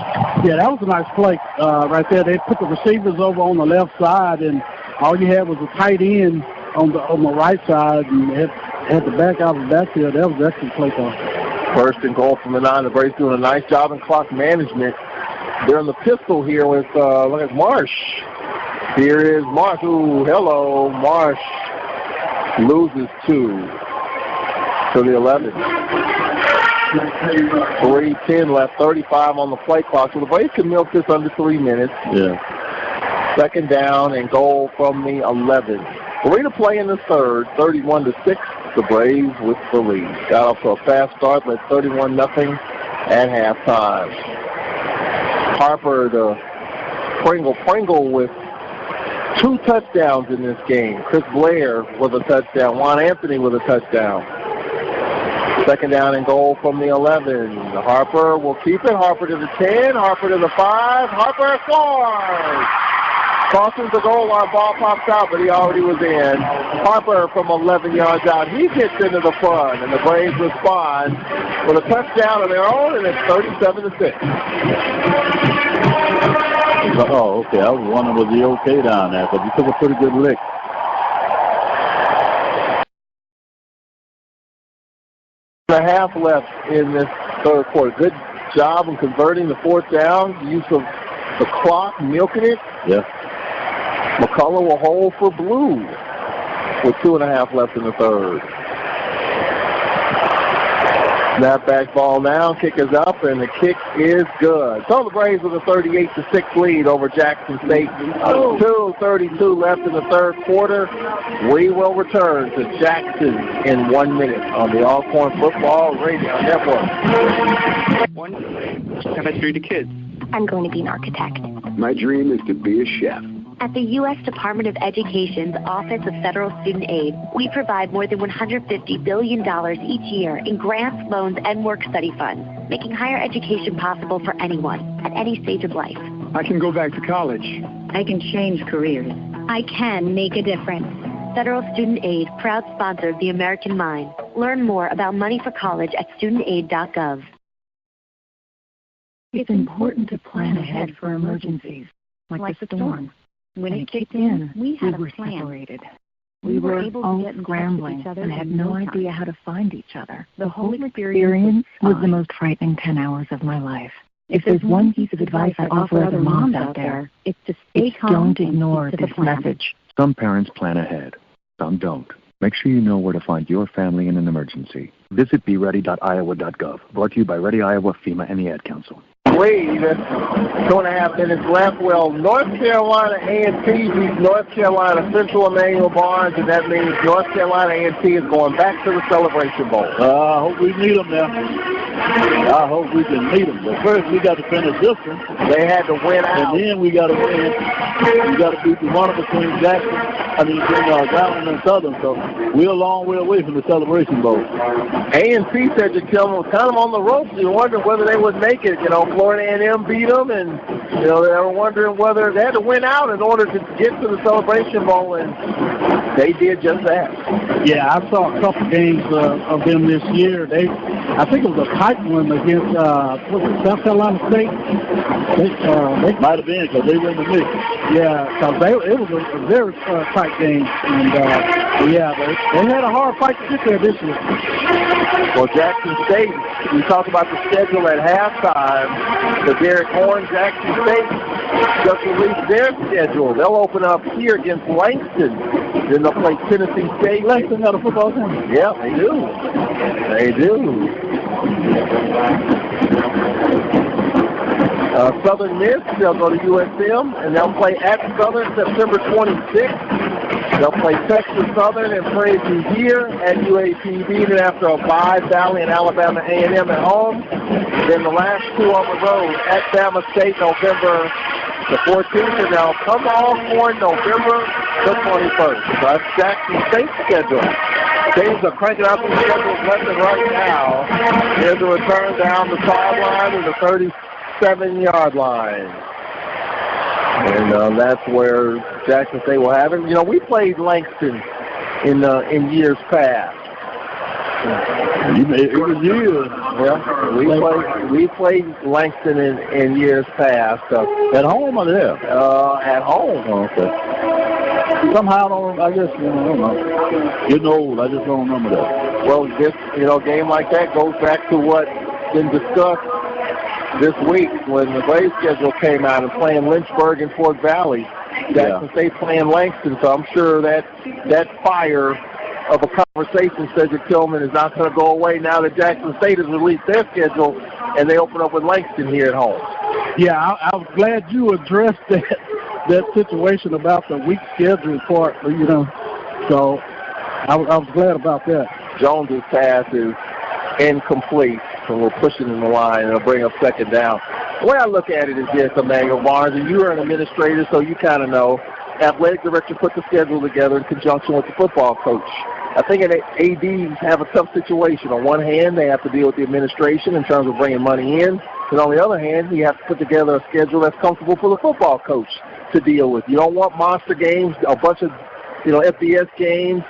Yeah, that was a nice play right there. They put the receivers over on the left side, and all you had was a tight end on the right side, and had the back out of the backfield. That was an excellent play call. 1st and goal from the 9. The Braves doing a nice job in clock management. They're in the pistol here with, look at Marsh. Here is Marsh. Ooh, hello. Marsh loses 2 to the 11. 3:10 left, 35 on the play clock. So the Braves can milk this under 3 minutes. Yeah. 2nd down and goal from the 11. We're going to play in the 3rd, 31-6. The Braves with the lead. Got off to a fast start, but 31-0 at halftime. Harper, the Pringle with 2 touchdowns in this game. Chris Blair with a touchdown. Juan Anthony with a touchdown. 2nd down and goal from the 11. Harper will keep it. Harper to the 10. Harper to the 5. Harper scores! Crosses the goal line, ball pops out, but he already was in. Harper from 11 yards out. He gets into the front, and the Braves respond with a touchdown of their own, and it's 37-6. Oh, okay. I was wondering was he okay down there, but he took a pretty good lick. And a half left in this third quarter. Good job of converting the fourth down. Use of the clock, milking it. Yeah. McCullough will hold for Blue with 2.5 left in the third. Snap back ball now, kick is up, and the kick is good. So the Braves with a 38-6 lead over Jackson State. 2:32 left in the third quarter. We will return to Jackson in 1 minute on the Alcorn Football Radio Network. Have I treated kids? I'm going to be an architect. My dream is to be a chef. At the U.S. Department of Education's Office of Federal Student Aid, we provide more than $150 billion each year in grants, loans, and work-study funds, making higher education possible for anyone at any stage of life. I can go back to college. I can change careers. I can make a difference. Federal Student Aid, proud sponsor of the American Mind. Learn more about money for college at studentaid.gov. It's important to plan ahead for emergencies, like the storm. When it kicked in, we were separated. We were all scrambling and had no idea how to find each other. The whole experience was the most frightening 10 hours of my life. If there's one piece of advice I offer other moms out there, it's to stay calm. Don't ignore this message. Some parents plan ahead. Some don't. Make sure you know where to find your family in an emergency. Visit beready.iowa.gov. Brought to you by Ready Iowa, FEMA, and the Ad Council. Lead. 2.5 minutes left. Well, North Carolina A&T beats North Carolina Central Emmanuel Barnes, and that means North Carolina A&T is going back to the Celebration Bowl. I hope we meet them now. I hope we can meet them. But first, we got to finish this one. They had to win out. And then we got to win. We got to beat the one between Brown and Southern. So we're a long way away from the Celebration Bowl. A&T said to Tillman was kind of on the ropes. You wondered whether they would make it. You know, Florida A&M beat them, and they were wondering whether they had to win out in order to get to the Celebration Bowl, and they did just that. Yeah, I saw a couple games of them this year. I think it was a tight one against South Carolina State. They might have been because they were in the mix. Yeah, because it was a very tight game, and they had a hard fight to get there this year. Well, Jackson State, we talked about the schedule at halftime. The Derek Horn, Jackson State just released their schedule. They'll open up here against Langston. Then they'll play Tennessee State. Langston got a football team. Yeah, they do. They do. Southern Miss, they'll go to USM, and they'll play at Southern September 26th. They'll play Texas Southern and Prairie here at UAPB. Then after a bye, Valley and Alabama A&M at home. Then the last two on the road at Bama State, November the 14th, and they'll come Alcorn November the 21st. So that's Jackson State's schedule. Teams are cranking out these schedules left and right now. Here's a return down the sideline to the 37-yard line. And that's where Jackson State will have it. You know, we played Langston in years past. It was years. Yeah, we played Langston in years past. At home or there? At home. Oh, okay. Somehow, I don't know. Getting old, I just don't remember that. Well, this game like that goes back to what been discussed this week when the Braves schedule came out and playing Lynchburg and Fort Valley. Jackson State playing Langston, so I'm sure that fire of a conversation, Cedric Tillman, is not going to go away now that Jackson State has released their schedule and they open up with Langston here at home. Yeah, I was glad you addressed that situation about the weak schedule part, so I was glad about that. Jones's pass is incomplete, so we're pushing in the line, and it'll bring up second down. The way I look at it is this, Emmanuel Barnes, and you are an administrator, so you kind of know. Athletic director put the schedule together in conjunction with the football coach. I think ADs have a tough situation. On one hand, they have to deal with the administration in terms of bringing money in, and on the other hand, you have to put together a schedule that's comfortable for the football coach. to deal with. You don't want monster games, a bunch of, FBS games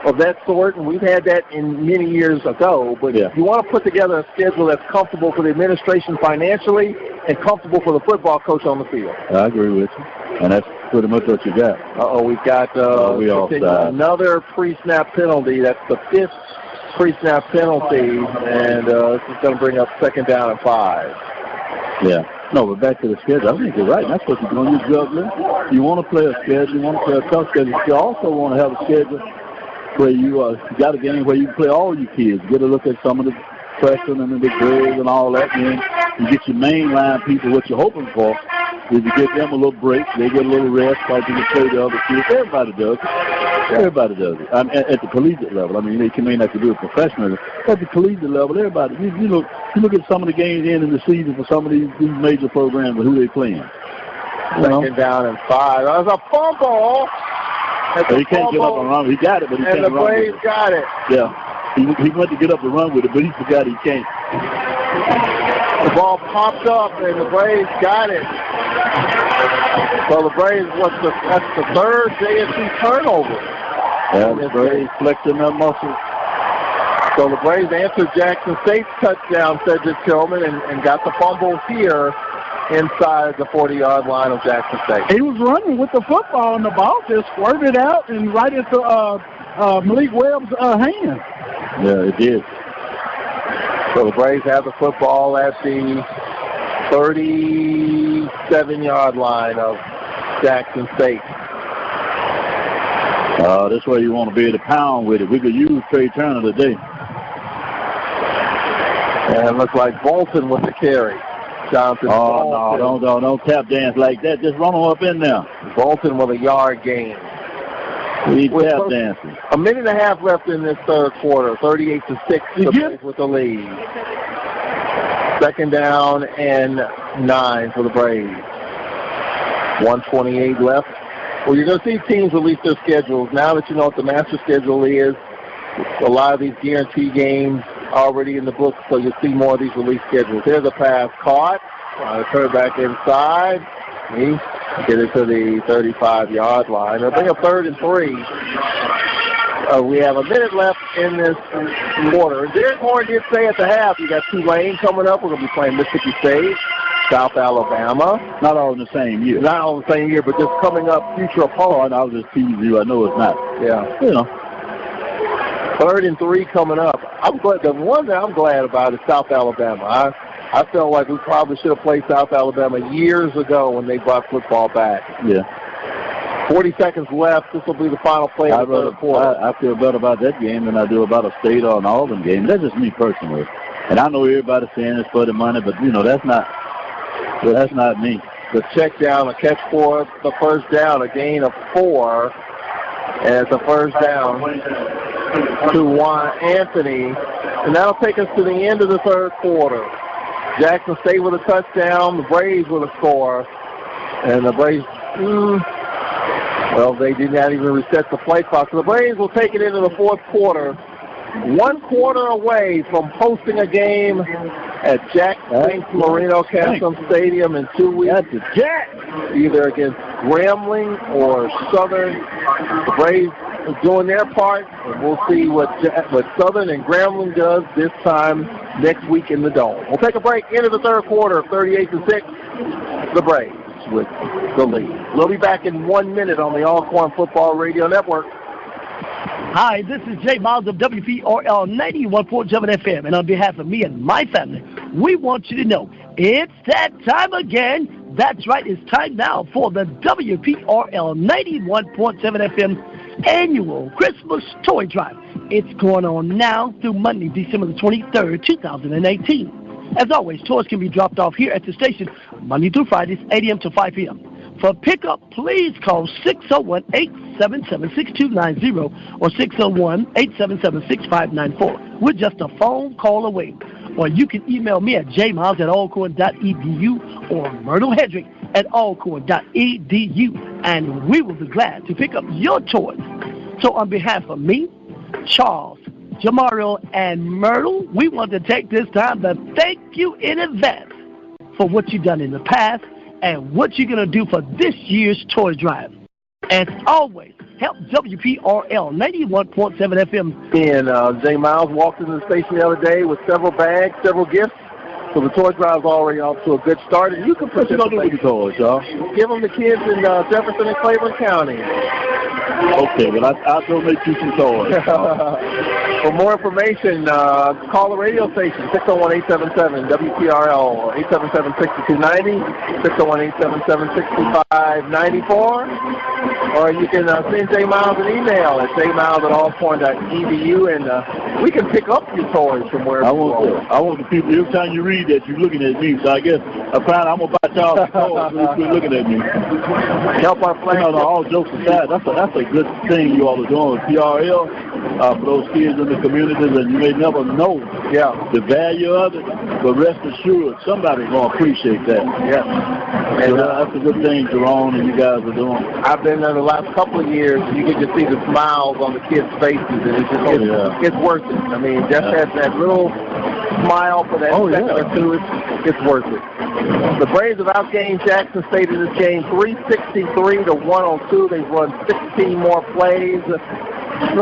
of that sort, and we've had that in many years ago, but you want to put together a schedule that's comfortable for the administration financially and comfortable for the football coach on the field. I agree with you, and that's pretty much what you got. We've got another pre-snap penalty. That's the 5th pre-snap penalty, and this is going to bring up 2nd down and 5. Yeah. No, but back to the schedule. I think you're right. That's what you're doing. You're juggling. You want to play a schedule. You want to play a tough schedule. You also want to have a schedule where you got a game where you can play all your kids. Get a look at some of the freshmen and the girls and all that. And then you get your mainline people, what you're hoping for is you get them a little break. They get a little rest because you can play the other kids. Everybody does it. Everybody does it. I mean, at the collegiate level. I mean, they may not have to do it professionally. At the collegiate level, everybody. You look at some of the games in the season for some of these major programs and who they playing. 2nd down and 5. That was a fumble. He can't get up and run. He got it, but he can't run. And the Braves got it. Yeah. He went to get up and run with it, but he forgot he can't. The ball popped up, and the Braves got it. So the Braves, that's the 3rd JSC turnover. Yeah, the Braves flexing their muscles. So the Braves answered Jackson State's touchdown, Cedric Tillman, and got the fumble here inside the 40-yard line of Jackson State. He was running with the football, and the ball just squirted out and right into Malik Webb's hand. Yeah, it did. So the Braves have the football at the 37-yard line of Jackson State. That's where you want to be able to pound with it. We could use Trey Turner today. And it looks like Bolton with the carry. Johnson. Oh, no, don't tap dance like that. Just run them up in there. Bolton with a yard gain. We need tap dancing. A minute and a half left in this 3rd quarter. 38-6 with the lead. 2nd down and 9 for the Braves. 1:28 left. Well, you're going to see teams release their schedules. Now that you know what the master schedule is, a lot of these guarantee games already in the book, so you'll see more of these release schedules. Here's a pass caught. Turn back inside. Get it to the 35-yard line. They'll bring up 3rd and 3. We have a minute left in this quarter. Derek Horn did say at the half, you got Tulane coming up. We're going to be playing Mississippi State, South Alabama. Not all in the same year. Not all in the same year, but just coming up future opponents. I was just teasing you. I know it's not. Yeah. 3rd and 3 coming up. I'm glad. The one that I'm glad about is South Alabama. I felt like we probably should have played South Alabama years ago when they brought football back. Yeah. 40 seconds left. This will be the final play of the 3rd quarter. I feel better about that game than I do about a State or an Auburn game. That's just me personally. And I know everybody's saying it's for the money, but, that's not me. The check down, a catch for the 1st down, a gain of 4. And it's a 1st down to Juan Anthony. And that'll take us to the end of the 3rd quarter. Jackson State with a touchdown, the Braves with a score. And the Braves, they did not even reset the play clock. So the Braves will take it into the 4th quarter. 1 quarter away from hosting a game at Jack St. Marino Castle Stadium in 2 weeks. That's a Jack. Either against Grambling or Southern. The Braves are doing their part, and we'll see what Southern and Grambling does this time next week in the Dome. We'll take a break into the 3rd quarter, 38-6. The Braves with the lead. We'll be back in 1 minute on the Alcorn Football Radio Network. Hi, this is Jay Miles of WPRL 91.7 FM, and on behalf of me and my family, we want you to know it's that time again. That's right, it's time now for the WPRL 91.7 FM annual Christmas Toy Drive. It's going on now through Monday, December the 23rd, 2018. As always, toys can be dropped off here at the station Monday through Fridays, 8 a.m. to 5 p.m. For pickup, please call 601-877-6290 or 601-877-6594. We're just a phone call away. Or you can email me at jmiles@alcorn.edu or Myrtle Hedrick at alcorn.edu, and we will be glad to pick up your toys. So on behalf of me, Charles, Jamario, and Myrtle, we want to take this time to thank you in advance for what you've done in the past and what you're going to do for this year's toy drive. As always, help WPRL 91.7 FM. And Jay Miles walked into the station the other day with several bags, several gifts. So the toy drive's already off to a good start, and you can What you gonna do with the toys, y'all? Give them to kids in Jefferson and Claiborne County. Okay, but I'll donate you some toys. For more information, call the radio station, 601-877-WPRL, 877-6290, 601-877-6594, or you can send J. Miles an email at jmiles@alcorn.edu, and we can pick up your toys from wherever I want the people, every time you read that, you're looking at me, so I guess I'm going to buy y'all some toys if you're looking at me. Help our flag. All jokes aside, that's a good thing you all are doing with PRL for those kids in the communities, and you may never know the value of it, but rest assured, somebody's going to appreciate that. Yeah. And that's a good thing, Jerome, and you guys are doing. I've been there the last couple of years, and you can just see the smiles on the kids' faces, and it's just it's worth it. I mean, just that little smile for that second or two, it's worth it. The Braves have outgained Jackson State in this game 363-102. They've run 16 more plays. The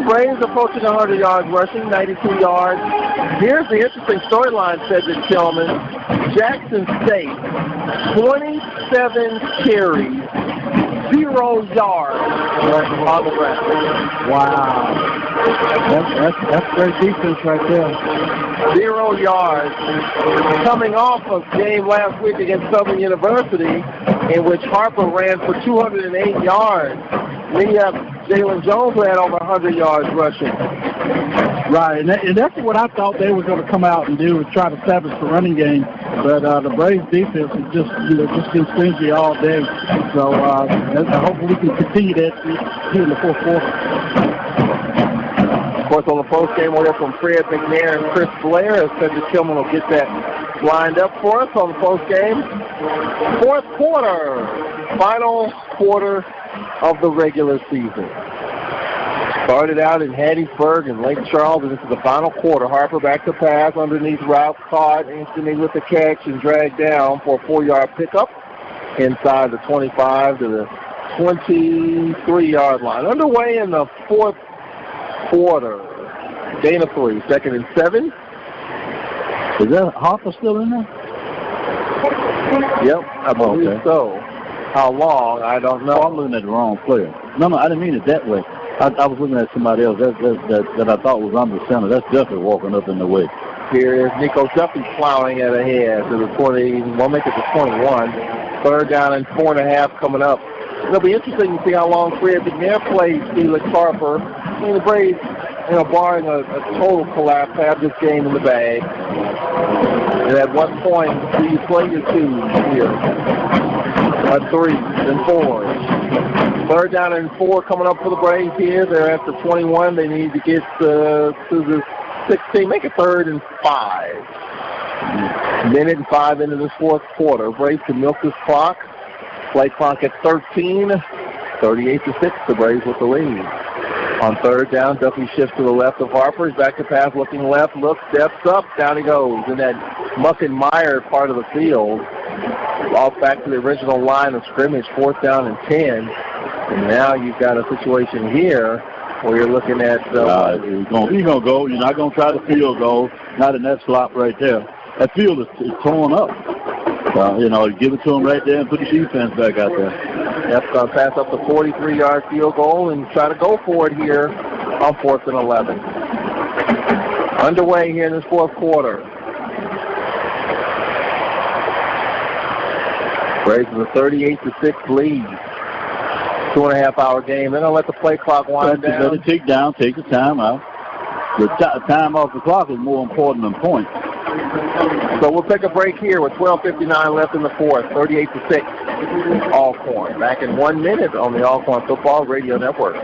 Braves approaching 100 yards rushing, 92 yards. Here's the interesting storyline, Cedric Tillman. Jackson State, 27 carries, 0 yards on the ground. Wow. That's great defense right there. 0 yards. Coming off of game last week against Southern University, in which Harper ran for 208 yards. Then you have Jalen Jones who had over 100 yards rushing. Right, and that's what I thought they were going to come out and do, was try to establish the running game. But the Braves defense is just been stingy all day. So hopefully we can continue that here in the fourth quarter. Of course, on the post game order from Fred McNair and Chris Blair, as Cedric Tillman will get that lined up for us on the post game. Fourth quarter, final quarter of the regular season. Started out in Hattiesburg and Lake Charles, and this is the final quarter. Harper back to pass, underneath route, caught instantly with the catch and dragged down for a 4-yard pickup inside the 25 to the 23-yard line. Underway in the fourth quarter. Gain of 3, 2nd and 7. Is that Harper still in there? Yep, I believe so. How long, I don't know. Oh, I'm looking at the wrong player. No, I didn't mean it that way. I was looking at somebody else that I thought was under center. That's Duffy walking up in the way. Here is Nico Duffy plowing it ahead to the 20. We'll make it to 21. 3rd down and 4.5 coming up. It'll be interesting to see how long Fred McNair plays Felix Harper. I mean, the Braves, barring a total collapse, have this game in the bag. And at what point do you play your 2s here? 3s and 4s. 3rd down and 4 coming up for the Braves here. They're at the 21. They need to get to the 16. Make it 3rd and 5. Minute and 5 into this fourth quarter. Braves can milk this clock. Play clock at 13. 38-6. The Braves with the lead. On 3rd down, Duffy shifts to the left of Harper. He's back to pass, looking left, looks, steps up, down he goes in that muck and mire part of the field. Off back to the original line of scrimmage, 4th down and 10. And now you've got a situation here where you're looking at... You're going to go. You're not going to try the field goal. Not in that slot right there. That field is torn up. Give it to him right there and put the defense back out there. Yep, pass up the 43-yard field goal and try to go for it here on 4th and 11. Underway here in this fourth quarter. Braves with a 38-6 lead. 2.5-hour game. Then I'll let the play clock wind down. Let it tick down. Take the time out. The time off the clock is more important than points. So we'll take a break here with 12:59 left in the fourth. 38-6. Alcorn. Back in 1 minute on the Alcorn Football Radio Network.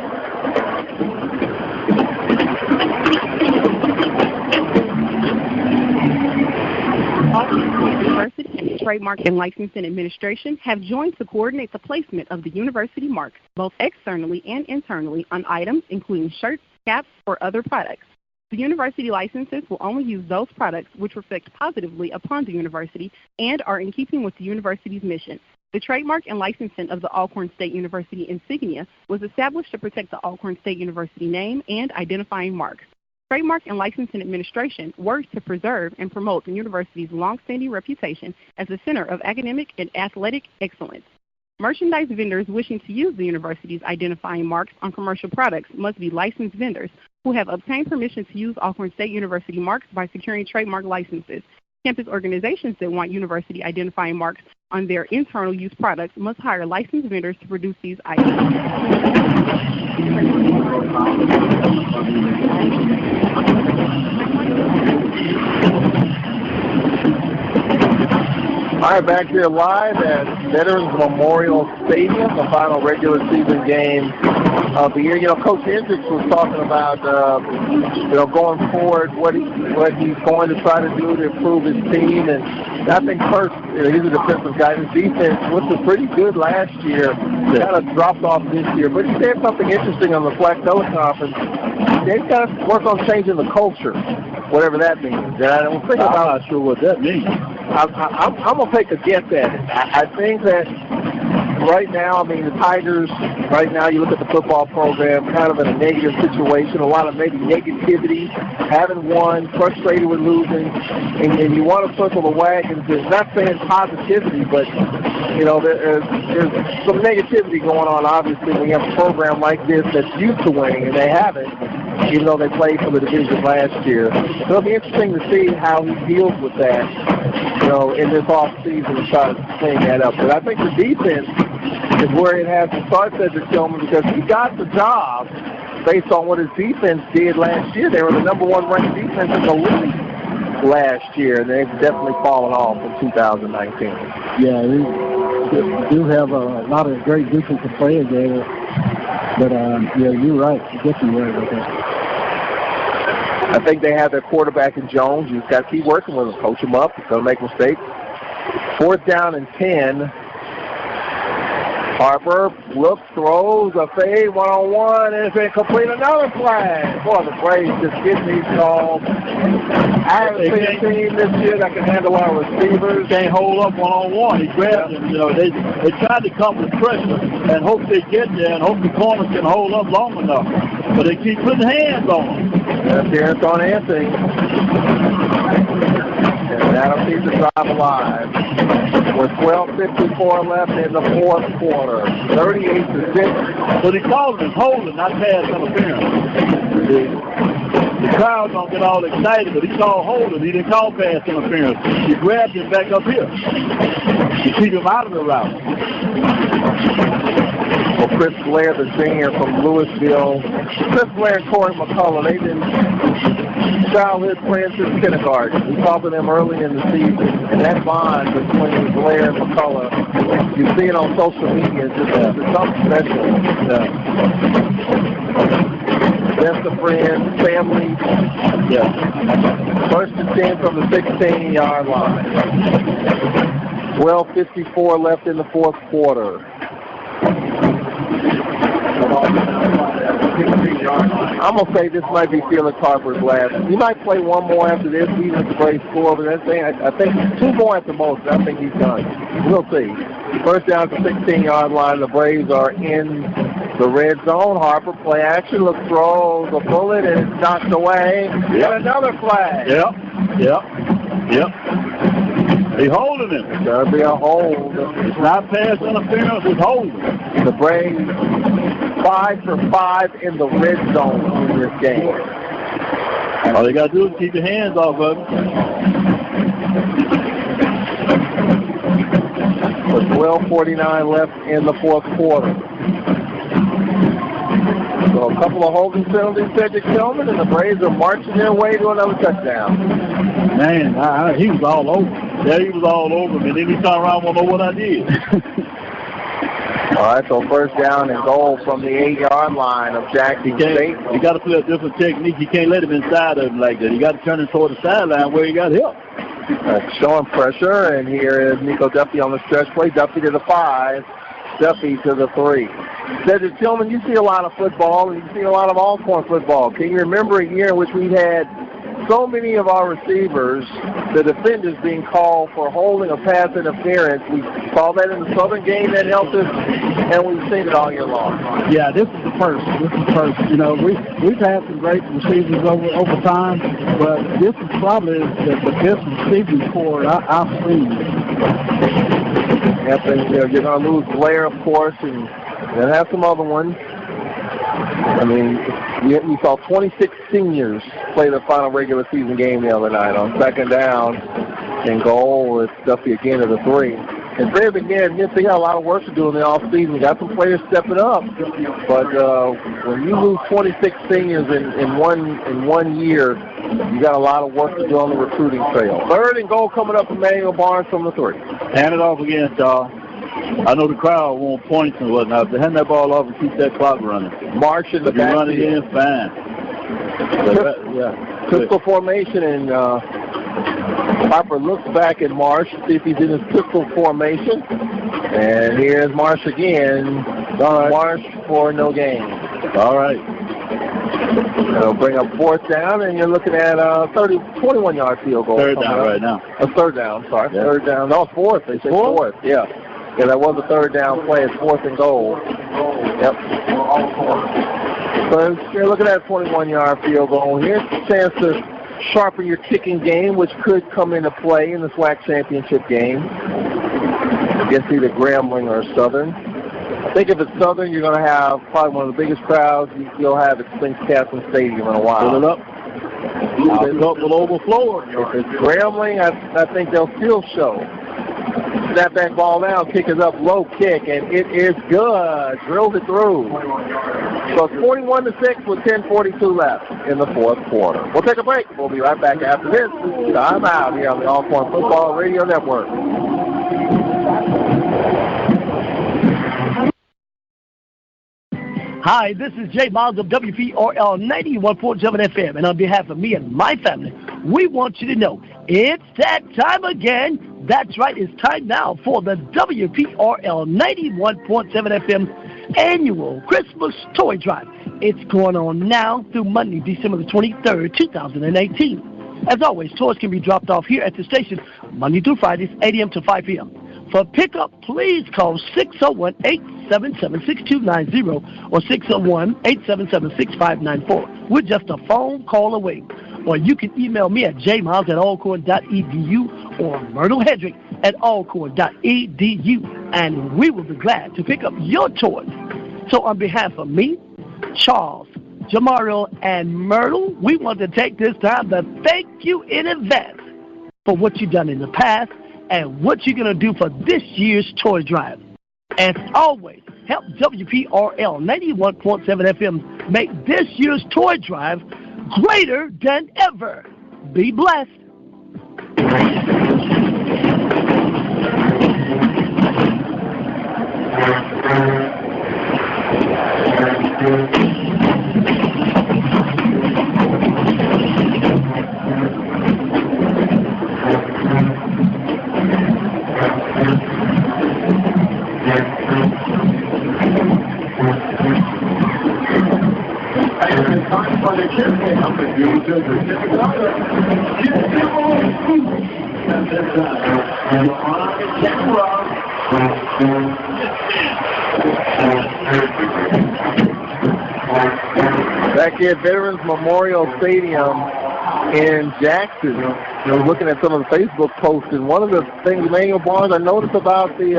University and Trademark and Licensing Administration have joined to coordinate the placement of the university marks, both externally and internally, on items including shirts, caps, or other products. The university licenses will only use those products which reflect positively upon the university and are in keeping with the university's mission. The trademark and licensing of the Alcorn State University insignia was established to protect the Alcorn State University name and identifying marks. Trademark and Licensing Administration works to preserve and promote the university's longstanding reputation as a center of academic and athletic excellence. Merchandise vendors wishing to use the university's identifying marks on commercial products must be licensed vendors who have obtained permission to use Alcorn State University marks by securing trademark licenses. Campus organizations that want university identifying marks on their internal use products must hire licensed vendors to produce these items. All right, back here live at Veterans Memorial Stadium, the final regular season game of the year. You know, Coach Hendricks was talking about, going forward, what he's going to try to do to improve his team. And I think first, he's a defensive guy. His defense was pretty good last year. Kind of dropped off this year. But he said something interesting on the Flex Teleconference. They've got to work on changing the culture, whatever that means. And I'm not sure what that means. I'm going to take a guess at it. I think that right now, the Tigers, right now, you look at the football program, kind of in a negative situation, a lot of maybe negativity, haven't won, frustrated with losing, and you want to circle the wagons. It's not saying positivity, but, there's some negativity going on, obviously, when you have a program like this that's used to winning, and they haven't, even though they played for the division last year. So it'll be interesting to see how he deals with that, in this offseason and try to clean that up. But I think the defense is where it has to start, Cedric Tillman, because he got the job based on what his defense did last year. They were the number one ranked defense in the league last year, and they've definitely fallen off in 2019. Yeah, we do have a lot of great defensive players there. But, you're right. You're definitely right about that. I think they have their quarterback in Jones. You just got to keep working with him, coach him up. He's going to make mistakes. 4th down and 10. Harper looks, throws, a fade, one-on-one, and it's incomplete. Another flag. Boy, the Braves just getting these calls. I haven't seen a team this year that can handle our receivers. Can't hold up one-on-one. He grabs them. They tried to come with pressure and hope they get there and hope the corners can hold up long enough. But they keep putting hands on them. Interference on Anthony. And that'll keep the drive alive. With 12:54 left in the 4th quarter. 38-6. But he called it holding, not pass interference. The crowd don't get all excited, but he called holding. He didn't call pass interference. He grabbed him back up here to keep him out of the route. Well, Chris Blair, the senior from Louisville. Chris Blair and Corey McCullough, they've been childhood friends since kindergarten. We talked to them early in the season, and that bond between Blair and McCullough, you see it on social media, it's something special. Best of friends, family. Yeah. 1st and 10 from the 16-yard line. 12:54 left in the 4th quarter. I'm going to say this might be Felix Harper's last. He might play one more after this, even if the Braves score, but I think 2 more at the most. I think he's done. We'll see. 1st down to the 16-yard line. The Braves are in the red zone. Harper play action, throws a bullet, and it's knocked away. Yep. And another flag. Yep. He's holding him. There'll be a hold. It's not pass interference, it's holding. The Braves 5 for 5 in the red zone in this game. All they got to do is keep your hands off of him. With 12:49 left in the 4th quarter. So a couple of holding penalties, Cedric Tillman, and the Braves are marching their way to another touchdown. Man, he was all over. Yeah, he was all over me. Then he turned around and won't know what I did. All right, so 1st down and goal from the 8-yard line of Jackson State. You got to play a different technique. You can't let him inside of him like that. You got to turn him toward the sideline where he got help. Showing pressure, and here is Nico Duffy on the stretch play. Duffy to the 5, Duffy to the 3. Cedric Tillman, you see a lot of football, and you see a lot of Alcorn football. Can you remember a year in which we had so many of our receivers, the defenders being called for holding or pass interference. We saw that in the Southern game that helped us, and we've seen it all year long. Yeah, this is the first. You know, we've had some great receivers over time, but this is probably the best receiving core I've seen. Yep, and you're going to lose Blair, of course, and then have some other ones. I mean, we saw 26 seniors play the final regular season game the other night on second down and goal with Duffy again at the 3. And Fred again, they got a lot of work to do in the offseason. Got some players stepping up, but when you lose 26 seniors in one year, you got a lot of work to do on the recruiting trail. Third and goal coming up for Emmanuel Barnes from the 3. Hand it off again, Charles. I know the crowd won't point and whatnot, but hand that ball off and keep that clock running. March in the back. Run it in, fine. Pistol formation, and Harper looks back at Marsh, see if he's in his pistol formation. And here's Marsh again. All right. Marsh for no gain. All right. That'll bring up fourth down, and you're looking at a 21-yard field goal. Third down right now. Third down, sorry. Yeah. Third down. No, fourth. They said fourth. Yeah. Yeah, that was a third down play. It's fourth and goal. Yep. So you're looking at a 21-yard field goal. Here's a chance to sharpen your kicking game, which could come into play in the SWAC championship game against either Grambling or Southern. I think if it's Southern, you're going to have probably one of the biggest crowds you'll have at Sphinx Castle Stadium in a while. Fill it up. It will overflow. If it's Grambling, I think they'll still show. Snap that ball down, kick is up, low kick, and it is good. Drilled it through. So it's 41-6 with 10:42 left in the fourth quarter. We'll take a break. We'll be right back after this. Time out here on the Alcorn Football Radio Network. Hi, this is Jay Miles of WPRL 91.7 FM, and on behalf of me and my family, we want you to know it's that time again. That's right, it's time now for the WPRL 91.7 FM annual Christmas Toy Drive. It's going on now through Monday, December the 23rd, 2018. As always, toys can be dropped off here at the station Monday through Fridays, 8 a.m. to 5 p.m. For pickup, please call 601-877-6290 or 601-877-6594. We're just a phone call away. Or you can email me at jmiles@alcorn.edu or Myrtle Hedrick at alcorn.edu, and we will be glad to pick up your toys. So on behalf of me, Charles, Jamario, and Myrtle, we want to take this time to thank you in advance for what you've done in the past and what you're going to do for this year's toy drive. As always, help WPRL 91.7 FM make this year's toy drive greater than ever. Be blessed. Back here at Veterans Memorial Stadium in Jackson, looking at some of the Facebook posts, and one of the things, Emmanuel Barnes, I noticed about the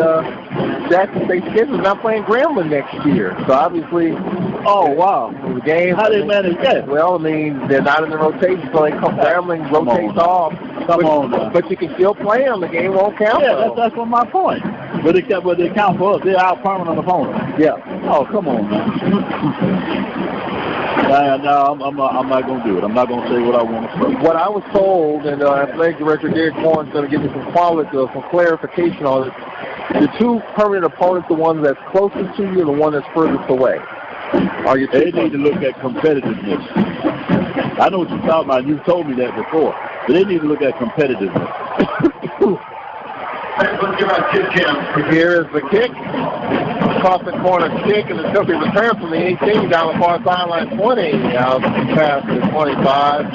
Jackson State kids is not playing Grambling next year. So obviously, the game. How they manage that? Well, I mean, they're not in the rotation, so they come Grambling rotates off. But you can still play them. The game won't count. Yeah, that's my point. But they count for us. They're our permanent opponent. Yeah. Oh, come on, man. No, I'm not going to do it. I'm not going to say what I want to say. What I was told, and athletic director Derek Horn is going to give me some clarification on it. The two permanent opponents, the one that's closest to you and the one that's furthest away. They need to look at competitiveness. I know what you're talking about. You've told me that before. But they need to look at competitiveness. Here is the kick. Across the corner kick, and it's going to be returned from the 18 down the far sideline 20. Out past the 25.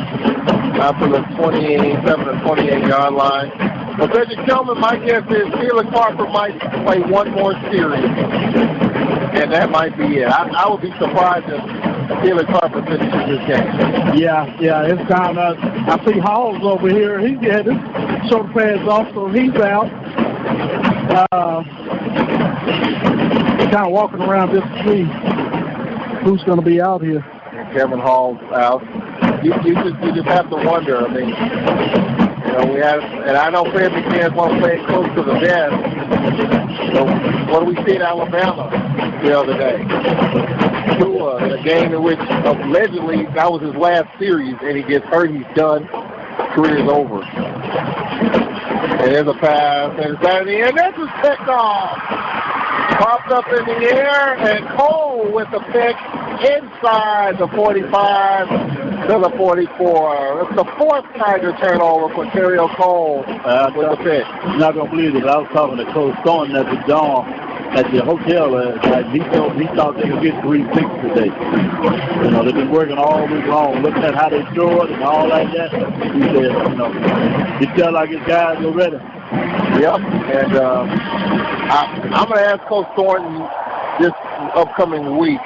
after the 27 or 28-yard line. But Cedric Tillman, my guess is Felix Harper might play one more series, and that might be it. I would be surprised if Felix Harper finishes this game. Yeah, it's time. I see Hall's over here. He had his shoulder pads off, so he's out. Kind of walking around just to see who's going to be out here. Kevin Hall's out. You just have to wonder. I mean, we have, and I know Fred McMahon's want to play it close to the vest. So what do we see in Alabama the other day? Tua, in a game in which allegedly that was his last series, and he gets hurt, he's done. Career's over. And there's a pass, and it's out in the air, and that's a pick off. Popped up in the air, and Cole with the pick inside the 45 to the 44. It's the fourth Tiger turnover for Terrio Cole with the pick. You're not going to believe it. I was talking to Coach Thornton at the dorm at the hotel last night. He thought they could get 3 picks today. They've been working all week long, looking at how they throw it and all like that. He said, he felt like his guys were ready. Yep, and I'm going to ask Coach Thornton this upcoming week,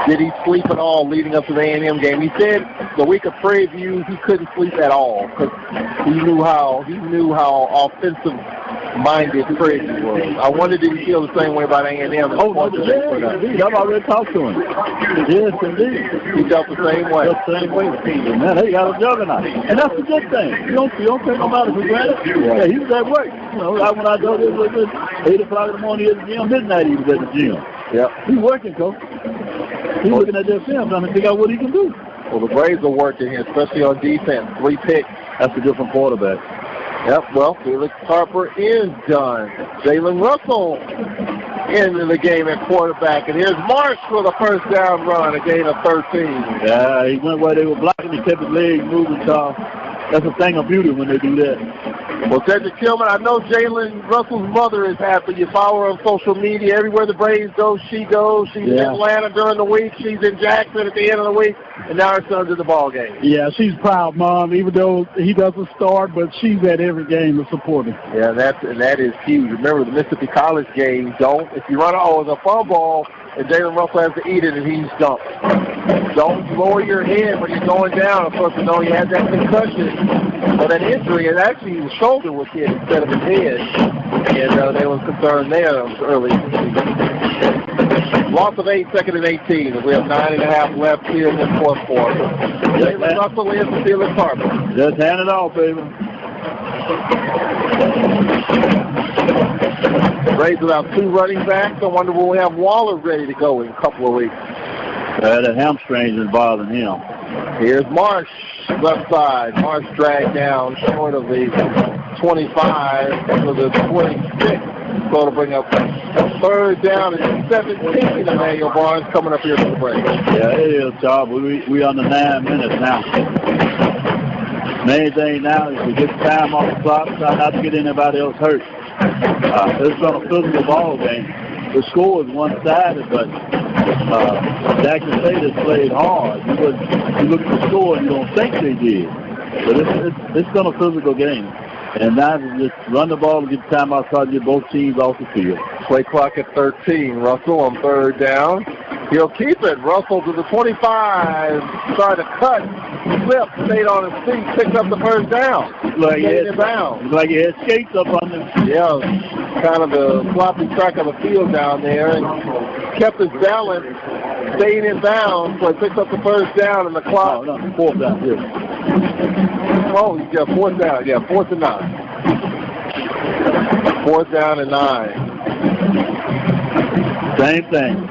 did he sleep at all leading up to the A&M game? He said the week of Prairie View he couldn't sleep at all because he knew how offensive-minded Prairie View was. I wonder did he feel the same way about A&M? Indeed. I've already talked to him. Yes, indeed. He felt the same way. Man, they got a juggernaut, and that's a good thing. You don't take nobody for granted. Yeah, he was at work. Like when I go there, 8 o'clock in the morning at the gym, midnight he was at the gym. Yeah, he's working, Coach. He's looking at their film, trying to figure out what he can do. Well, the Braves are working here, especially on defense. 3 picks. That's a different quarterback. Yep, well, Felix Harper is done. Jalen Russell into the game at quarterback. And here's Marsh for the first down run, a gain of 13. Yeah, he went where they were blocking. He kept his legs moving, so that's a thing of beauty when they do that. Well, Cedric Tillman, I know Jalen Russell's mother is happy. You follow her on social media. Everywhere the Braves go, she goes. She's in Atlanta during the week. She's in Jackson at the end of the week. And now her son's in the ball game. Yeah, she's proud, Mom, even though he doesn't start, but she's at every game to support him. Yeah, that is huge. Remember, the Mississippi College game, if you run it's a fumble, and Jalen Russell has to eat it, and he's dumped. Don't lower your head when you're going down. Of course, he had that concussion or that injury, and actually his shoulder was hit instead of his head. And they were concerned there early. Loss of 8, second and 18. We have 9.5 left here in the fourth quarter. Jalen Russell is the Felix Harper. Just hand it off, baby. Braves without 2 running backs. I wonder will we have Waller ready to go in a couple of weeks. The hamstring is bothering him. Here's Marsh, left side. Marsh dragged down short of the 25 to the 26. Going to bring up third down and 17. Emmanuel Barnes coming up here for the break. Yeah, it is, Charles. We under 9 minutes now. Main thing now is to get time off the clock, try not to get anybody else hurt. It's been a physical ball game. The score is one-sided, but Jackson State has played hard. You look at the score and you don't think they did. But it's been a physical game. And now just run the ball and get time outside, get both teams off the field. Play clock at 13. Russell on third down. He'll keep it. Russell to the 25. Tried to cut. Slipped. Stayed on his feet. Picked up the first down. Like he had skates up on him. Yeah. Kind of the sloppy track of the field down there. And kept his balance. Stayed in bounds. So he picked up the first down in the clock. No, fourth down. Yeah. Oh, yeah, fourth down. Yeah, 4th and 9. 4th down and 9. Same thing.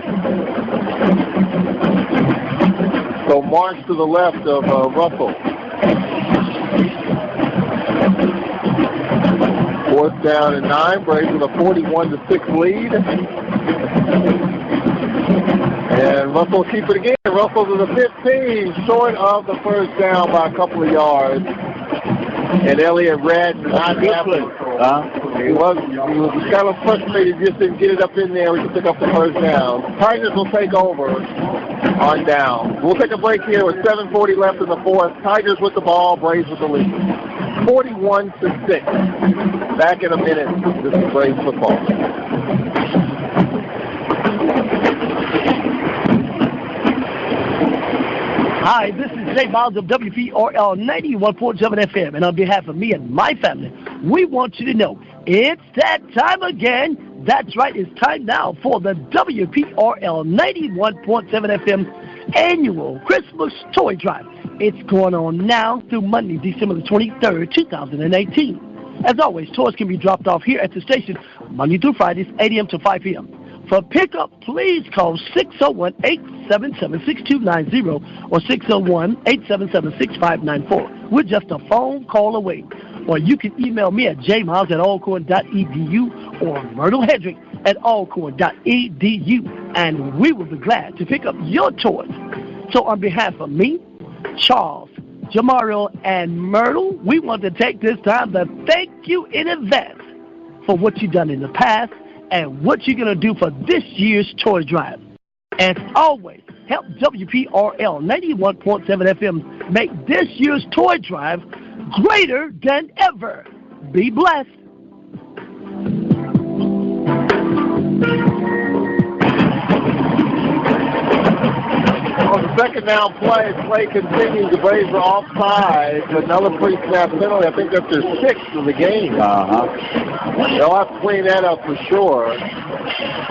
So March to the left of Russell. 4th down and 9. Braves with a 41-6 lead. And Russell will keep it again. Russell to the 15, short of the first down by a couple of yards. And Elliott Radden not happy. He was kind of frustrated, just didn't get it up in there. We can pick up the first down. Tigers will take over on down. We'll take a break here with 7:40 left in the fourth. Tigers with the ball, Braves with the lead. 41-6. Back in a minute. This is Braves football. Hi, this is Jay Miles of WPRL 91.7 FM, and on behalf of me and my family, we want you to know it's that time again. That's right, it's time now for the WPRL 91.7 FM annual Christmas Toy Drive. It's going on now through Monday, December the 23rd, 2018. As always, toys can be dropped off here at the station Monday through Fridays, 8 a.m. to 5 p.m. For pickup, please call 601-877-6290 or 601-877-6594. We're just a phone call away. Or you can email me at jmiles@alcorn.edu or Myrtle Hedrick at alcorn.edu, and we will be glad to pick up your toys. So on behalf of me, Charles, Jamario, and Myrtle, we want to take this time to thank you in advance for what you've done in the past and what you're going to do for this year's toy drive. As always, help WPRL 91.7 FM make this year's toy drive greater than ever. Be blessed. On the second down play continues. The Braves are offside. Another pre-snap penalty. I think that's their 6th of the game. They'll have to clean that up for sure.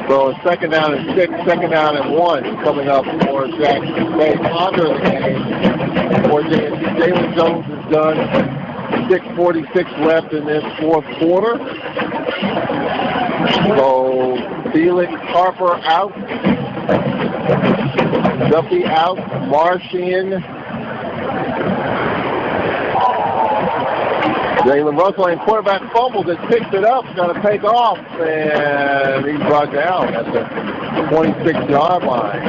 So it's second down and 6, second down and 1 coming up for Jackson State. Under the game for Jalen Jones is done. 6:46 left in this fourth quarter. So Felix Harper out. Duffy out, Marsh in. Jalen Russell and quarterback fumbles and picks it up, going to take off, and he's brought down at the 26-yard line.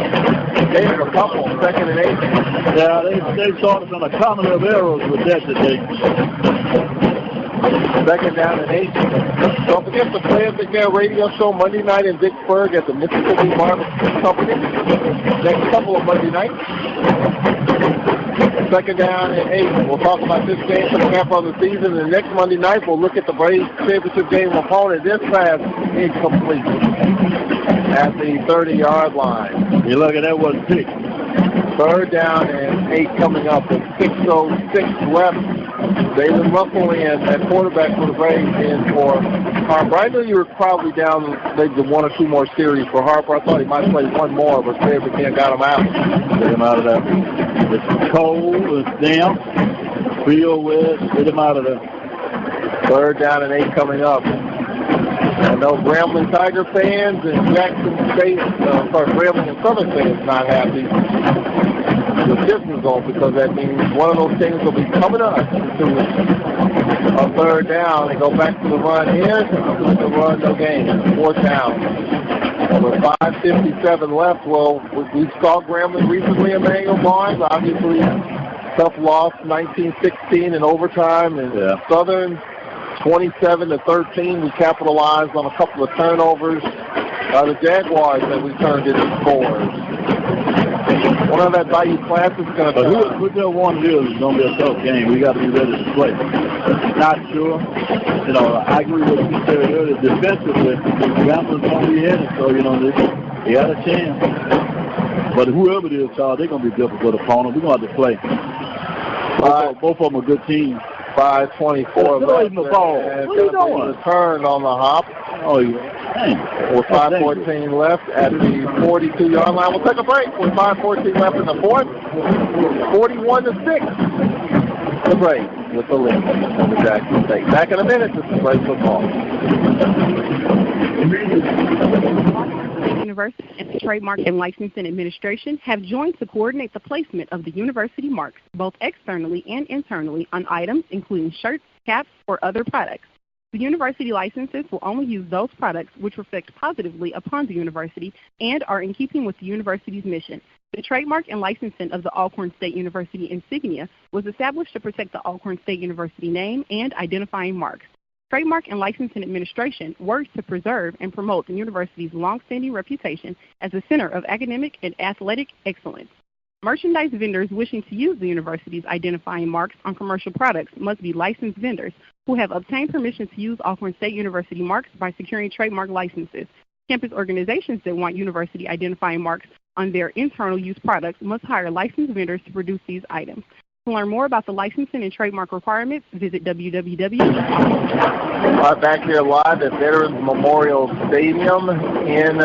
Gave it a couple, 2nd and 8. Yeah, they saw us on a common of errors with that today. 2nd down and 8. Don't forget the Play of the Game radio show Monday night in Vicksburg at the Mississippi Barbecue Company. Next couple of Monday nights. 2nd down and 8. We'll talk about this game for the half of the season. And next Monday night, we'll look at the Braves championship game opponent. This pass incomplete at the 30-yard line. You look at that one pick. 3rd down and 8 coming up with 6:06 left. Jalen Russell in at quarterback for the Braves in for Harper. I knew you were probably down maybe 1 or 2 more series for Harper. I thought he might play 1 more, but Fairfield can't got him out. Get him out of there. It's cold, it's damp, feel wet, get him out of there. 3rd down and 8 coming up. I know Grambling Tiger fans and Jackson State, Grambling and Southern fans not happy with this result because that means one of those things will be coming up to a 3rd down and go back to the run here. The run, no gain. 4th down. With 5:57 left, well, we saw Grambling recently in Manual Barnes. Obviously, tough loss, 19-16 in overtime, and Southern 27-13. We capitalized on a couple of turnovers. The Jaguars that we turned into scores. One of that value class is going to. What they'll want to do is going to be a tough game. We got to be ready to play. Not sure. You know, I agree with what you said earlier. Defensively, Gamblers going to be in it, so you know they got a chance. But whoever it is, Charles, they're going to be a difficult opponent. We're going to have to play. Both of them are good teams. 5:24 left. The ball. What are you doing? Return on the hop. Oh, yeah. Dang. With 5:14 left at the 42-yard line. We'll take a break with 5:14 left in the fourth. 41-6. The break with the lead on the Jackson State. Back in a minute. This is Braves football. University and the Trademark and Licensing Administration have joined to coordinate the placement of the university marks, both externally and internally, on items including shirts, caps, or other products. The university licenses will only use those products which reflect positively upon the university and are in keeping with the university's mission. The trademark and licensing of the Alcorn State University insignia was established to protect the Alcorn State University name and identifying marks. Trademark and Licensing Administration works to preserve and promote the university's long-standing reputation as a center of academic and athletic excellence. Merchandise vendors wishing to use the university's identifying marks on commercial products must be licensed vendors who have obtained permission to use Alcorn State University marks by securing trademark licenses. Campus organizations that want university identifying marks on their internal use products must hire licensed vendors to produce these items. To learn more about the licensing and trademark requirements, visit www. Back here live at Veterans Memorial Stadium in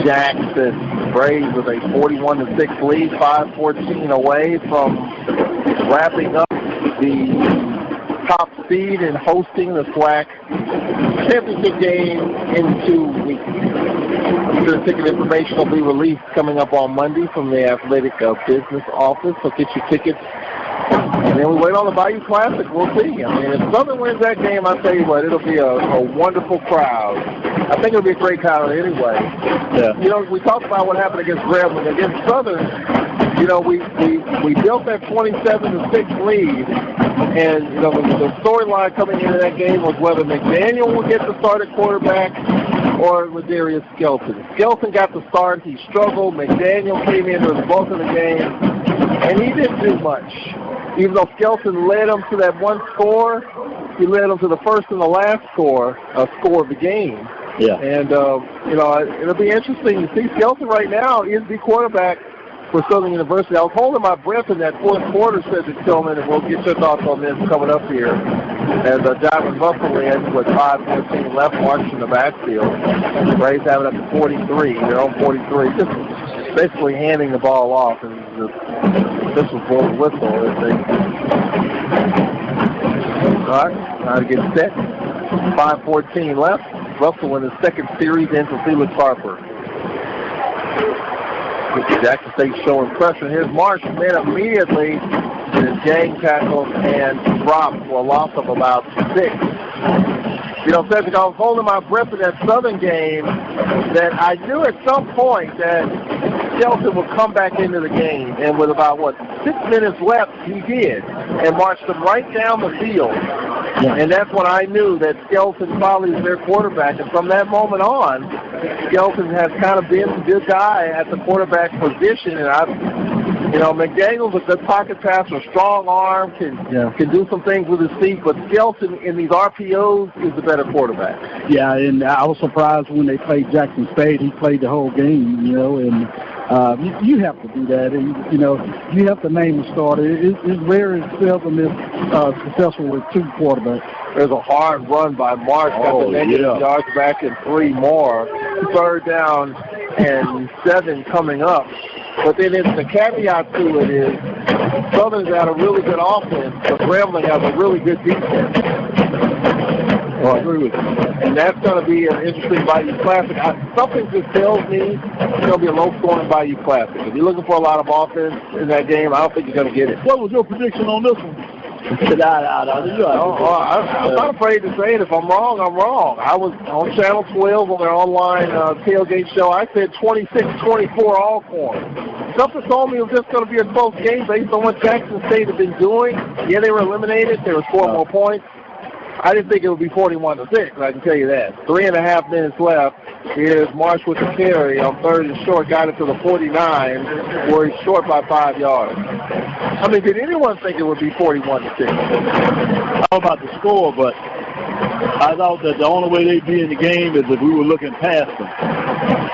Jackson. Braves with a 41-6 lead, 5:14 away from wrapping up the top seed and hosting the SWAC championship game in 2 weeks. The ticket information will be released coming up on Monday from the Athletic Business Office, so get your tickets. And then we wait on the Bayou Classic. We'll see. I mean, if Southern wins that game, I'll tell you what, it'll be a wonderful crowd. I think it'll be a great crowd anyway. Yeah. You know, we talked about what happened against Grambling. Against Southern, you know, we built that 27-6 lead, and you know the storyline coming into that game was whether McDaniel would get the start at quarterback or with Darius Skelton. Skelton got the start. He struggled. McDaniel came in with the bulk of the game, and he didn't do much. Even though Skelton led them to that one score, he led them to the first and the last score of the game. Yeah. And, you know, it'll be interesting to see. Skelton right now is the quarterback for Southern University. I was holding my breath in that fourth quarter, said to Tillman, and we'll get your thoughts on this coming up here. As Diamond Buffalo in with 5:14 left, marching in the backfield. The Braves have it up to 43. They're on 43. Just basically handing the ball off, and this was blow the whistle. All right, trying to get set. 5:14 left. Russell in his second series in for Felix Harper. Jackson State showing pressure. Here's Marsh, made immediately in his gang tackle and dropped for a loss of about 6. You know, Cedric, I was holding my breath in that Southern game that I knew at some point that Skelton would come back into the game, and with about, 6 minutes left, he did, and marched them right down the field. Yeah. And that's when I knew that Skelton probably was their quarterback, and from that moment on, Skelton has kind of been the guy at the quarterback position, and McDaniel's a good pocket passer, strong arm, can do some things with his feet, but Skelton in these RPOs is the better quarterback. Yeah, and I was surprised when they played Jackson State. He played the whole game, and you have to do that, and you have to name the starter. It's very seldom successful with 2 quarterbacks. There's a hard run by Marsh. Got the negative yards back and 3 more. 3rd down and 7 coming up. But then the caveat to it is Southern's got a really good offense, but Grambling has a really good defense. Oh, I agree with you. And that's going to be an interesting Bayou Classic. Something just tells me it's going to be a low-scoring Bayou Classic. If you're looking for a lot of offense in that game, I don't think you're going to get it. What was your prediction on this one? I'm not afraid to say it. If I'm wrong, I'm wrong. I was on Channel 12 on their online tailgate show. I said 26-24 Alcorn. Something told me it was just going to be a close game based on what Jackson State had been doing. Yeah, they were eliminated. They were 4 more points. I didn't think it would be 41-6, I can tell you that. 3.5 minutes left. Here's Marsh with the carry on 3rd and short. Got it to the 49, where he's short by 5 yards. I mean, did anyone think it would be 41-6? I don't know about the score, but I thought that the only way they'd be in the game is if we were looking past them.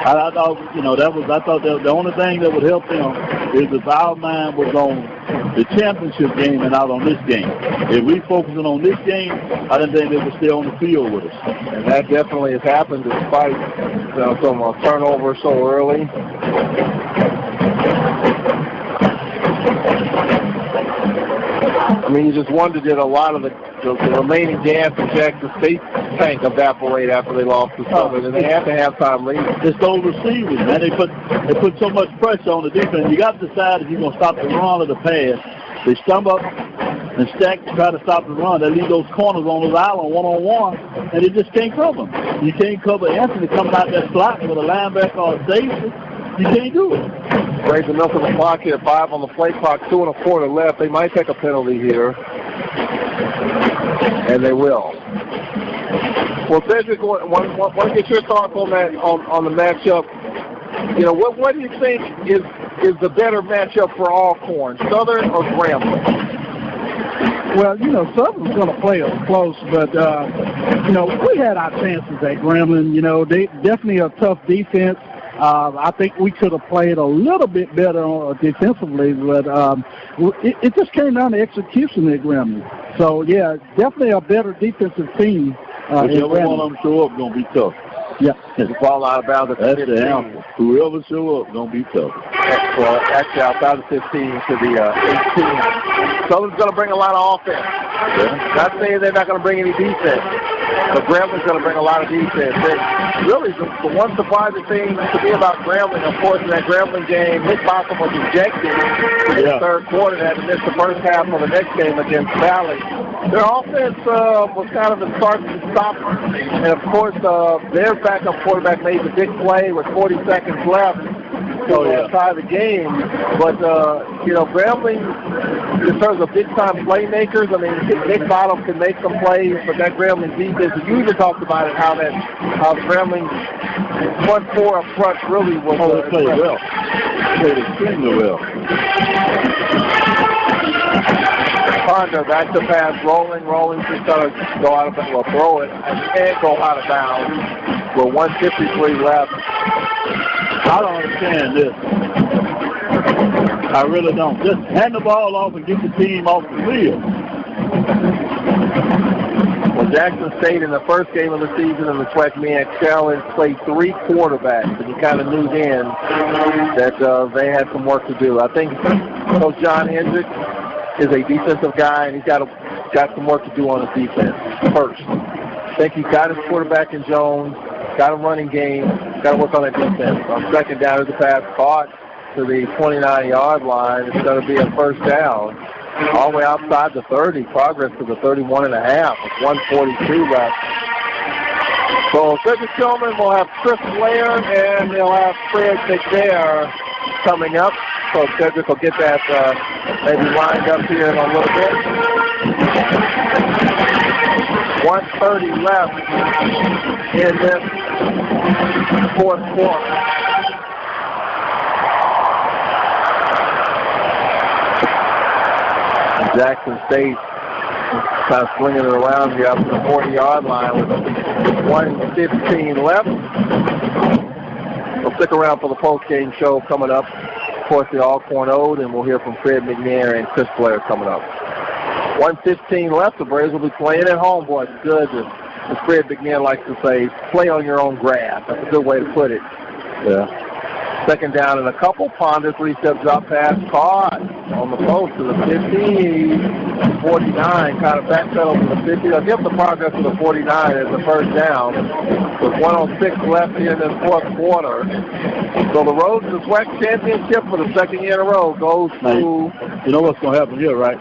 I thought, the only thing that would help them is if our mind was on the championship game and not on this game. If we focusing on this game, I didn't think they would stay on the field with us. And that definitely has happened despite some turnover so early. I mean, you just wonder, did a lot of the remaining gas in Jackson State tank evaporate after they lost to Southern, and they had to have time lead. It's those receivers, man. They put so much pressure on the defense. You got to decide if you're going to stop the run or the pass. They stump up and stack to try to stop the run. They leave those corners on those islands one-on-one, and they just can't cover them. You can't cover Anthony coming out that slot with a linebacker or a safety. You can't do it. Raise enough of the clock here, 5 on the play clock, 2 1/4 left. They might take a penalty here. And they will. Well, Cedric, want to get your thoughts on that, on the matchup. You know, what do you think is the better matchup for Alcorn, Southern or Grambling? Well, you know, Southern's going to play us close, but, you know, we had our chances at Grambling. You know, they definitely a tough defense. I think we could have played a little bit better defensively, but it just came down to execution at Grambling. So, yeah, definitely a better defensive team. Whichever one of them show up, going to be tough. Yeah. The ball out of bounds at the 15. The answer. Whoever show up, going to be tough. Well, actually, outside the 15 to the 18. Southern's going to bring a lot of offense. Yeah. Not saying they're not going to bring any defense, but Grambling's going to bring a lot of defense. And really, the one surprising thing to me about Grambling, of course, in that Grambling game, Nick Boston was ejected in the third quarter and had to miss the first half of the next game against Valley. Their offense was kind of a start and stop. And, of course, their backup quarterback made the big play with 40 seconds left to tie the game. But, you know, Grambling, in terms of big-time playmakers, I mean, Nick Bottom can make some plays, but that Grambling defense, you even talked about it, how Grambling front four up front really was played well. Played extremely well. Ponder back to pass, rolling, just going to go out of bounds, well, throw it, and go out of bounds with 1:53 left. I don't understand this. I really don't. Just hand the ball off and get the team off the field. Well, Jackson State in the first game of the season in the SWAC MEAC Challenge played 3 quarterbacks, and you kind of knew then that they had some work to do. I think Coach John Hendricks is a defensive guy, and he's got some work to do on his defense first. I think he's got his quarterback in Jones, got a running game, got to work on that defense. On second down, there's a pass caught to the 29-yard line. It's going to be a first down. All the way outside the 30, progress to the 31.5 with 1:42 left. So Cedric Tillman will have Chris Blair, and they'll have Fred McNair coming up. So Cedric will get that maybe lined up here in a little bit. 1:30 left in this fourth quarter. Jackson State kind of swinging it around here up to the 40-yard line with 1:15 left. We'll stick around for the post-game show coming up. Of course, the Alcorn Ode, and we'll hear from Fred McNair and Chris Blair coming up. 1:15 left. The Braves will be playing at home, boys. Good. As Fred McNair likes to say, play on your own grass. That's a good way to put it. Yeah. Second down and a couple. Ponder, 3-step drop pass, caught on the post to the 50, 49, kind of backpedal to the 50. I'll give the progress to the 49 as the first down with 1:06 left here in this fourth quarter. So the road to the SWAC championship for the second year in a row goes to... You know what's going to happen here, right?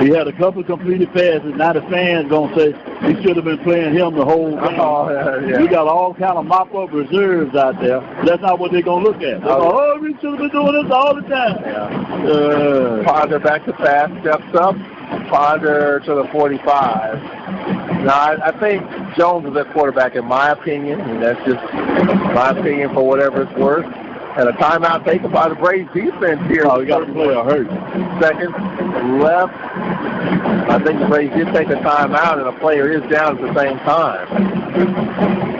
He had a couple of completed passes. Now the fans going to say he should have been playing him the whole game. We got all kind of mop-up reserves out there. That's not what they're going to look at. We should have been doing this all the time. Ponder back to pass, steps up. Ponder to the 45. Now, I think Jones is at quarterback in my opinion, and that's just my opinion for whatever it's worth. And a timeout taken by the Braves defense here. We got to play a hurt. Seconds left. I think the Braves did take a timeout, and a player is down at the same time.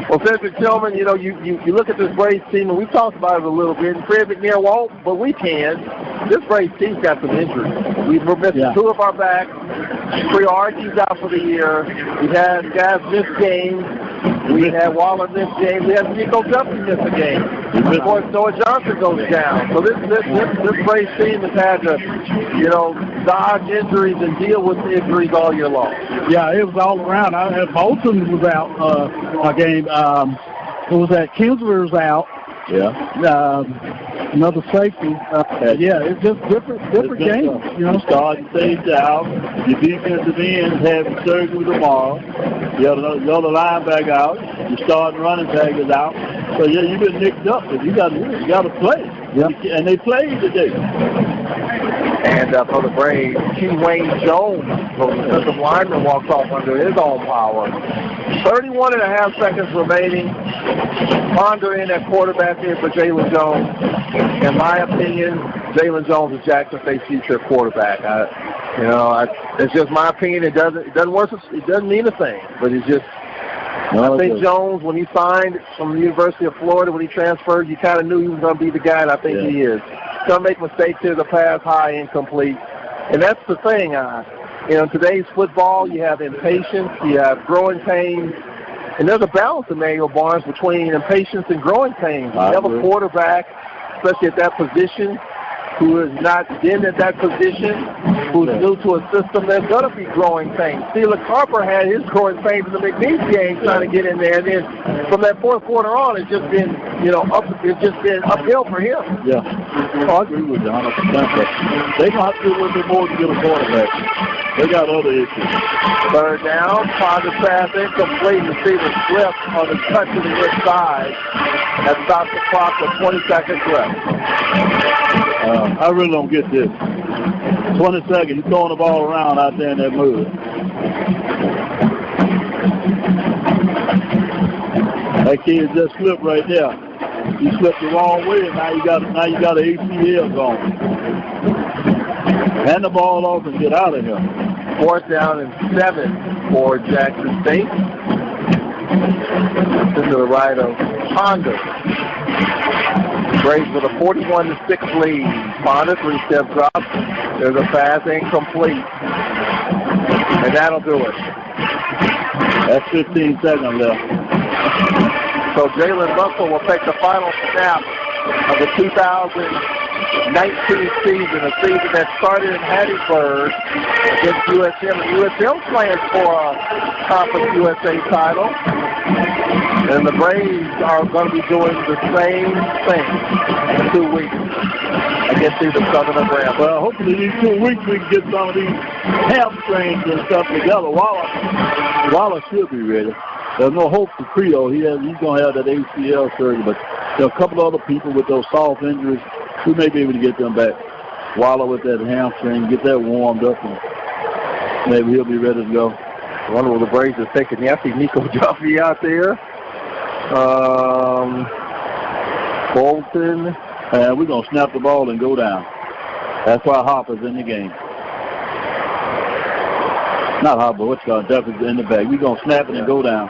Well, Cedric Tillman, you know, you look at this Braves team, and we've talked about it a little bit, and Fred McNair won't, but we can. This Braves team's got some injuries. We're missing 2 of our backs. Priority's out for the year. We've had guys miss games. We had Waller miss games. We had Nico Duffy miss a game. Of course, Noah Johnson goes down. So this Braves team has had to, you know, dodge injuries and deal with injuries all year long. Yeah, it was all around. Bolton was out a game. It was that Kinsler was out. Yeah. Another safety. It's just different games. You know, starting stage out. Your defensive ends having surgery tomorrow. The other linebacker out. Your starting running back is out. So you've been nicked up, but you got to play. Yeah. And they played today. And for the Braves, Wayne Jones, the defensive lineman, walks off under his own power. 31 and a half seconds remaining. Ponder in at quarterback here for Jalen Jones. In my opinion, Jalen Jones is Jackson State's future quarterback. It's just my opinion. It doesn't work. It doesn't mean a thing. But it's just. I think Jones, when he signed from the University of Florida, when he transferred, you kind of knew he was going to be the guy, and I think he is. Going to make mistakes here, the pass high, incomplete. And that's the thing. In today's football, you have impatience, you have growing pains, and there's a balance, Emmanuel Barnes, between impatience and growing pains. You have a quarterback, especially at that position, who has not been at that position, who's new to a system, there's going to be growing pains. Steele Carper had his growing pains in the McNeese game trying to get in there, and then from that fourth quarter on, it's just been, uphill for him. Yeah, I agree with you 100%. But they're going to have to do a little bit more to get a quarterback. They got other issues. Third down, Ponder pass incomplete. Receiver slip on the cut to the inside. That stops the clock with 20 seconds left. I really don't get this. 20 seconds, you're throwing the ball around out there in that mud. That kid just slipped right there. He slipped the wrong way, and now you got an ACL going. Hand the ball off and get out of here. Fourth down and 7 for Jackson State. To the right of Ponder. Braves with a 41-6 lead. Ponder, 3-step drop. There's a pass incomplete. And that'll do it. That's 15 seconds left. So Jalen Russell will take the final snap of the 2019 season, a season that started in Hattiesburg against USM. And USM's playing for a Conference USA title. And the Braves are going to be doing the same thing in 2 weeks against either Southern or Graham. Well, hopefully these 2 weeks we can get some of these hamstrings and stuff together. Waller should be ready. There's no hope for Creo. He's going to have that ACL surgery, but there are a couple of other people with those soft injuries who may be able to get them back. Waller with that hamstring, get that warmed up, and maybe he'll be ready to go. I wonder what the Braves are taking. I see Nico Duffy out there. Bolton. And we're going to snap the ball and go down. That's why Hopper's in the game. Not Hopper, what's called Duffy's in the back. We're going to snap it and go down.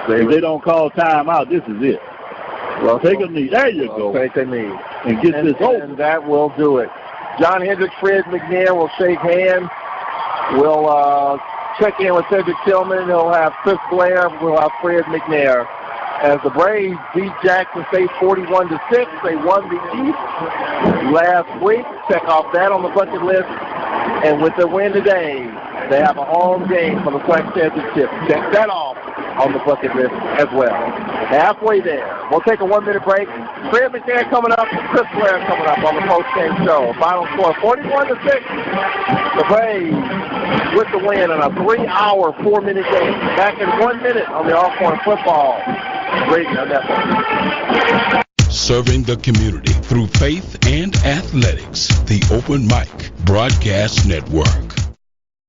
If they don't call timeout, this is it. Well, take a knee. There you go. Take a knee. And get this over. And that will do it. John Hendricks, Fred McNair will shake hands. We'll check in with Cedric Tillman. He'll have Chris Blair. We'll have Fred McNair. As the Braves beat Jackson State 41-6, they won the East last week. Check off that on the bucket list. And with the win today, they have a home game for the Flex Championship. Check that off on the bucket list as well. Halfway there. We'll take a 1-minute break. Fred McNair coming up, Chris Blair coming up on the post-game show. Final score, 41-6. The Braves with the win in a 3-hour, 4-minute game. Back in 1 minute on the Alcorn Football Radio Network. Serving the community through faith and athletics. The Open Mic Broadcast Network.